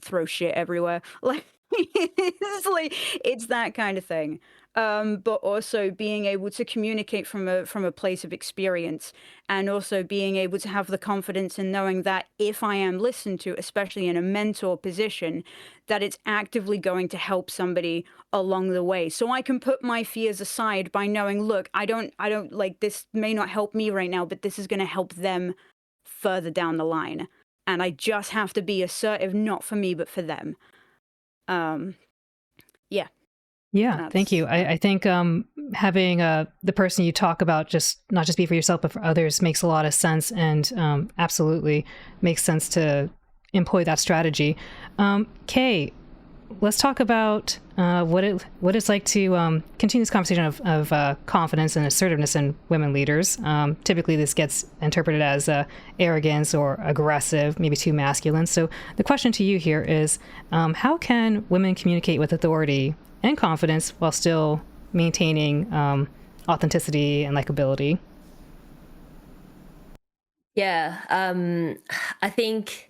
throw shit everywhere. Like it's that kind of thing. But also being able to communicate from a place of experience, and also being able to have the confidence in knowing that if I am listened to, especially in a mentor position, that it's actively going to help somebody along the way. So I can put my fears aside by knowing, look, I don't like, this may not help me right now, but this is going to help them further down the line. And I just have to be assertive, not for me, but for them. Yeah, Yeah, thank you. I think having the person you talk about just not just be for yourself but for others makes a lot of sense, and absolutely makes sense to employ that strategy. Kay, let's talk about what it's like to continue this conversation of confidence and assertiveness in women leaders. Typically, this gets interpreted as arrogance or aggressive, maybe too masculine. So the question to you here is, how can women communicate with authority and confidence while still maintaining authenticity and likability? Yeah, I think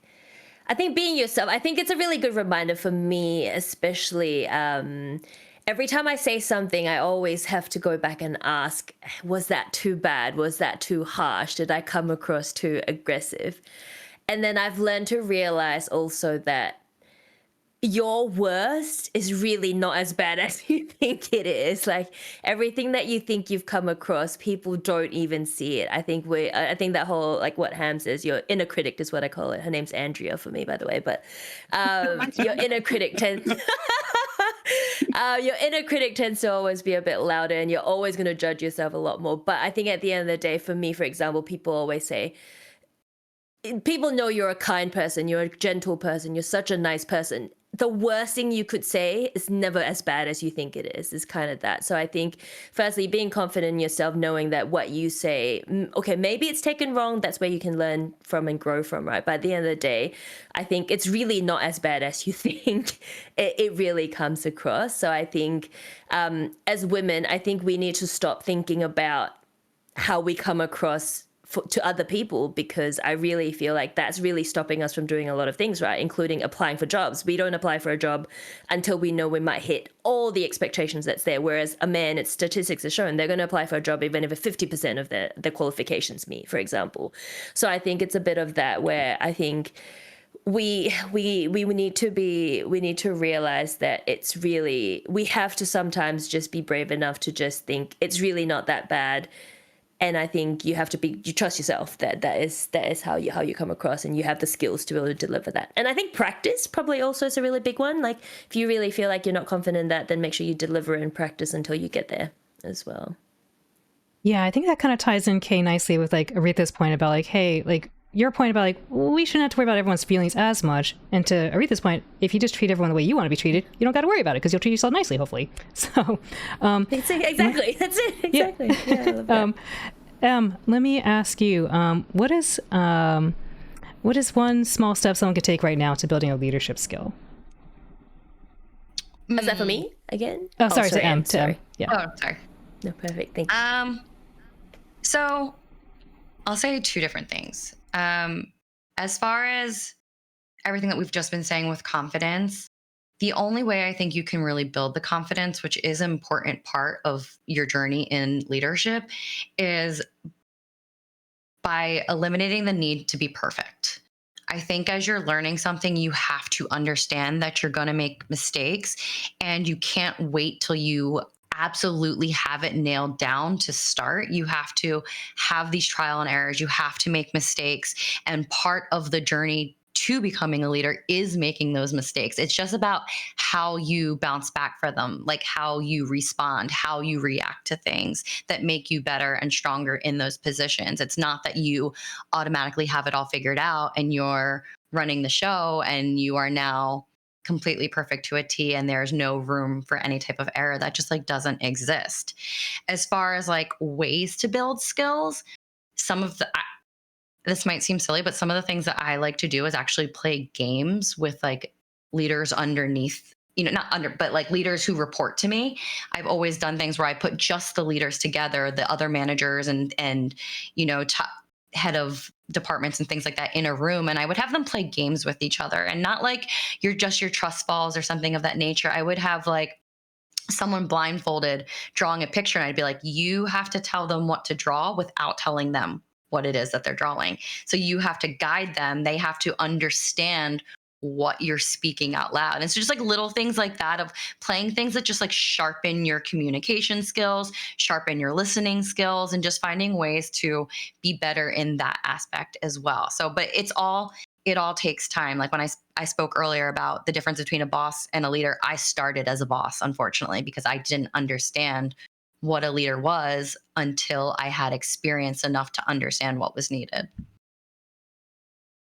being yourself, I think it's a really good reminder for me, especially every time I say something, I always have to go back and ask, was that too bad? Was that too harsh? Did I come across too aggressive? And then I've learned to realize also that your worst is really not as bad as you think it is. Like everything that you think you've come across, people don't even see it. I think that whole, like what Ham says, your inner critic is what I call it. Her name's Andrea for me, by the way, but your inner critic tends your inner critic tends to always be a bit louder, and you're always going to judge yourself a lot more. But I think at the end of the day, for me, for example, people always say, people know you're a kind person, you're a gentle person, you're such a nice person. The worst thing you could say is never as bad as you think it is kind of that. So I think, firstly, being confident in yourself, knowing that what you say, okay, maybe it's taken wrong, that's where you can learn from and grow from, right? But at the end of the day, I think it's really not as bad as you think it really comes across. So I think as women, I think we need to stop thinking about how we come across to other people, because I really feel like that's really stopping us from doing a lot of things, right? Including applying for jobs. We don't apply for a job until we know we might hit all the expectations that's there. Whereas a man, its statistics are shown, they're going to apply for a job even if 50% of their qualifications meet, for example. So I think it's a bit of that, where I think we need to realize that it's really, we have to sometimes just be brave enough to just think it's really not that bad. And I think you have to you trust yourself that is how you come across, and you have the skills to be able to deliver that. And I think practice probably also is a really big one. Like if you really feel like you're not confident in that, then make sure you deliver it in practice until you get there as well. Yeah, I think that kind of ties in, Kay, nicely with like Aretha's point about like, hey, like your point about like, we shouldn't have to worry about everyone's feelings as much. And to Aretha's point, if you just treat everyone the way you want to be treated, you don't got to worry about it because you'll treat yourself nicely, hopefully. So, exactly. That's it. Exactly. Yeah, I love that. Let me ask you, what is one small step someone could take right now to building a leadership skill? Is that for me again? Oh, sorry, to M. Sorry. Yeah. Oh, sorry. No, perfect. Thank you. So I'll say two different things. As far as everything that we've just been saying with confidence, the only way I think you can really build the confidence, which is an important part of your journey in leadership, is by eliminating the need to be perfect. I think as you're learning something, you have to understand that you're going to make mistakes, and you can't wait till you absolutely have it nailed down to start. You have to have these trial and errors. You have to make mistakes. And part of the journey to becoming a leader is making those mistakes. It's just about how you bounce back for them, like how you respond, how you react to things that make you better and stronger in those positions. It's not that you automatically have it all figured out and you're running the show and you are now completely perfect to a T and there's no room for any type of error. That just like doesn't exist. As far as like ways to build skills, some of the this might seem silly, but some of the things that I like to do is actually play games with like leaders underneath, not under, but like leaders who report to me. I've always done things where I put just the leaders together, the other managers and top head of departments and things like that in a room. And I would have them play games with each other, and not like your trust falls or something of that nature. I would have like someone blindfolded drawing a picture, and I'd be like, you have to tell them what to draw without telling them what it is that they're drawing. So you have to guide them. They have to understand what you're speaking out loud. And so just like little things like that, of playing things that just like sharpen your communication skills, sharpen your listening skills, and just finding ways to be better in that aspect as well. So, but it's all it all takes time. Like when I spoke earlier about the difference between a boss and a leader, I started as a boss, unfortunately, because I didn't understand what a leader was until I had experience enough to understand what was needed.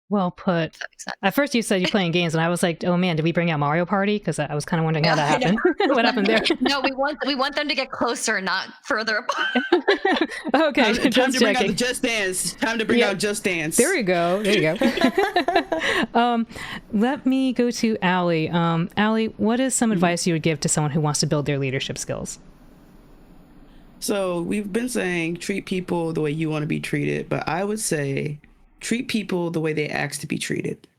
Well put. If that makes sense. At first, you said you're playing games, and I was like, "Oh man, did we bring out Mario Party?" Because I was kind of wondering how that happened. What happened there? No, we want them to get closer, not further apart. Okay, Time just to bring out checking. the Just Dance. Time to bring out Just Dance. There you go. There you go. Let me go to Allie. Allie, what is some advice you would give to someone who wants to build their leadership skills? So we've been saying treat people the way you want to be treated, but I would say treat people the way they ask to be treated,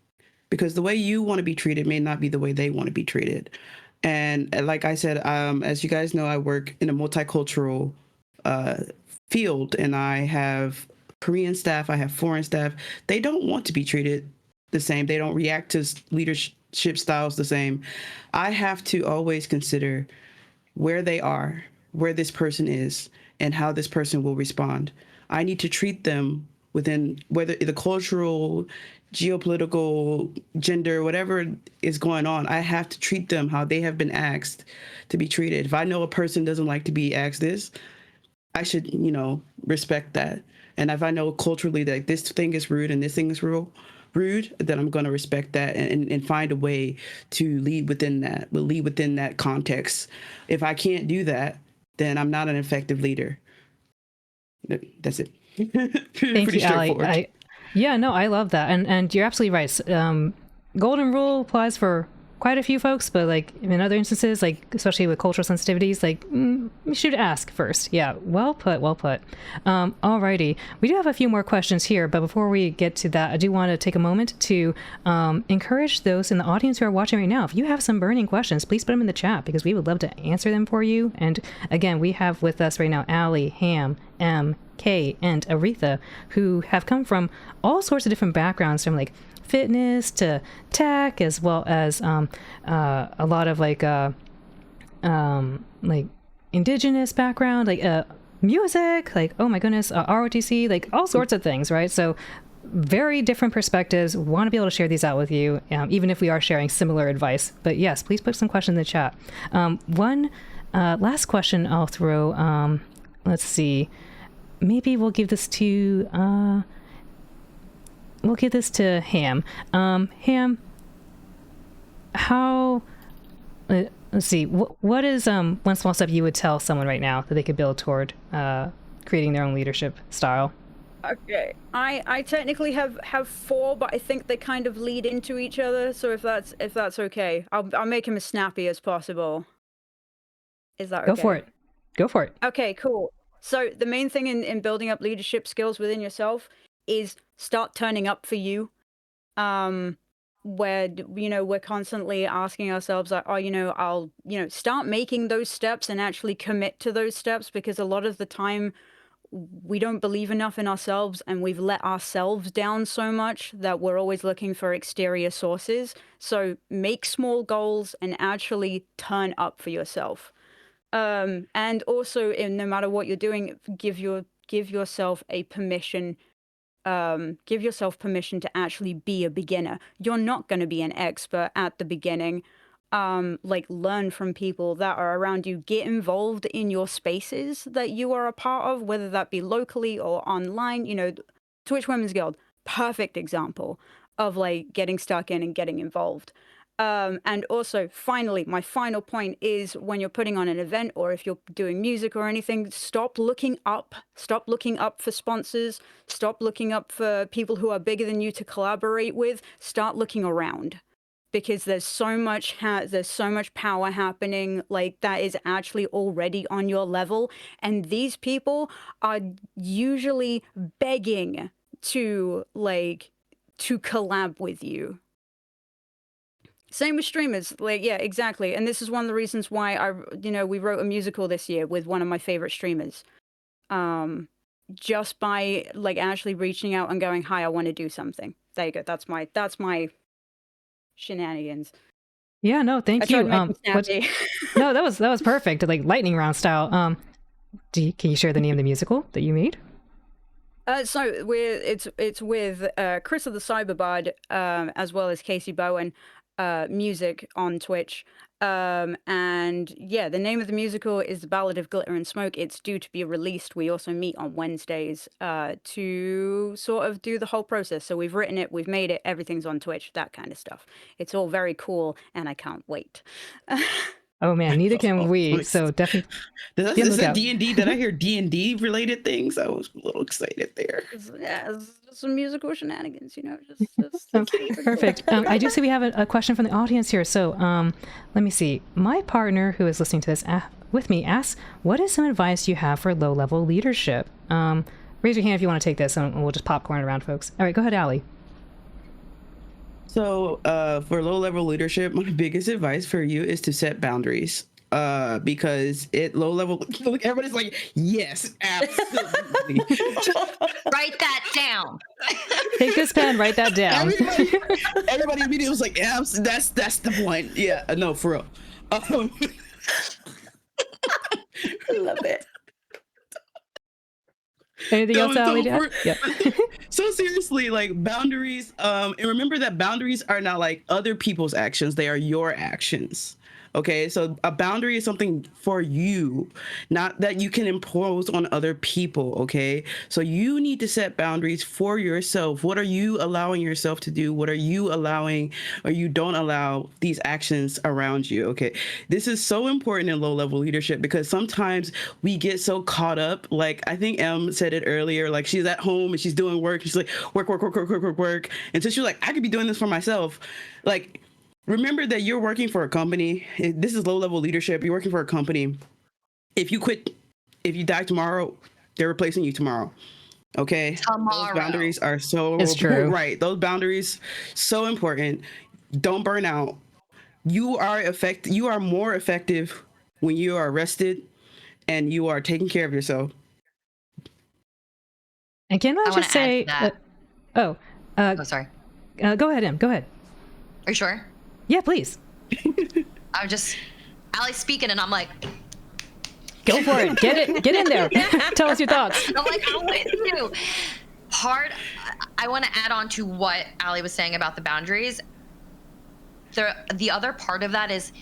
because the way you want to be treated may not be the way they want to be treated. And like I said, as you guys know, I work in a multicultural field, and I have Korean staff, I have foreign staff. They don't want to be treated the same. They don't react to leadership styles the same. I have to always consider where they are, where this person is, and how this person will respond. I need to treat them within whether the cultural, geopolitical, gender, whatever is going on. I have to treat them how they have been asked to be treated. If I know a person doesn't like to be asked this, I should, respect that. And if I know culturally that this thing is rude and this thing is rude, then I'm going to respect that and find a way to lead within that context. If I can't do that, then I'm not an effective leader. That's it. Thank you, Allie. I love that, and you're absolutely right. Golden rule applies for quite a few folks, but like in other instances, like especially with cultural sensitivities, like you should ask first. Yeah, well put. Alrighty, we do have a few more questions here, but before we get to that, I do want to take a moment to encourage those in the audience who are watching right now. If you have some burning questions, please put them in the chat because we would love to answer them for you. And again, we have with us right now Allie, Ham, M, Kay, and Aretha, who have come from all sorts of different backgrounds, from like fitness to tech, as well as a lot of like indigenous background, like music, like oh my goodness, ROTC, like all sorts of things, right? So very different perspectives. Want to be able to share these out with you, even if we are sharing similar advice. But yes, please put some questions in the chat. One last question I'll throw. Let's see. Maybe we'll give this to Ham. Ham, how? Let's see. What is one small step you would tell someone right now that they could build toward creating their own leadership style? Okay, I technically have 4, but I think they kind of lead into each other. So if that's okay, I'll make them as snappy as possible. Is that okay? Go for it. Okay, cool. So the main thing in building up leadership skills within yourself is start turning up for you. Where we're constantly asking ourselves like, oh, I'll start making those steps and actually commit to those steps, because a lot of the time we don't believe enough in ourselves and we've let ourselves down so much that we're always looking for exterior sources. So make small goals and actually turn up for yourself. And also, no matter what you're doing, give yourself permission to actually be a beginner. You're not going to be an expert at the beginning. Learn from people that are around you. Get involved in your spaces that you are a part of, whether that be locally or online. Twitch Women's Guild, perfect example of like getting stuck in and getting involved. And also, finally, my final point is when you're putting on an event or if you're doing music or anything, stop looking up for sponsors, stop looking up for people who are bigger than you to collaborate with, start looking around, because there's so much power happening like that is actually already on your level, and these people are usually begging to collab with you. Same with streamers, yeah, exactly. And this is one of the reasons why we wrote a musical this year with one of my favorite streamers. Just by actually reaching out and going, hi, I want to do something. There you go. That's my shenanigans. Yeah, no, thank you. No, that was perfect, like lightning round style. Can you share the name of the musical that you made? So it's with Chris of the Cyberbud, as well as Casey Bowen, music on Twitch. And yeah, the name of the musical is The Ballad of Glitter and Smoke. It's due to be released. We also meet on Wednesdays to sort of do the whole process. So we've written it, we've made it, everything's on Twitch, that kind of stuff. It's all very cool, and I can't wait. Oh man, neither can we. So definitely. Is that D&D? Did I hear D&D related things? I was a little excited there. It's just some musical shenanigans, you know. Perfect. I do see we have a question from the audience here. So let me see. My partner, who is listening to this with me, asks, "What is some advice you have for low-level leadership?" Raise your hand if you want to take this, and we'll just popcorn around, folks. All right, go ahead, Allie. So for low-level leadership, my biggest advice for you is to set boundaries. Because at low level, everybody's like, yes, absolutely. Write that down. Take this pen, write that down. Everybody immediately was like, yeah, that's the point. Yeah, no, for real. I love it. Anything else, Allie? Yeah. So seriously, like boundaries, and remember that boundaries are not like other people's actions, they are your actions. Okay, so a boundary is something for you, not that you can impose on other people. Okay, so you need to set boundaries for yourself. What are you allowing yourself to do? What are you allowing or you don't allow these actions around you? Okay, this is so important in low-level leadership because sometimes we get so caught up. Like I think Em said it earlier, like she's at home and she's doing work. She's like, work. And so she's like, I could be doing this for myself. Like, remember that you're working for a company. This is low-level leadership. You're working for a company. If you quit, if you die tomorrow, they're replacing you tomorrow. Okay? Tomorrow. Those boundaries are so It's true. right. Those boundaries so important. Don't burn out. You are more effective when you are rested and you are taking care of yourself. And can I just say sorry. Go ahead, Em. Go ahead. Are you sure? Yeah, please. I'm just Allie's speaking and I'm like, go for it. Get in there. Tell us your thoughts. I'm like, I'm with you. I want to add on to what Allie was saying about the boundaries. The other part of that is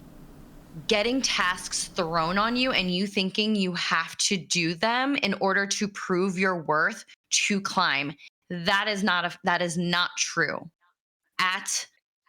getting tasks thrown on you and you thinking you have to do them in order to prove your worth to climb. That is not true at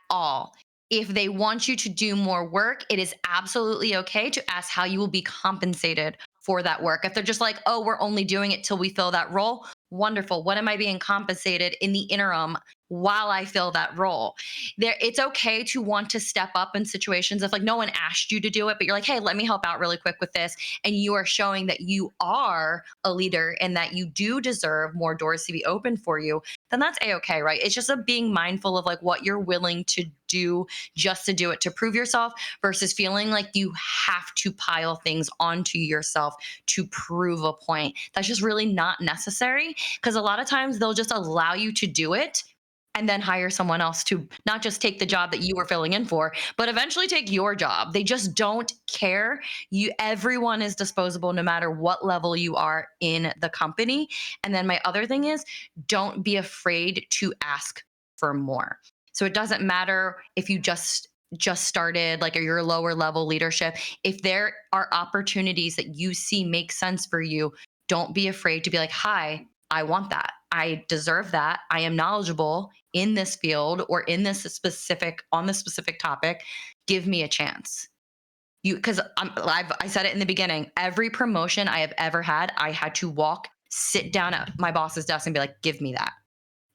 all. If they want you to do more work, it is absolutely okay to ask how you will be compensated for that work. If they're just like, oh, we're only doing it till we fill that role, wonderful. What am I being compensated in the interim while I fill that role? It's okay to want to step up in situations if like no one asked you to do it, but you're like, hey, let me help out really quick with this. And you are showing that you are a leader and that you do deserve more doors to be open for you, then that's a-okay, right? It's just being mindful of like what you're willing to do just to do it, to prove yourself versus feeling like you have to pile things onto yourself to prove a point. That's just really not necessary because a lot of times they'll just allow you to do it and then hire someone else to not just take the job that you were filling in for, but eventually take your job. They just don't care. Everyone is disposable no matter what level you are in the company. And then my other thing is don't be afraid to ask for more. So it doesn't matter if you just started, like, or your lower level leadership. If there are opportunities that you see make sense for you, don't be afraid to be like, hi, I want that. I deserve that. I am knowledgeable in this field or in this specific topic. Give me a chance. Because I said it in the beginning, every promotion I have ever had, I had to sit down at my boss's desk and be like, give me that.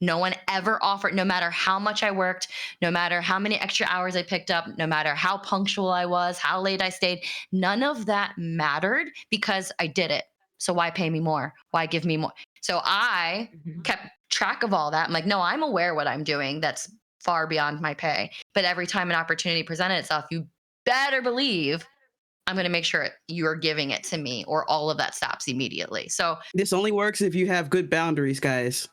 No one ever offered, no matter how much I worked, no matter how many extra hours I picked up, no matter how punctual I was, how late I stayed, none of that mattered because I did it. So why pay me more? Why give me more? So I kept track of all that. I'm like, no, I'm aware what I'm doing. That's far beyond my pay. But every time an opportunity presented itself, you better believe I'm going to make sure you're giving it to me or all of that stops immediately. So this only works if you have good boundaries, guys.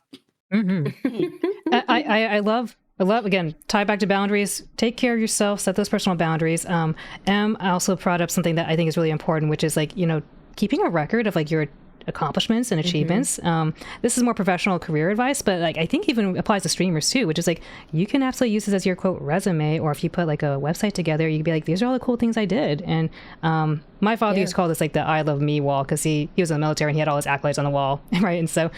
I love, again, tie back to boundaries, take care of yourself, set those personal boundaries. I also brought up something that I think is really important, which is like, keeping a record of like your accomplishments and achievements. This is more professional career advice, but like I think even applies to streamers too, which is like you can absolutely use this as your quote resume, or if you put like a website together, you can be like, these are all the cool things I did. And my father used to call this like the I love me wall, because he was in the military and he had all his accolades on the wall, right? And so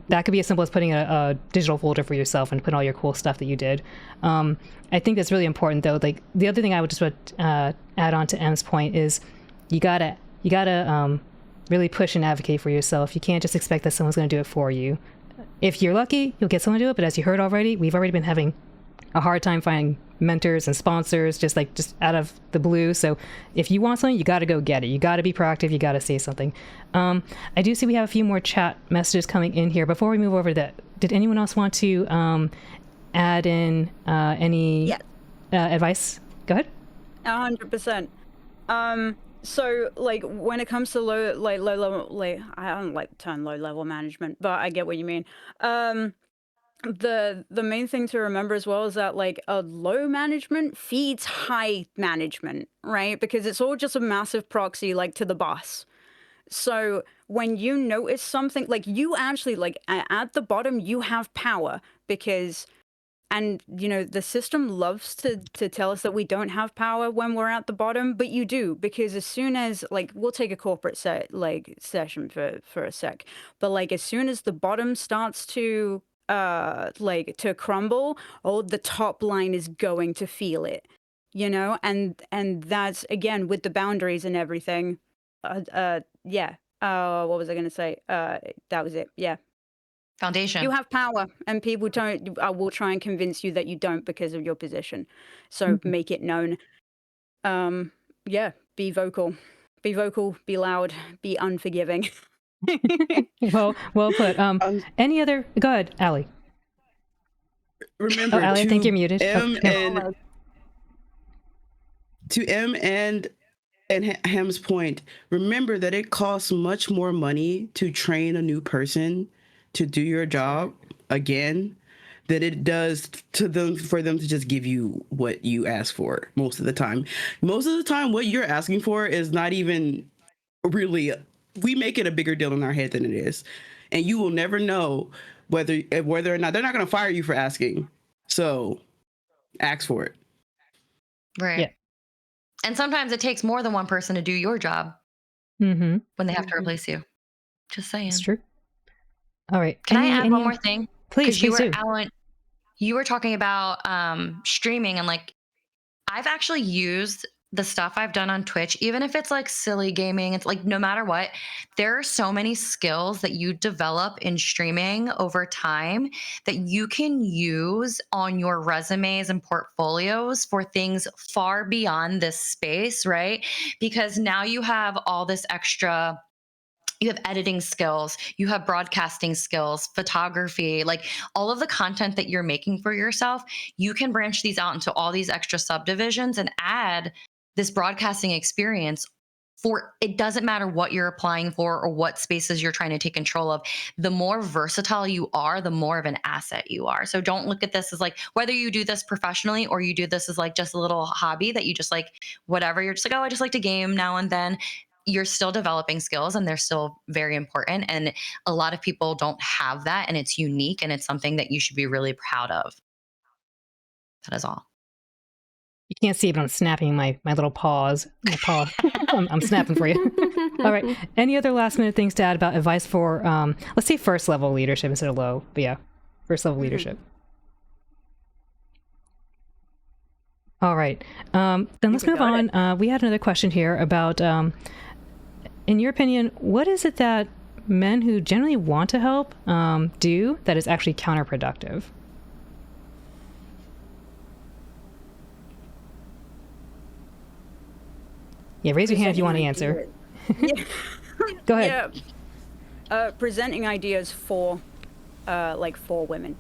that could be as simple as putting a digital folder for yourself and putting all your cool stuff that you did. I think that's really important though. Like the other thing I would just add on to M's point is you gotta really push and advocate for yourself. You can't just expect that someone's going to do it for you. If you're lucky, you'll get someone to do it. But as you heard already, we've already been having a hard time finding mentors and sponsors just out of the blue. So if you want something, you got to go get it. You got to be proactive. You got to say something. I do see we have a few more chat messages coming in here. Before we move over to that, did anyone else want to add in any advice? Go ahead. 100%. So like when it comes to low level, like I don't like the term low level management, but I get what you mean. The main thing to remember as well is that like a low management feeds high management, right? Because it's all just a massive proxy like to the boss. So when you notice something, like you actually like at the bottom, you have power because, and you know, the system loves to tell us that we don't have power when we're at the bottom, but you do, because as soon as like, we'll take a corporate session for a sec, but like as soon as the bottom starts to like to crumble, oh, the top line is going to feel it, you know, and that's again with the boundaries and everything. Yeah. What was I going to say? That was it. Yeah. Foundation. You have power, and people don't. Will try and convince you that you don't because of your position. So make it known. Yeah. Be vocal. Be vocal. Be loud. Be unforgiving. well put. Any other? Go ahead, Allie. Remember, Allie, I think you're muted. To M and Ham's point, remember that it costs much more money to train a new person to do your job again than it does for them to just give you what you ask for most of the time. Most of the time, what you're asking for is not even really, we make it a bigger deal in our head than it is. And you will never know whether or not, they're not going to fire you for asking. So ask for it. Right. Yeah. And sometimes it takes more than one person to do your job when they have to replace you. Just saying. It's true. All right. Can I add one more thing? Please do. Alan, you were talking about streaming, and like I've actually used the stuff I've done on Twitch, even if it's like silly gaming, it's like no matter what, there are so many skills that you develop in streaming over time that you can use on your resumes and portfolios for things far beyond this space, right? Because now you have all this extra. You have editing skills, you have broadcasting skills, photography, like all of the content that you're making for yourself, you can branch these out into all these extra subdivisions and add this broadcasting experience for, it doesn't matter what you're applying for or what spaces you're trying to take control of. The more versatile you are, the more of an asset you are. So don't look at this as like, whether you do this professionally or you do this as like just a little hobby that you just like, whatever, you're just like, oh, I just like to game now and then. You're still developing skills and they're still very important. And a lot of people don't have that, and it's unique, and it's something that you should be really proud of. That is all. You can't see it, but I'm snapping my little paws. My paw. I'm snapping for you. All right. Any other last minute things to add about advice for, let's say first level leadership instead of low, but yeah, first level leadership. All right. Then let's move on. We had another question here about, in your opinion, what is it that men who generally want to help do that is actually counterproductive? Yeah, raise your hand if you want to answer. Go ahead. Yeah. Presenting ideas for women.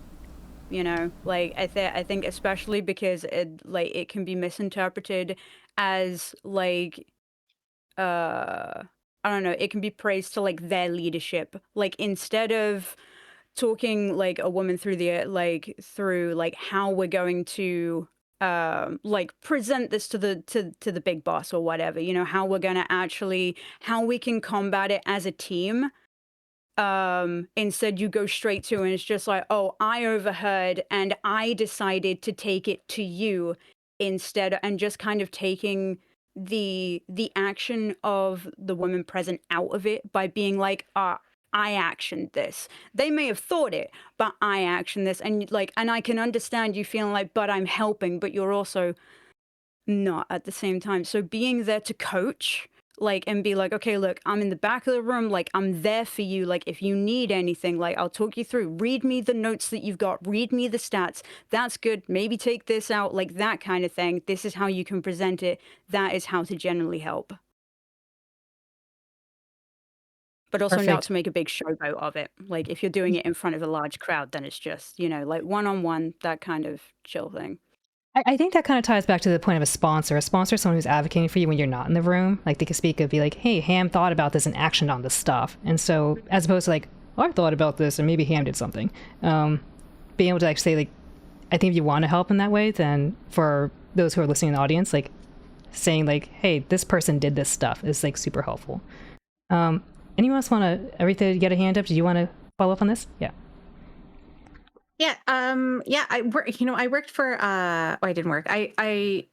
You know, like I think especially because it can be misinterpreted as like I don't know, it can be praised to like their leadership. Like instead of talking like a woman through how we're going to like present this to the big boss or whatever, you know, how we're going to actually, how we can combat it as a team. Instead you go straight to, and it's just like, oh, I overheard and I decided to take it to you instead, and just kind of taking the action of the woman present out of it by being like, I actioned this. They may have thought it, but I actioned this. And like, and I can understand you feeling like, but I'm helping, but you're also not at the same time. So being there to coach, like, and be like, okay, look, I'm in the back of the room, like, I'm there for you. Like, if you need anything, like, I'll talk you through. Read me the notes that you've got, read me the stats. That's good. Maybe take this out, like that kind of thing. This is how you can present it. That is how to generally help. But also not Perfect. to make a big showboat of it. Like, if you're doing it in front of a large crowd, then it's just, you know, like one-on-one, that kind of chill thing. I think that kind of ties back to the point of a sponsor. A sponsor is someone who's advocating for you when you're not in the room. Like, they can speak and be like, hey, Ham thought about this and actioned on this stuff. And so, as opposed to like, oh, I thought about this and maybe Ham did something. Being able to actually say, like, I think if you want to help in that way, then for those who are listening in the audience, like, saying like, hey, this person did this stuff is like super helpful. Anyone else want to, everything, get a hand up? Do you want to follow up on this? Yeah. Yeah. I worked for, I didn't work. I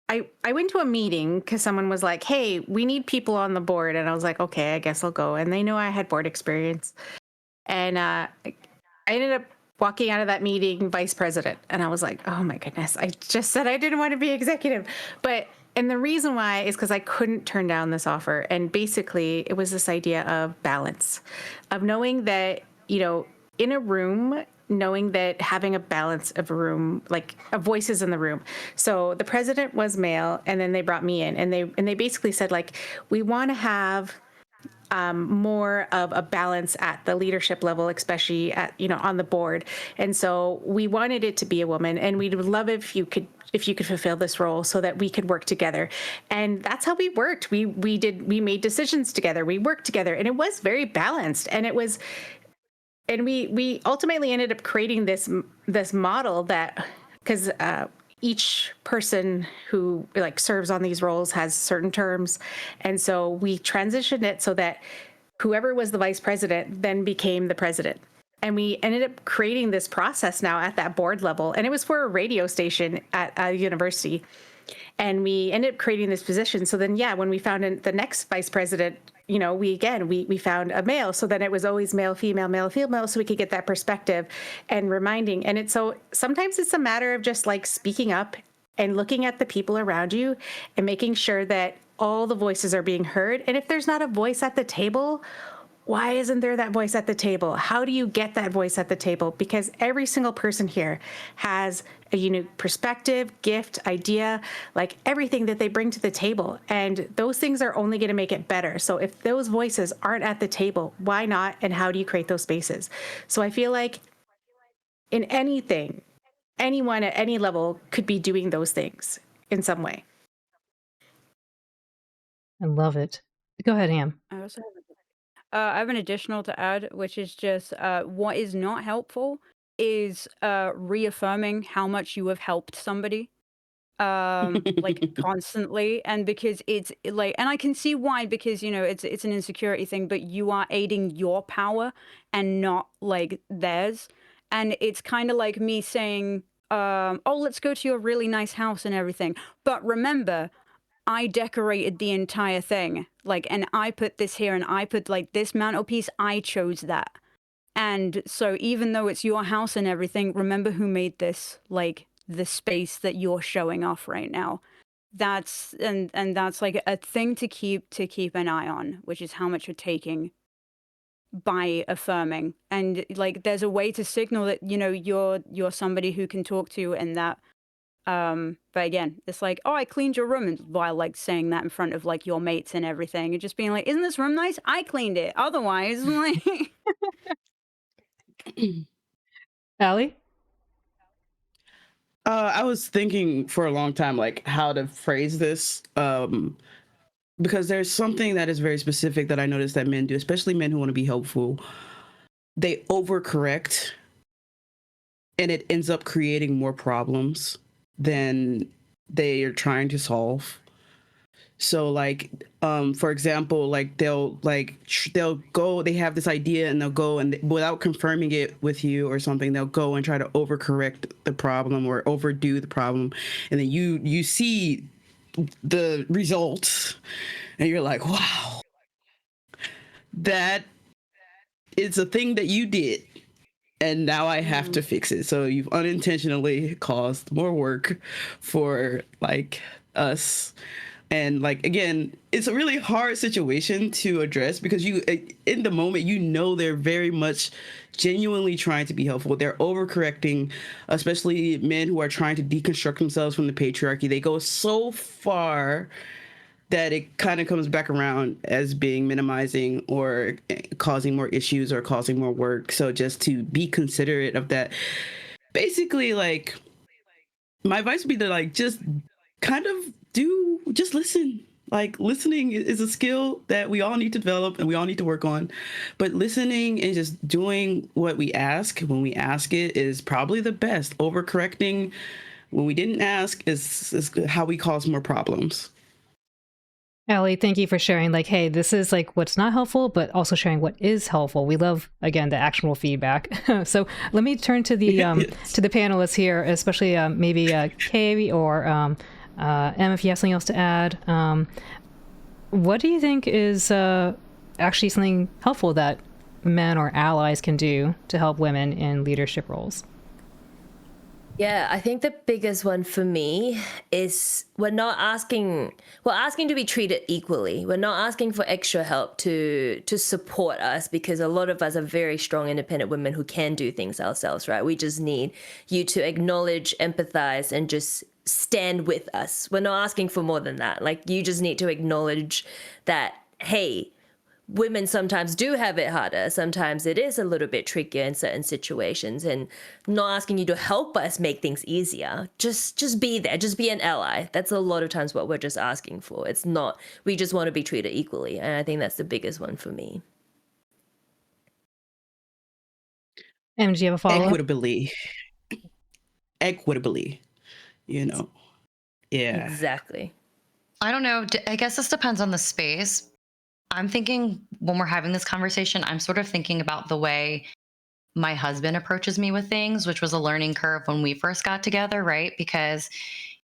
went to a meeting because someone was like, hey, we need people on the board. And I was like, okay, I guess I'll go. And they know I had board experience. And I ended up walking out of that meeting vice president. And I was like, oh my goodness, I just said I didn't want to be executive. And the reason why is because I couldn't turn down this offer. And basically, it was this idea of balance, of knowing that, you know, in a room, knowing that having a balance of a room, like of voices in the room. So the president was male, and then they brought me in, and they basically said, like, we want to have more of a balance at the leadership level, especially at, you know, on the board. And so we wanted it to be a woman, and we'd love if you could fulfill this role so that we could work together. And that's how we worked. We made decisions together. We worked together, and it was very balanced. And it was, and we ultimately ended up creating this model that, because each person who like serves on these roles has certain terms. And so we transitioned it so that whoever was the vice president then became the president. And we ended up creating this process now at that board level. And it was for a radio station at a university. And we ended up creating this position. So then, yeah, when we found the next vice president, you know, we found a male. So then it was always male, female, so we could get that perspective and reminding. And it's so sometimes it's a matter of just like speaking up and looking at the people around you and making sure that all the voices are being heard. And if there's not a voice at the table, why isn't there that voice at the table? How do you get that voice at the table? Because every single person here has a unique perspective, gift, idea, like everything that they bring to the table. And those things are only going to make it better. So if those voices aren't at the table, why not? And how do you create those spaces? So I feel like in anything, anyone at any level could be doing those things in some way. I love it. Go ahead, Ham. I have an additional to add, which is just what is not helpful is reaffirming how much you have helped somebody, like constantly. And because it's like, and I can see why, because, you know, it's an insecurity thing, but you are aiding your power and not like theirs. And it's kind of like me saying, oh, let's go to your really nice house and everything. But remember, I decorated the entire thing, like, and I put this here, and I put like this mantelpiece, I chose that. And so even though it's your house and everything, remember who made this, like the space that you're showing off right now. That's and that's like a thing to keep an eye on, which is how much you're taking by affirming. And like there's a way to signal that, you know, you're somebody who can talk to, and that but again, it's like, oh, I cleaned your room, and while like saying that in front of like your mates and everything, and just being like, isn't this room nice? I cleaned it. Otherwise, like Allie? I was thinking for a long time, like how to phrase this, because there's something that is very specific that I noticed that men do, especially men who want to be helpful. They overcorrect, and it ends up creating more problems. than they are trying to solve. So like for example, like they'll go, they have this idea and they'll go and without confirming it with you or something, they'll go and try to overcorrect the problem or overdo the problem, and then you see the results and you're like, wow, that is a thing that you did, and now I have to fix it. So you've unintentionally caused more work for like us. And like again, it's a really hard situation to address because you in the moment you know they're very much genuinely trying to be helpful. They're overcorrecting, especially men who are trying to deconstruct themselves from the patriarchy. They go so far that it kind of comes back around as being minimizing or causing more issues or causing more work. So just to be considerate of that. Basically, like my advice would be to like just kind of just listen. Like listening is a skill that we all need to develop and we all need to work on. But listening and just doing what we ask when we ask it is probably the best. Overcorrecting when we didn't ask is how we cause more problems. Allie, thank you for sharing. Like, hey, this is like what's not helpful, but also sharing what is helpful. We love, again, the actionable feedback. So let me turn to the Yes. to the panelists here, especially maybe Kay or Em, if you have something else to add. What do you think is actually something helpful that men or allies can do to help women in leadership roles? Yeah, I think the biggest one for me is we're asking to be treated equally. We're not asking for extra help to support us, because a lot of us are very strong independent women who can do things ourselves, right? We just need you to acknowledge, empathize, and just stand with us. We're not asking for more than that. Like, you just need to acknowledge that, hey, women sometimes do have it harder. Sometimes it is a little bit trickier in certain situations, and not asking you to help us make things easier. Just be there. Just be an ally. That's a lot of times what we're just asking for. It's not, we just want to be treated equally. And I think that's the biggest one for me. Em, do you have a follow-up? Equitably, you know. Yeah. Exactly. I don't know. I guess this depends on the space. I'm thinking when we're having this conversation, I'm sort of thinking about the way my husband approaches me with things, which was a learning curve when we first got together, right? Because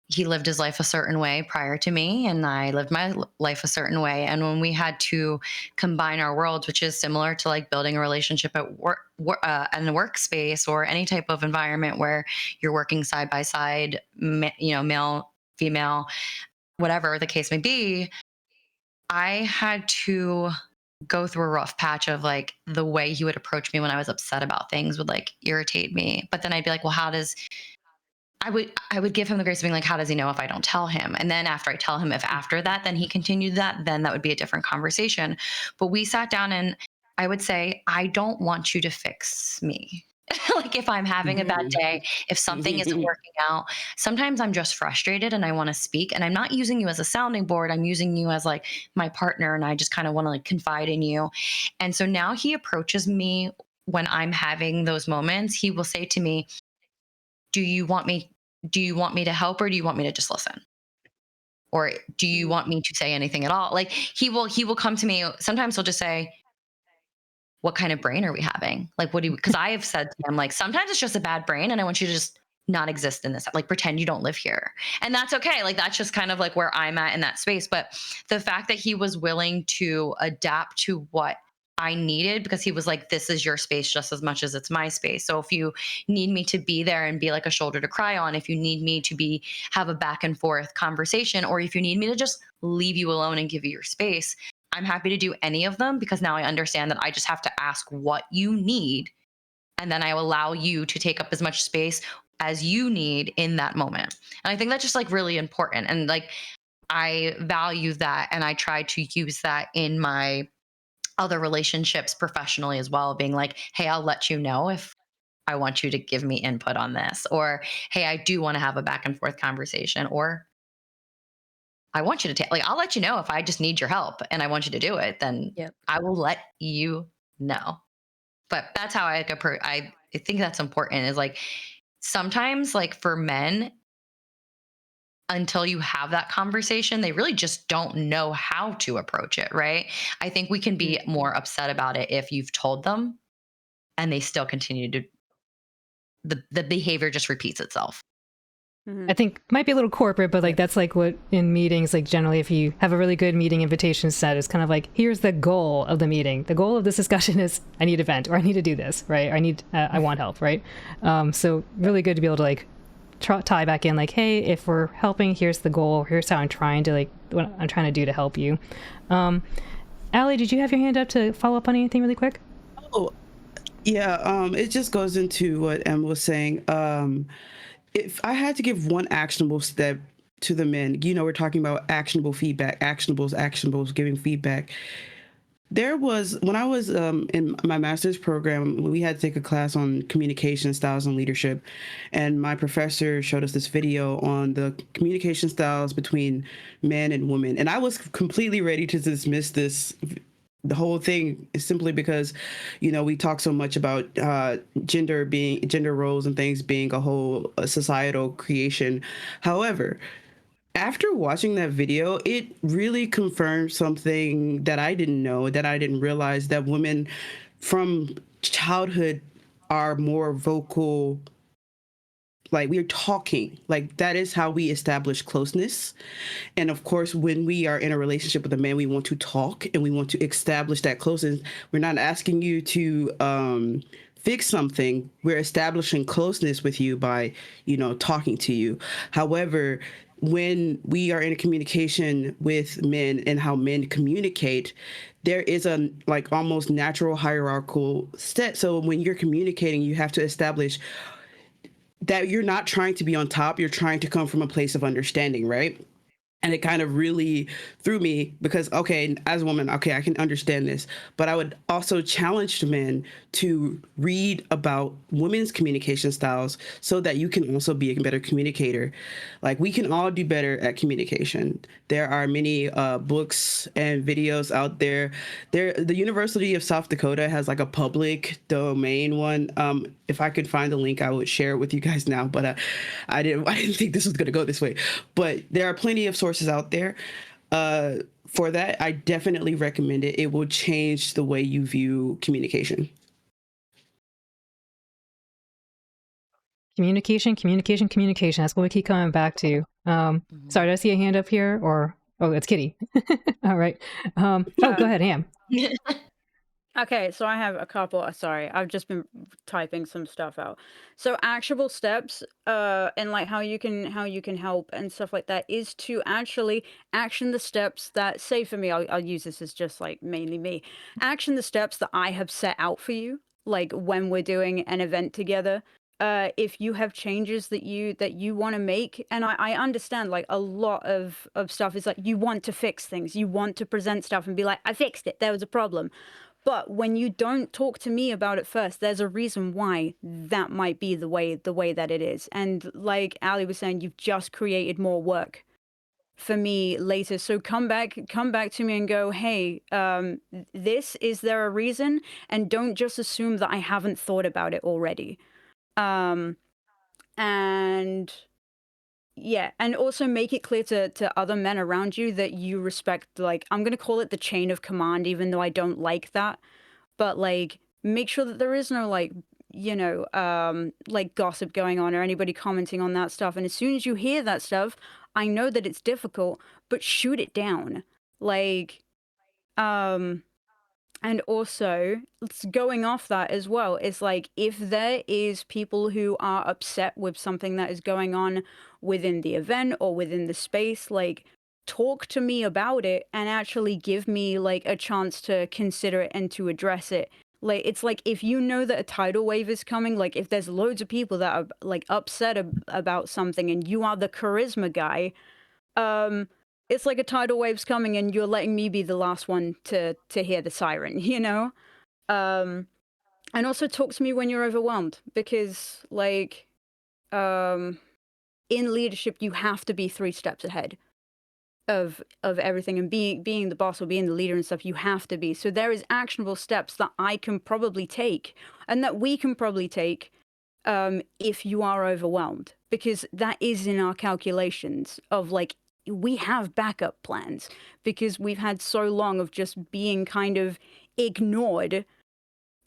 he lived his life a certain way prior to me, and I lived my life a certain way. And when we had to combine our worlds, which is similar to like building a relationship at work, in the workspace or any type of environment where you're working side by side, male, female, whatever the case may be, I had to go through a rough patch of like the way he would approach me when I was upset about things would like irritate me. But then I'd be like, well, I would give him the grace of being like, how does he know if I don't tell him? And then after I tell him, if after that, then he continued that, then that would be a different conversation. But we sat down and I would say, I don't want you to fix me. Like if I'm having a bad day, if something isn't working out, sometimes I'm just frustrated and I want to speak. And I'm not using you as a sounding board. I'm using you as like my partner. And I just kind of want to like confide in you. And so now he approaches me when I'm having those moments. He will say to me, do you want me to help, or do you want me to just listen? Or do you want me to say anything at all? Like he will come to me. Sometimes he'll just say, what kind of brain are we having? Like, what do you, because I have said to him, like, sometimes it's just a bad brain and I want you to just not exist in this, like pretend you don't live here. And that's okay. Like, that's just kind of like where I'm at in that space. But the fact that he was willing to adapt to what I needed, because he was like, this is your space just as much as it's my space. So if you need me to be there and be like a shoulder to cry on, if you need me to have a back and forth conversation, or if you need me to just leave you alone and give you your space, I'm happy to do any of them, because now I understand that I just have to ask what you need. And then I will allow you to take up as much space as you need in that moment. And I think that's just like really important. And like, I value that. And I try to use that in my other relationships professionally as well, being like, hey, I'll let you know if I want you to give me input on this, or hey, I do want to have a back and forth conversation, or I want you to take, like, I'll let you know if I just need your help and I want you to do it, then Yep. I will let you know. But that's how I think that's important, is like sometimes like for men, until you have that conversation, they really just don't know how to approach it, right? I think we can be more upset about it if you've told them and they still continue to the behavior just repeats itself. Mhm. I think might be a little corporate, but like that's like what in meetings, like generally if you have a really good meeting invitation set, it's kind of like, here's the goal of the meeting. The goal of this discussion is I need a vent or I need to do this, right? Or I want help, right? So really good to be able to like tie back in like, hey, if we're helping, here's the goal. Here's how I'm trying to like, what I'm trying to do to help you. Allie, did you have your hand up to follow up on anything really quick? Oh, yeah. It just goes into what Em was saying. If I had to give one actionable step to the men, we're talking about actionable feedback, actionables, giving feedback. There was, when I was in my master's program, we had to take a class on communication styles and leadership. And my professor showed us this video on the communication styles between men and women. And I was completely ready to dismiss the whole thing is simply because, we talk so much about gender roles and things being a societal creation. However, after watching that video, it really confirmed something that I didn't know, that I didn't realize, that women from childhood are more vocal. Like, we're talking, like that is how we establish closeness. And of course, when we are in a relationship with a man, we want to talk and we want to establish that closeness. We're not asking you to fix something. We're establishing closeness with you by, talking to you. However, when we are in a communication with men and how men communicate, there is a like almost natural hierarchical set. So when you're communicating, you have to establish that you're not trying to be on top, you're trying to come from a place of understanding, right? And it kind of really threw me because, okay, as a woman, okay, I can understand this. But I would also challenge men to read about women's communication styles so that you can also be a better communicator. Like, we can all do better at communication. There are many books and videos out there. The University of South Dakota has like a public domain one. If I could find the link, I would share it with you guys now. But I didn't think this was going to go this way. But there are plenty of sources out there. For that, I definitely recommend it. It will change the way you view communication. Communication. That's what we keep coming back to. Sorry, did I see a hand up here? Or, oh, it's Kitty. All right. Oh, go ahead, Ham. Okay, so I have a couple. Sorry, I've just been typing some stuff out. So actionable steps, and like how you can help and stuff like that is to actually action the steps that, say for me, I'll use this as just like mainly me. Action the steps that I have set out for you, like when we're doing an event together. If you have changes that you want to make, and I understand like a lot of stuff is like you want to fix things, you want to present stuff and be like, I fixed it, there was a problem. But when you don't talk to me about it first, there's a reason why that might be the way that it is. And like Ali was saying, you've just created more work for me later. So come back to me and go, hey, is there a reason? And don't just assume that I haven't thought about it already. And yeah, and also make it clear to other men around you that you respect, like, I'm gonna call it the chain of command, even though I don't like that. But like, make sure that there is no like, like gossip going on or anybody commenting on that stuff. And as soon as you hear that stuff, I know that it's difficult, but shoot it down. Like, and also, going off that as well, is like if there is people who are upset with something that is going on within the event or within the space, like talk to me about it and actually give me like a chance to consider it and to address it. Like it's like if you know that a tidal wave is coming, like if there's loads of people that are like upset about something and you are the charisma guy, it's like a tidal wave's coming and you're letting me be the last one to hear the siren, you know? And also talk to me when you're overwhelmed because like in leadership you have to be 3 steps ahead of everything, and being the boss or being the leader and stuff, you have to be. So there is actionable steps that I can probably take and that we can probably take if you are overwhelmed. because that is in our calculations of like, we have backup plans because we've had so long of just being kind of ignored.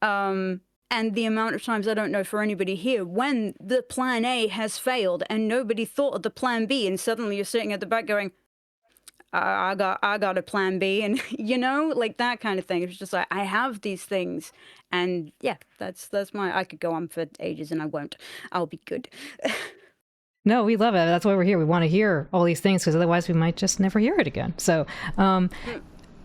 And the amount of times, I don't know for anybody here, when the plan A has failed and nobody thought of the plan B, and suddenly you're sitting at the back going, I got a plan B, and like that kind of thing. It's just like, I have these things, and yeah, that's I could go on for ages, and I won't. I'll be good. No, we love it. That's why we're here. We want to hear all these things because otherwise we might just never hear it again. So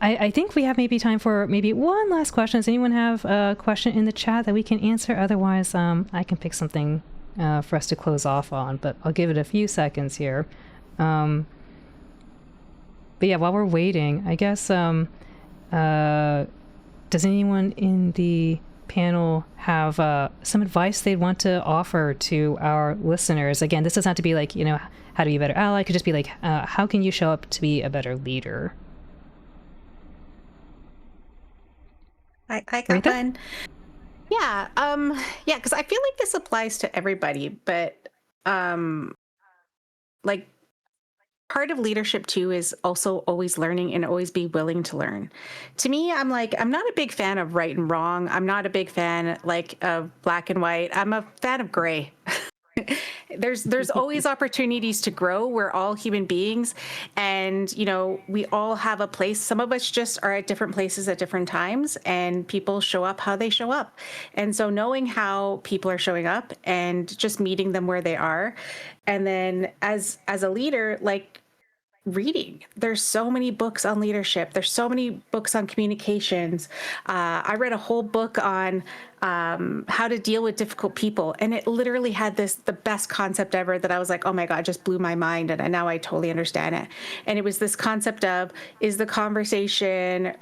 I think we have maybe time for maybe one last question. Does anyone have a question in the chat that we can answer? Otherwise, I can pick something for us to close off on, but I'll give it a few seconds here. But yeah, while we're waiting, I guess, does anyone in the panel have some advice they'd want to offer to our listeners? Again, this doesn't have to be like, how to be a better ally. It could just be like, how can you show up to be a better leader? I got Aretha? one. Yeah. Yeah, because I feel like this applies to everybody, but like part of leadership too is also always learning and always be willing to learn. To me, I'm not a big fan of right and wrong. I'm not a big fan like of black and white. I'm a fan of gray. There's always opportunities to grow. We're all human beings, and we all have a place. Some of us just are at different places at different times, and people show up how they show up. And so knowing how people are showing up and just meeting them where they are, and then as a leader, like reading. There's so many books on leadership. There's so many books on communications. I read a whole book on how to deal with difficult people, and it literally had the best concept ever that I was like, oh my God, it just blew my mind, and now I totally understand it. And it was this concept of, is the conversation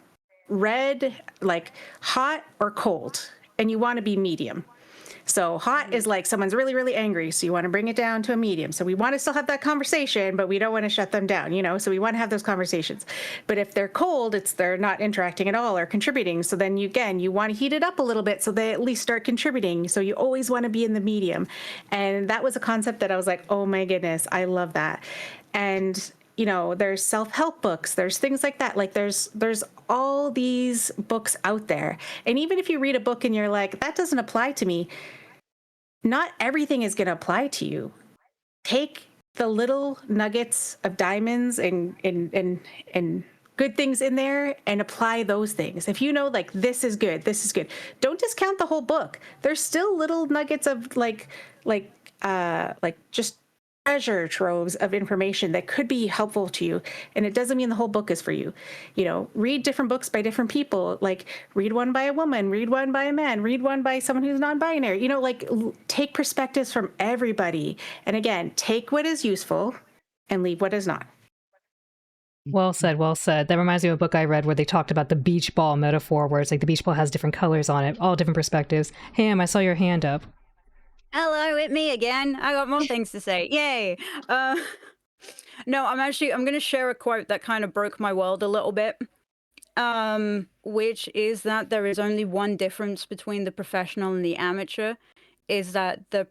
red, like hot or cold? And you want to be medium. So hot is like someone's really, really angry. So you want to bring it down to a medium. So we want to still have that conversation, but we don't want to shut them down, so we want to have those conversations. But if they're cold, they're not interacting at all or contributing. So then you want to heat it up a little bit so they at least start contributing. So you always want to be in the medium. And that was a concept that I was like, oh my goodness, I love that. And there's self-help books, there's things like that. Like there's all these books out there. And even if you read a book and you're like, that doesn't apply to me, not everything is going to apply to you. Take the little nuggets of diamonds and good things in there and apply those things. If like this is good, don't discount the whole book. There's still little nuggets of like just treasure troves of information that could be helpful to you. And it doesn't mean the whole book is for you. Read different books by different people. Like read one by a woman, read one by a man, read one by someone who's non-binary, take perspectives from everybody. And again, take what is useful and leave what is not. Well said, well said. That reminds me of a book I read where they talked about the beach ball metaphor, where it's like the beach ball has different colors on it, all different perspectives. Ham, I saw your hand up. Hello, it's me again. I got more things to say. Yay. No, I'm going to share a quote that kind of broke my world a little bit, which is that there is only one difference between the professional and the amateur, is that the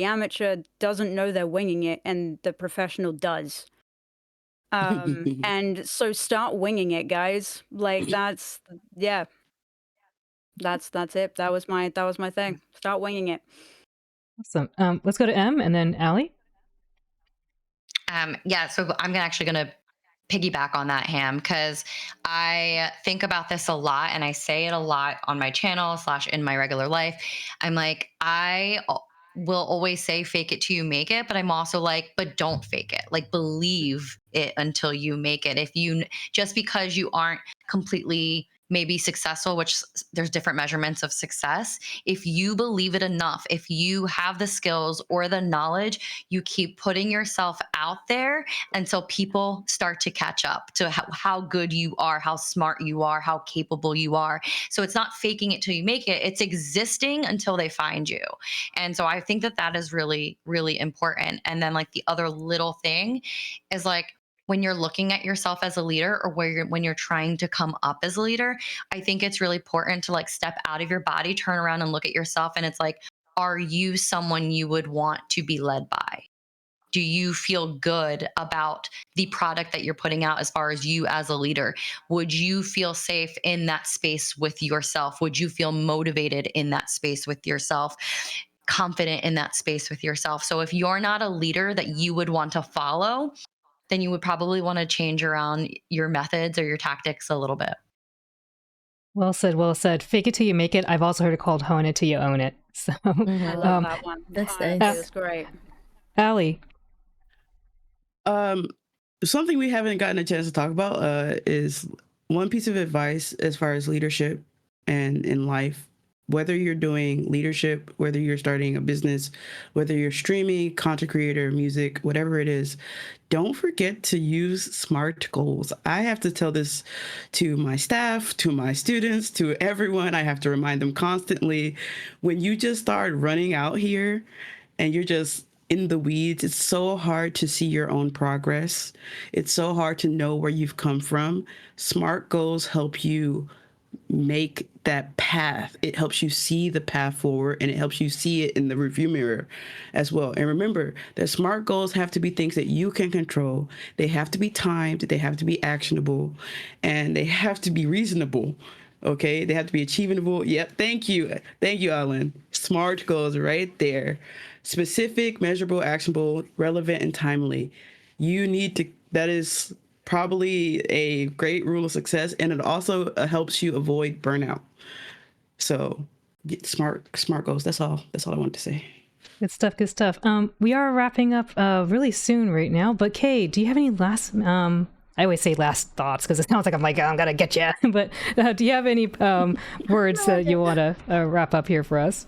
amateur doesn't know they're winging it, and the professional does. And so start winging it, guys. Like that's it. That was my thing. Start winging it. Awesome. Let's go to M and then Allie. Yeah, so I'm actually going to piggyback on that, Ham, because I think about this a lot and I say it a lot on my channel / in my regular life. I'm like, I will always say fake it till you make it, but I'm also like, but don't fake it. Like believe it until you make it. Just because you aren't completely maybe successful, which there's different measurements of success. If you believe it enough, if you have the skills or the knowledge, you keep putting yourself out there until people start to catch up to how good you are, how smart you are, how capable you are. So it's not faking it till you make it. It's existing until they find you. And so I think that is really, really important. And then like the other little thing is like, when you're looking at yourself as a leader or when you're trying to come up as a leader, I think it's really important to like step out of your body, turn around and look at yourself. And it's like, are you someone you would want to be led by? Do you feel good about the product that you're putting out as far as you as a leader? Would you feel safe in that space with yourself? Would you feel motivated in that space with yourself? Confident in that space with yourself? So if you're not a leader that you would want to follow, then you would probably want to change around your methods or your tactics a little bit. Well said, well said. Fake it till you make it. I've also heard it called hone it till you own it. So, I love that one. That's Honestly, nice. that's great. Allie. Something we haven't gotten a chance to talk about is one piece of advice as far as leadership and in life. Whether you're doing leadership, whether you're starting a business, whether you're streaming, content creator, music, whatever it is, don't forget to use SMART goals. I have to tell this to my staff, to my students, to everyone. I have to remind them constantly. When you just start running out here and you're just in the weeds, it's so hard to see your own progress. It's so hard to know where you've come from. SMART goals help you make that path. It helps you see the path forward, and it helps you see it in the review mirror as well. And remember that SMART goals have to be things that you can control. They have to be timed, they have to be actionable, and they have to be reasonable. Okay, they have to be achievable. Yep, thank you, Alan. SMART goals right there. Specific, measurable, actionable, relevant, and timely. You need to, that is probably a great rule of success, and it also helps you avoid burnout. So get smart goals. That's all I want to say. Good stuff, good stuff. We are wrapping up really soon right now, but Kay, do you have any last I always say last thoughts because it sounds like I'm gonna get you. But do you have any words that you want to wrap up here for us?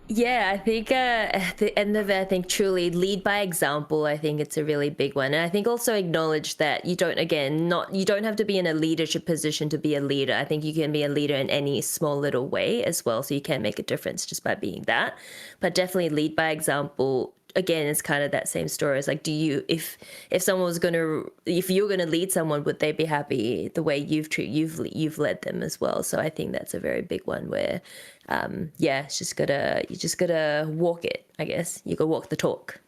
Yeah, I think at the end of it, I think truly lead by example. I think it's a really big one. And I think also acknowledge that you don't have to be in a leadership position to be a leader. I think you can be a leader in any small little way as well. So you can make a difference just by being that. But definitely lead by example. Again, it's kind of that same story. It's like, if you're gonna lead someone, would they be happy the way you've led them as well? So I think that's a very big one where, it's you just gotta walk it. I guess you gotta walk the talk.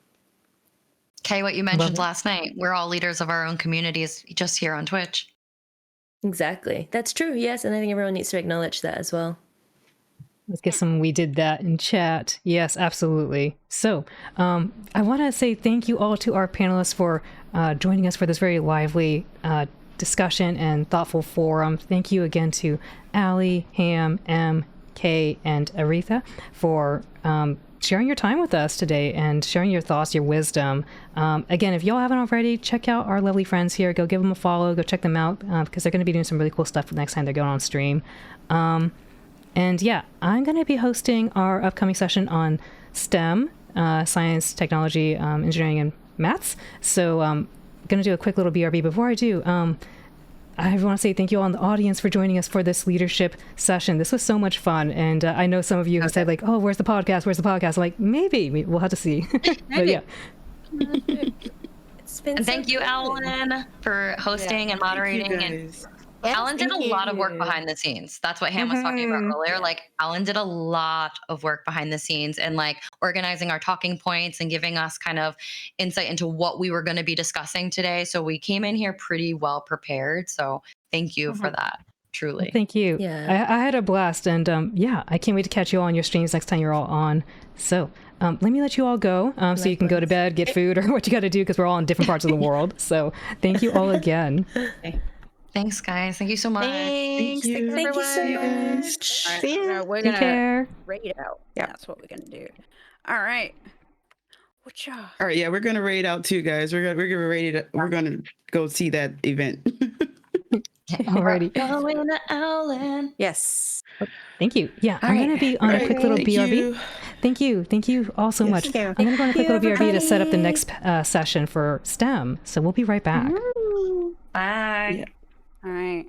Okay, what you mentioned last night, we're all leaders of our own communities just here on Twitch. Exactly, that's true. Yes, and I think everyone needs to acknowledge that as well. Let's get some we did that in chat. Yes, absolutely. So I want to say thank you all to our panelists for joining us for this very lively discussion and thoughtful forum. Thank you again to Allie, Ham, M, Kay, and Aretha for sharing your time with us today and sharing your thoughts, your wisdom. Again, if y'all haven't already, check out our lovely friends here. Go give them a follow. Go check them out because they're going to be doing some really cool stuff the next time they're going on stream. And yeah, I'm going to be hosting our upcoming session on STEM, science, technology, engineering, and maths. So I'm going to do a quick little BRB. Before I do, I want to say thank you all in the audience for joining us for this leadership session. This was so much fun. And I know some of you have said like, oh, where's the podcast? Where's the podcast? I'm like, maybe we'll have to see. But yeah. It's been And thank you, Alan, for hosting and moderating. And Alan did a lot of work behind the scenes. That's what Ham was talking about earlier. Like Alan did a lot of work behind the scenes and like organizing our talking points and giving us kind of insight into what we were going to be discussing today. So we came in here pretty well prepared. So thank you for that. Truly. Well, thank you. Yeah. I had a blast. And I can't wait to catch you all on your streams next time you're all on. So let me let you all go so you can go to bed, get food or what you got to do because we're all in different parts of the world. So thank you all again. Thanks, guys. Thank you so much. Thank you so much. All right, so we're Take gonna care. raid out. Yeah, that's what we're gonna do. All right. Whatcha? All right, yeah, we're gonna raid out too, guys. We're gonna go see that event. Alrighty. Going to Alan. Yes. Thank you. Yeah, I'm going to be on a quick little BRB. Thank you. Thank you all so much. you. I'm going to go on a quick little BRB to set up the next session for STEM. So we'll be right back. Bye. Yeah. All right.